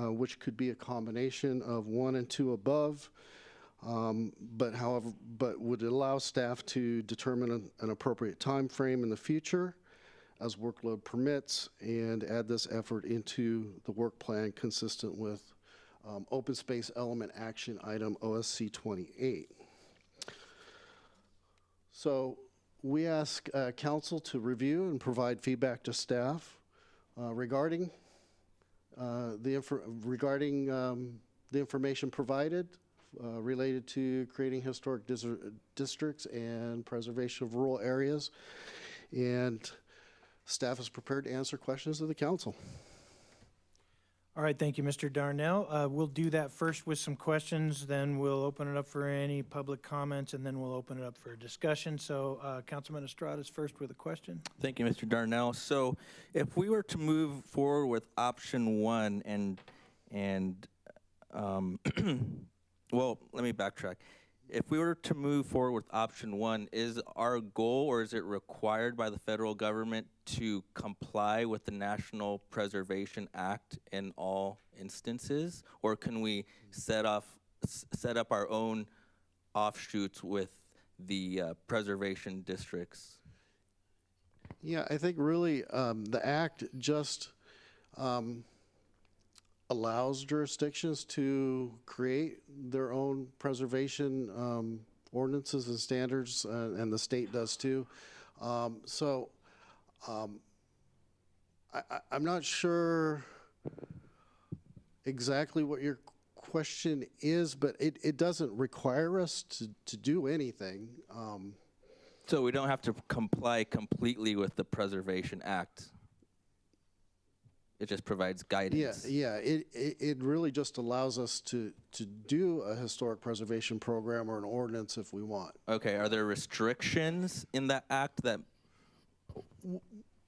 Speaker 21: which could be a combination of 1 and 2 above, but would allow staff to determine an appropriate time frame in the future as workload permits and add this effort into the work plan consistent with Open Space Element Action Item OSC 28. So we ask council to review and provide feedback to staff regarding the information provided related to creating historic districts and preservation of rural areas. And staff is prepared to answer questions of the council.
Speaker 1: All right, thank you, Mr. Darnell. We'll do that first with some questions, then we'll open it up for any public comments, and then we'll open it up for discussion. So Councilman Estrada is first with a question.
Speaker 9: Thank you, Mr. Darnell. So if we were to move forward with option 1 and well, let me backtrack. If we were to move forward with option 1, is our goal or is it required by the federal government to comply with the National Preservation Act in all instances? Or can we set up our own offshoots with the preservation districts?
Speaker 21: Yeah, I think really the act just allows jurisdictions to create their own preservation ordinances and standards, and the state does too. I'm not sure exactly what your question is, but it doesn't require us to do anything.
Speaker 9: So we don't have to comply completely with the Preservation Act. It just provides guidance.
Speaker 21: Yeah. It really just allows us to do a historic preservation program or an ordinance if we want.
Speaker 9: Okay. Are there restrictions in that act that?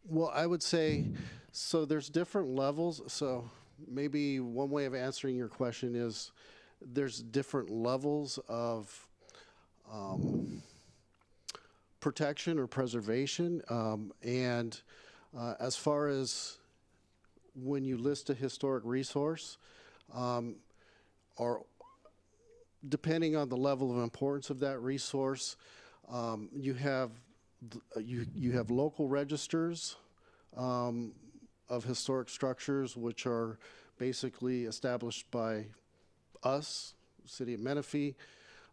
Speaker 21: Well, I would say so. There's different levels. So maybe one way of answering your question is there's different levels of protection or preservation, and as far as when you list a historic resource, or depending on the level of importance of that resource, you have local registers of historic structures, which are basically established by us, City of Menifee,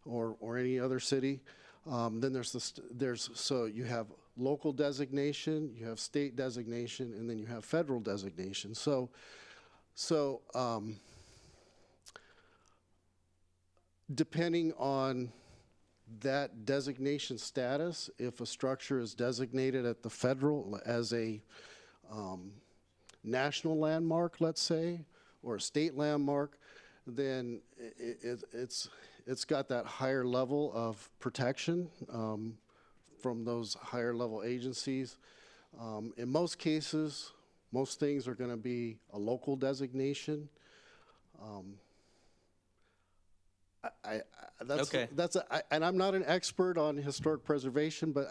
Speaker 21: or any other city. Then so you have local designation, you have state designation, and then you have federal designation. So depending on that designation status, if a structure is designated at the federal as a national landmark, let's say, or a state landmark, then it's got that higher level of protection from those higher level agencies. In most cases, most things are going to be a local designation. And I'm not an expert on historic preservation, but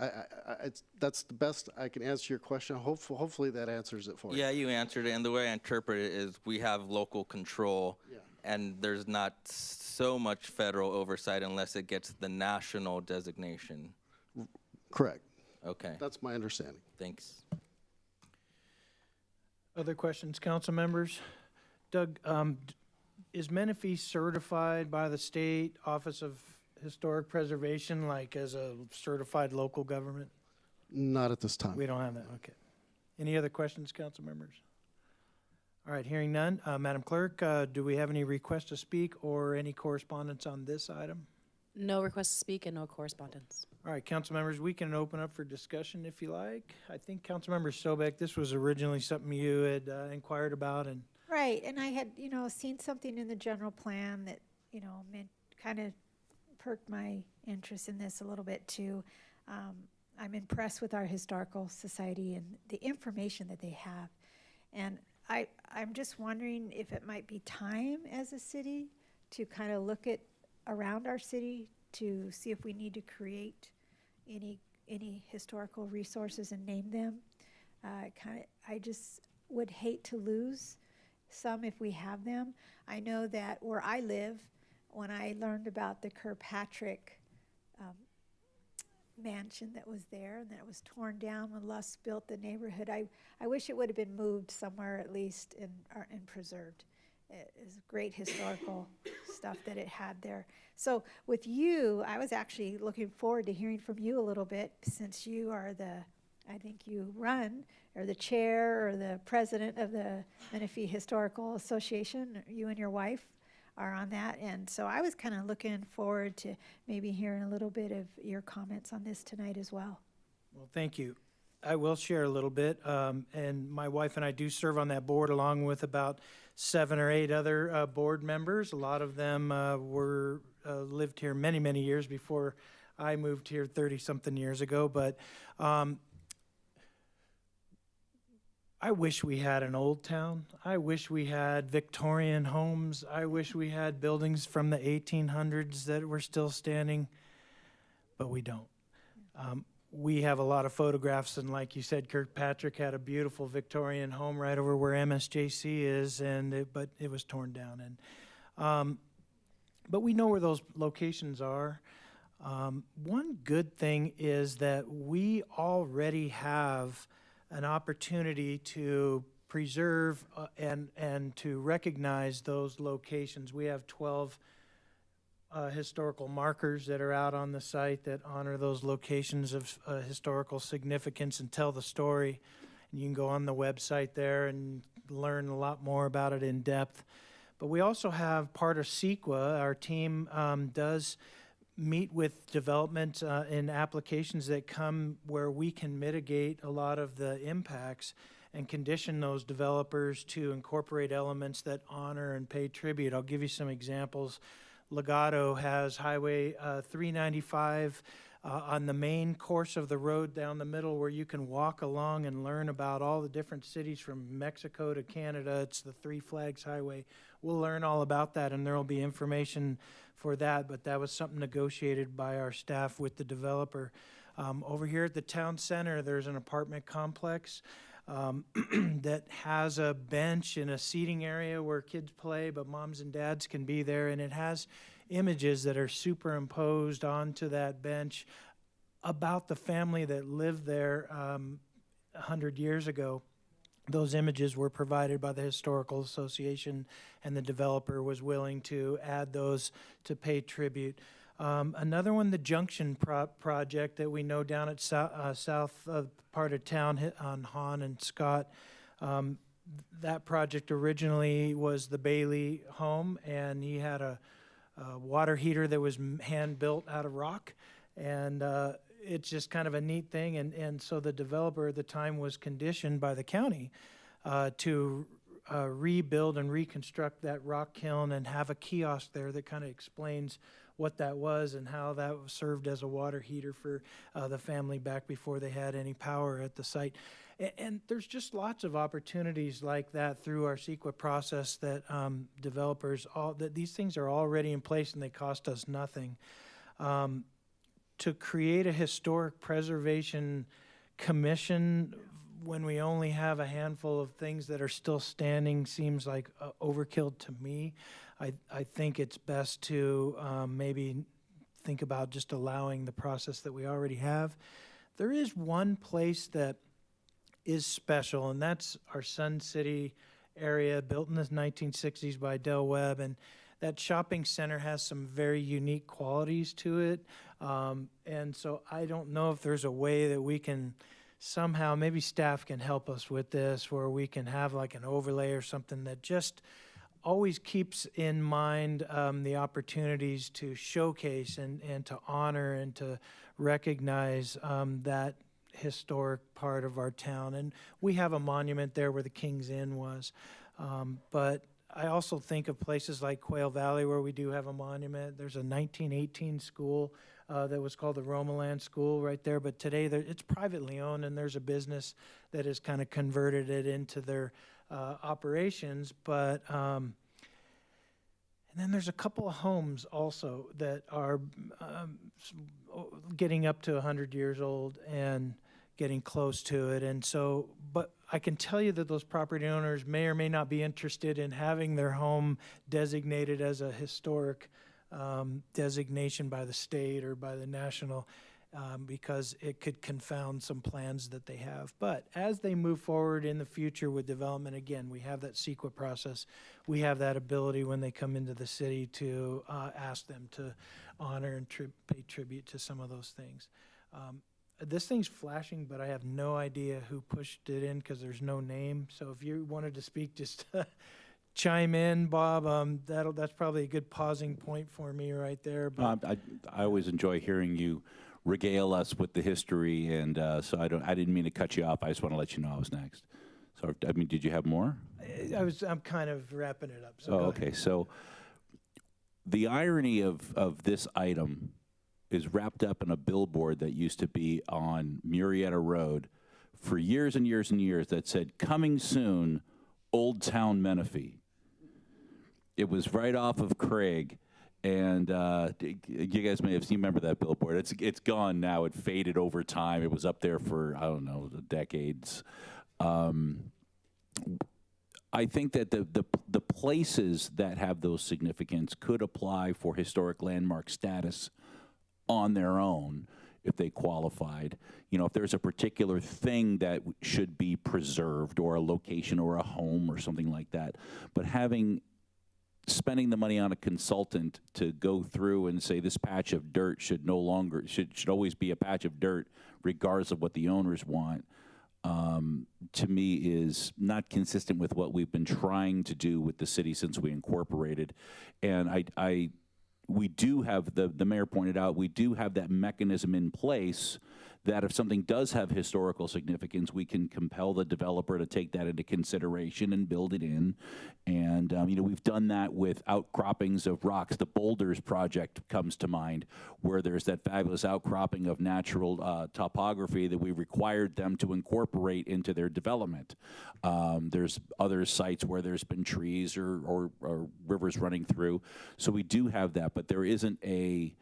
Speaker 21: that's the best I can answer your question. Hopefully that answers it for you.
Speaker 9: Yeah, you answered it, and the way I interpret it is we have local control, and there's not so much federal oversight unless it gets the national designation.
Speaker 21: Correct.
Speaker 9: Okay.
Speaker 21: That's my understanding.
Speaker 9: Thanks.
Speaker 1: Other questions, council members? Doug, is Menifee certified by the State Office of historic preservation, like as a certified local government?
Speaker 21: Not at this time.
Speaker 1: We don't have that, okay. Any other questions, council members? All right, hearing none. Madam Clerk, do we have any requests to speak or any correspondence on this item?
Speaker 15: No request to speak and no correspondence.
Speaker 1: All right, council members, we can open up for discussion if you like. I think Councilmember Sobek, this was originally something you had inquired about, and
Speaker 10: Right, and I had, seen something in the general plan that, meant kind of perked my interest in this a little bit too. I'm impressed with our historical society and the information that they have. And I'm just wondering if it might be time as a city to kind of look at around our city to see if we need to create any historical resources and name them. I just would hate to lose some if we have them. I know that where I live, when I learned about the Kirkpatrick mansion that was there and that it was torn down when Lusk built the neighborhood, I wish it would have been moved somewhere at least and preserved. It is great historical stuff that it had there. So with you, I was actually looking forward to hearing from you a little bit, since you are I think you run, or the chair or the president of the Menifee Historical Association. You and your wife are on that. And so I was kind of looking forward to maybe hearing a little bit of your comments on this tonight as well.
Speaker 1: well, thank you. I will share a little bit, and my wife and I do serve on that board along with about 7 or 8 other board members. A lot of them lived here many, many years before I moved here 30-something years ago. But I wish we had an old town. I wish we had Victorian homes. I wish we had buildings from the 1800s that were still standing, but we don't. We have a lot of photographs, and like you said, Kirkpatrick had a beautiful Victorian home right over where MSJC is, but it was torn down. And but we know where those locations are. One good thing is that we already have an opportunity to preserve and to recognize those locations. We have 12 historical markers that are out on the site that honor those locations of historical significance and tell the story. And you can go on the website there and learn a lot more about it in depth. But we also have part of CEQA. Our team does meet with development in applications that come where we can mitigate a lot of the impacts and condition those developers to incorporate elements that honor and pay tribute. I'll give you some examples. Legato has Highway 395 on the main course of the road down the middle, where you can walk along and learn about all the different cities from Mexico to Canada. It's the Three Flags Highway. We'll learn all about that, and there will be information for that, but that was something negotiated by our staff with the developer. Over here at the town center, there's an apartment complex that has a bench and a seating area where kids play, but moms and dads can be there, and it has images that are superimposed onto that bench about the family that lived there 100 years ago. Those images were provided by the Historical Association, and the developer was willing to add those to pay tribute. Another one, the Junction project that we know down at south part of town on Hahn and Scott. That project originally was the Bailey home, and he had a water heater that was hand-built out of rock. And it's just kind of a neat thing. And so the developer at the time was conditioned by the county to rebuild and reconstruct that rock kiln and have a kiosk there that kind of explains what that was and how that served as a water heater for the family back before they had any power at the site. And there's just lots of opportunities like that through our CEQA process that developers, that these things are already in place and they cost us nothing. To create a historic preservation commission when we only have a handful of things that are still standing seems like overkill to me. I think it's best to maybe think about just allowing the process that we already have. There is one place that is special, and that's our Sun City area, built in the 1960s by Del Webb. And that shopping center has some very unique qualities to it. And so I don't know if there's a way that we can somehow, maybe staff can help us with this, where we can have like an overlay or something that just always keeps in mind the opportunities to showcase and to honor and to recognize that historic part of our town. And we have a monument there where the King's Inn was. But I also think of places like Quail Valley where we do have a monument. There's a 1918 school that was called the Romaland School right there, but today it's privately owned, and there's a business that has kind of converted it into their operations. But and then there's a couple of homes also that are getting up to 100 years old and getting close to it. And so, but I can tell you that those property owners may or may not be interested in having their home designated as a historic designation by the state or by the national, because it could confound some plans that they have. But as they move forward in the future with development, again, we have that CEQA process. We have that ability when they come into the city to ask them to honor and pay tribute to some of those things. This thing's flashing, but I have no idea who pushed it in because there's no name. So if you wanted to speak, just chime in, Bob. That's probably a good pausing point for me right there. But
Speaker 8: I always enjoy hearing you regale us with the history, and so I didn't mean to cut you off. I just want to let you know I was next. So I mean, did you have more?
Speaker 1: I'm kind of wrapping it up. So
Speaker 8: oh, okay. So the irony of this item is wrapped up in a billboard that used to be on Murrieta Road for years and years and years that said, "Coming soon, Old Town Menifee." It was right off of Craig, and you guys may have seen, remember that billboard. It's gone now. It faded over time. It was up there for, I don't know, decades. I think that the places that have those significance could apply for historic landmark status on their own if they qualified. You know, if there's a particular thing that should be preserved, or a location or a home or something like that. But spending the money on a consultant to go through and say this patch of dirt should always be a patch of dirt regardless of what the owners want, to me is not consistent with what we've been trying to do with the city since we incorporated. And we do have, the mayor pointed out, we do have that mechanism in place that if something does have historical significance, we can compel the developer to take that into consideration and build it in. And, you know, we've done that with outcroppings of rocks. The Boulders project comes to mind, where there's that fabulous outcropping of natural topography that we required them to incorporate into their development. There's other sites where there's been trees or rivers running through. So we do have that, but there isn't a,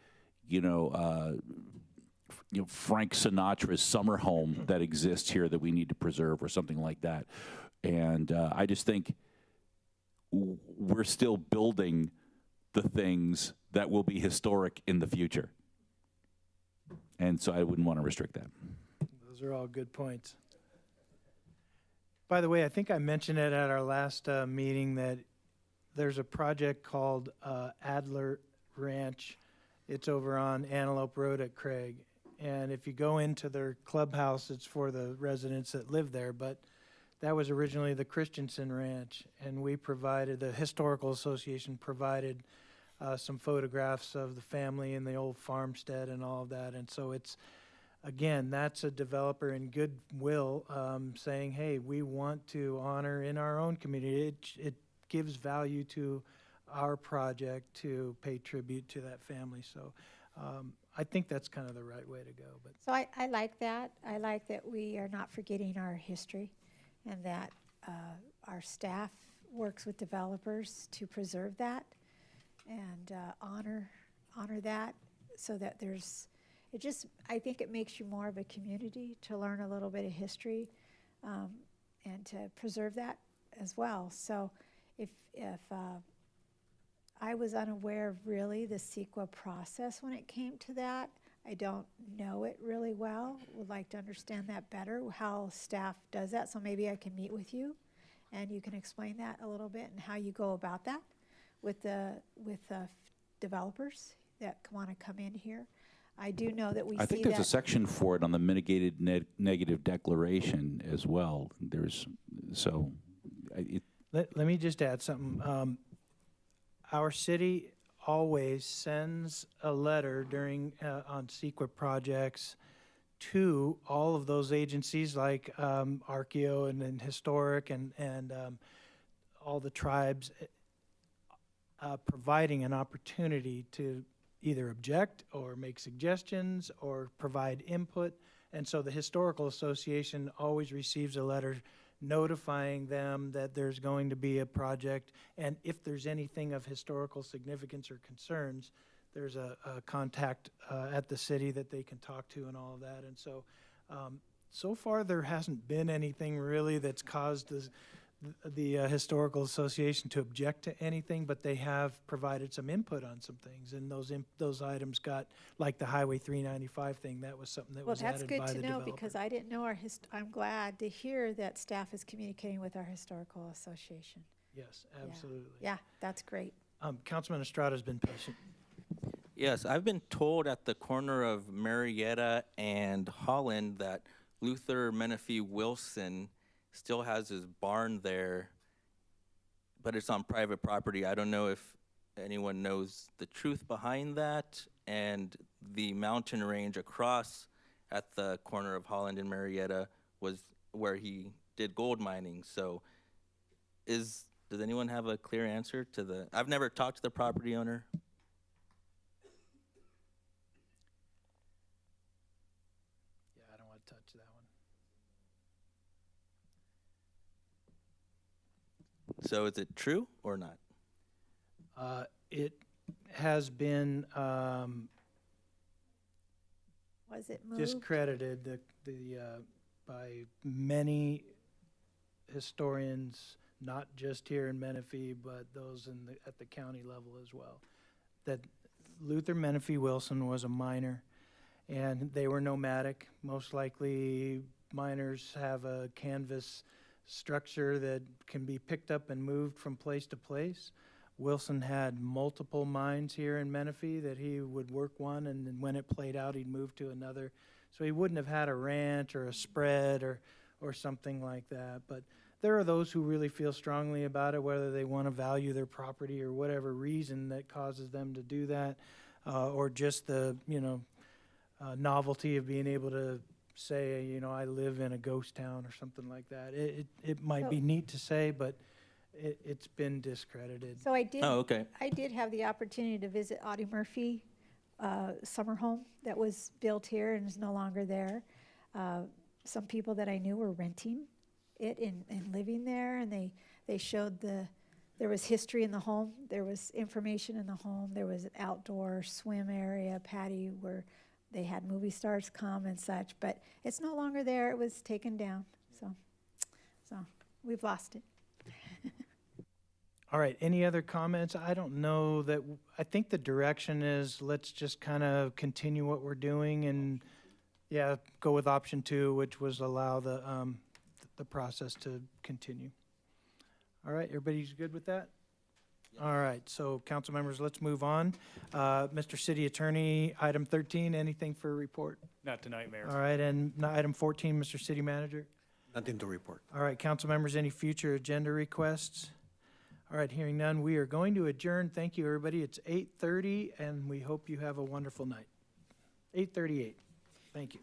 Speaker 8: Frank Sinatra's summer home that exists here that we need to preserve or something like that. And I just think we're still building the things that will be historic in the future. And so I wouldn't want to restrict that.
Speaker 1: Those are all good points. By the way, I think I mentioned it at our last meeting that there's a project called Adler Ranch. It's over on Antelope Road at Craig. And if you go into their clubhouse, it's for the residents that live there. But that was originally the Christensen Ranch. And we provided, the Historical Association provided some photographs of the family and the old farmstead and all of that. And so it's, again, that's a developer in goodwill saying, hey, we want to honor in our own community. It gives value to our project to pay tribute to that family. So I think that's kind of the right way to go. But
Speaker 10: so I like that. I like that we are not forgetting our history, and that our staff works with developers to preserve that and honor that, so that I think it makes you more of a community to learn a little bit of history and to preserve that as well. So if I was unaware of really the CEQA process when it came to that. I don't know it really well. Would like to understand that better, how staff does that. So maybe I can meet with you and you can explain that a little bit and how you go about that with developers that want to come in here. I do know that we see
Speaker 8: I think there's a
Speaker 10: that.
Speaker 8: section for it on the mitigated negative declaration as well.
Speaker 1: Let me just add something. Our city always sends a letter on CEQA projects to all of those agencies like Archeo and then Historic and all the tribes, providing an opportunity to either object or make suggestions or provide input. And so the Historical Association always receives a letter notifying them that there's going to be a project, and if there's anything of historical significance or concerns, there's a contact at the city that they can talk to and all of that. And so, so far there hasn't been anything really that's caused the Historical Association to object to anything, but they have provided some input on some things, and those items got, like the Highway 395 thing, that was something that was added by the developer.
Speaker 10: Well, that's good to know, because I didn't know I'm glad to hear that staff is communicating with our Historical Association.
Speaker 1: Yes, absolutely.
Speaker 10: Yeah, that's great.
Speaker 1: Councilman Estrada's been patient.
Speaker 9: Yes, I've been told at the corner of Marietta and Holland that Luther Menifee Wilson still has his barn there, but it's on private property. I don't know if anyone knows the truth behind that, and the mountain range across at the corner of Holland and Marietta was where he did gold mining. So does anyone have a clear answer to the, I've never talked to the property owner.
Speaker 1: Yeah, I don't want to touch that one.
Speaker 9: So is it true or not?
Speaker 1: It has been
Speaker 10: Was it moved?
Speaker 1: discredited by many historians, not just here in Menifee, but those at the county level as well, that Luther Menifee Wilson was a miner, and they were nomadic. Most likely, miners have a canvas structure that can be picked up and moved from place to place. Wilson had multiple mines here in Menifee that he would work one, and then when it played out, he'd move to another. So he wouldn't have had a ranch or a spread or something like that. But there are those who really feel strongly about it, whether they want to value their property or whatever reason that causes them to do that, or just the novelty of being able to say, I live in a ghost town or something like that. It might be neat to say, but it's been discredited.
Speaker 10: So I did.
Speaker 9: Oh, okay.
Speaker 10: I did have the opportunity to visit Audie Murphy summer home that was built here and is no longer there. Some people that I knew were renting it and living there, and they showed there was history in the home. There was information in the home. There was an outdoor swim area, patio where they had movie stars come and such. But it's no longer there. It was taken down. So we've lost it.
Speaker 1: All right, any other comments? I don't know that, I think the direction is let's just kind of continue what we're doing and, go with option 2, which was allow the process to continue. All right, everybody's good with that? Yep. All right, so council members, let's move on. Mr. City Attorney, item 13, anything for a report?
Speaker 19: Not tonight, Mayor.
Speaker 1: All right, and item 14, Mr. City Manager?
Speaker 20: Nothing to report.
Speaker 1: All right, council members, any future agenda requests? All right, hearing none, we are going to adjourn. Thank you, everybody. It's 8:30, and we hope you have a wonderful night. 8:38. Thank you.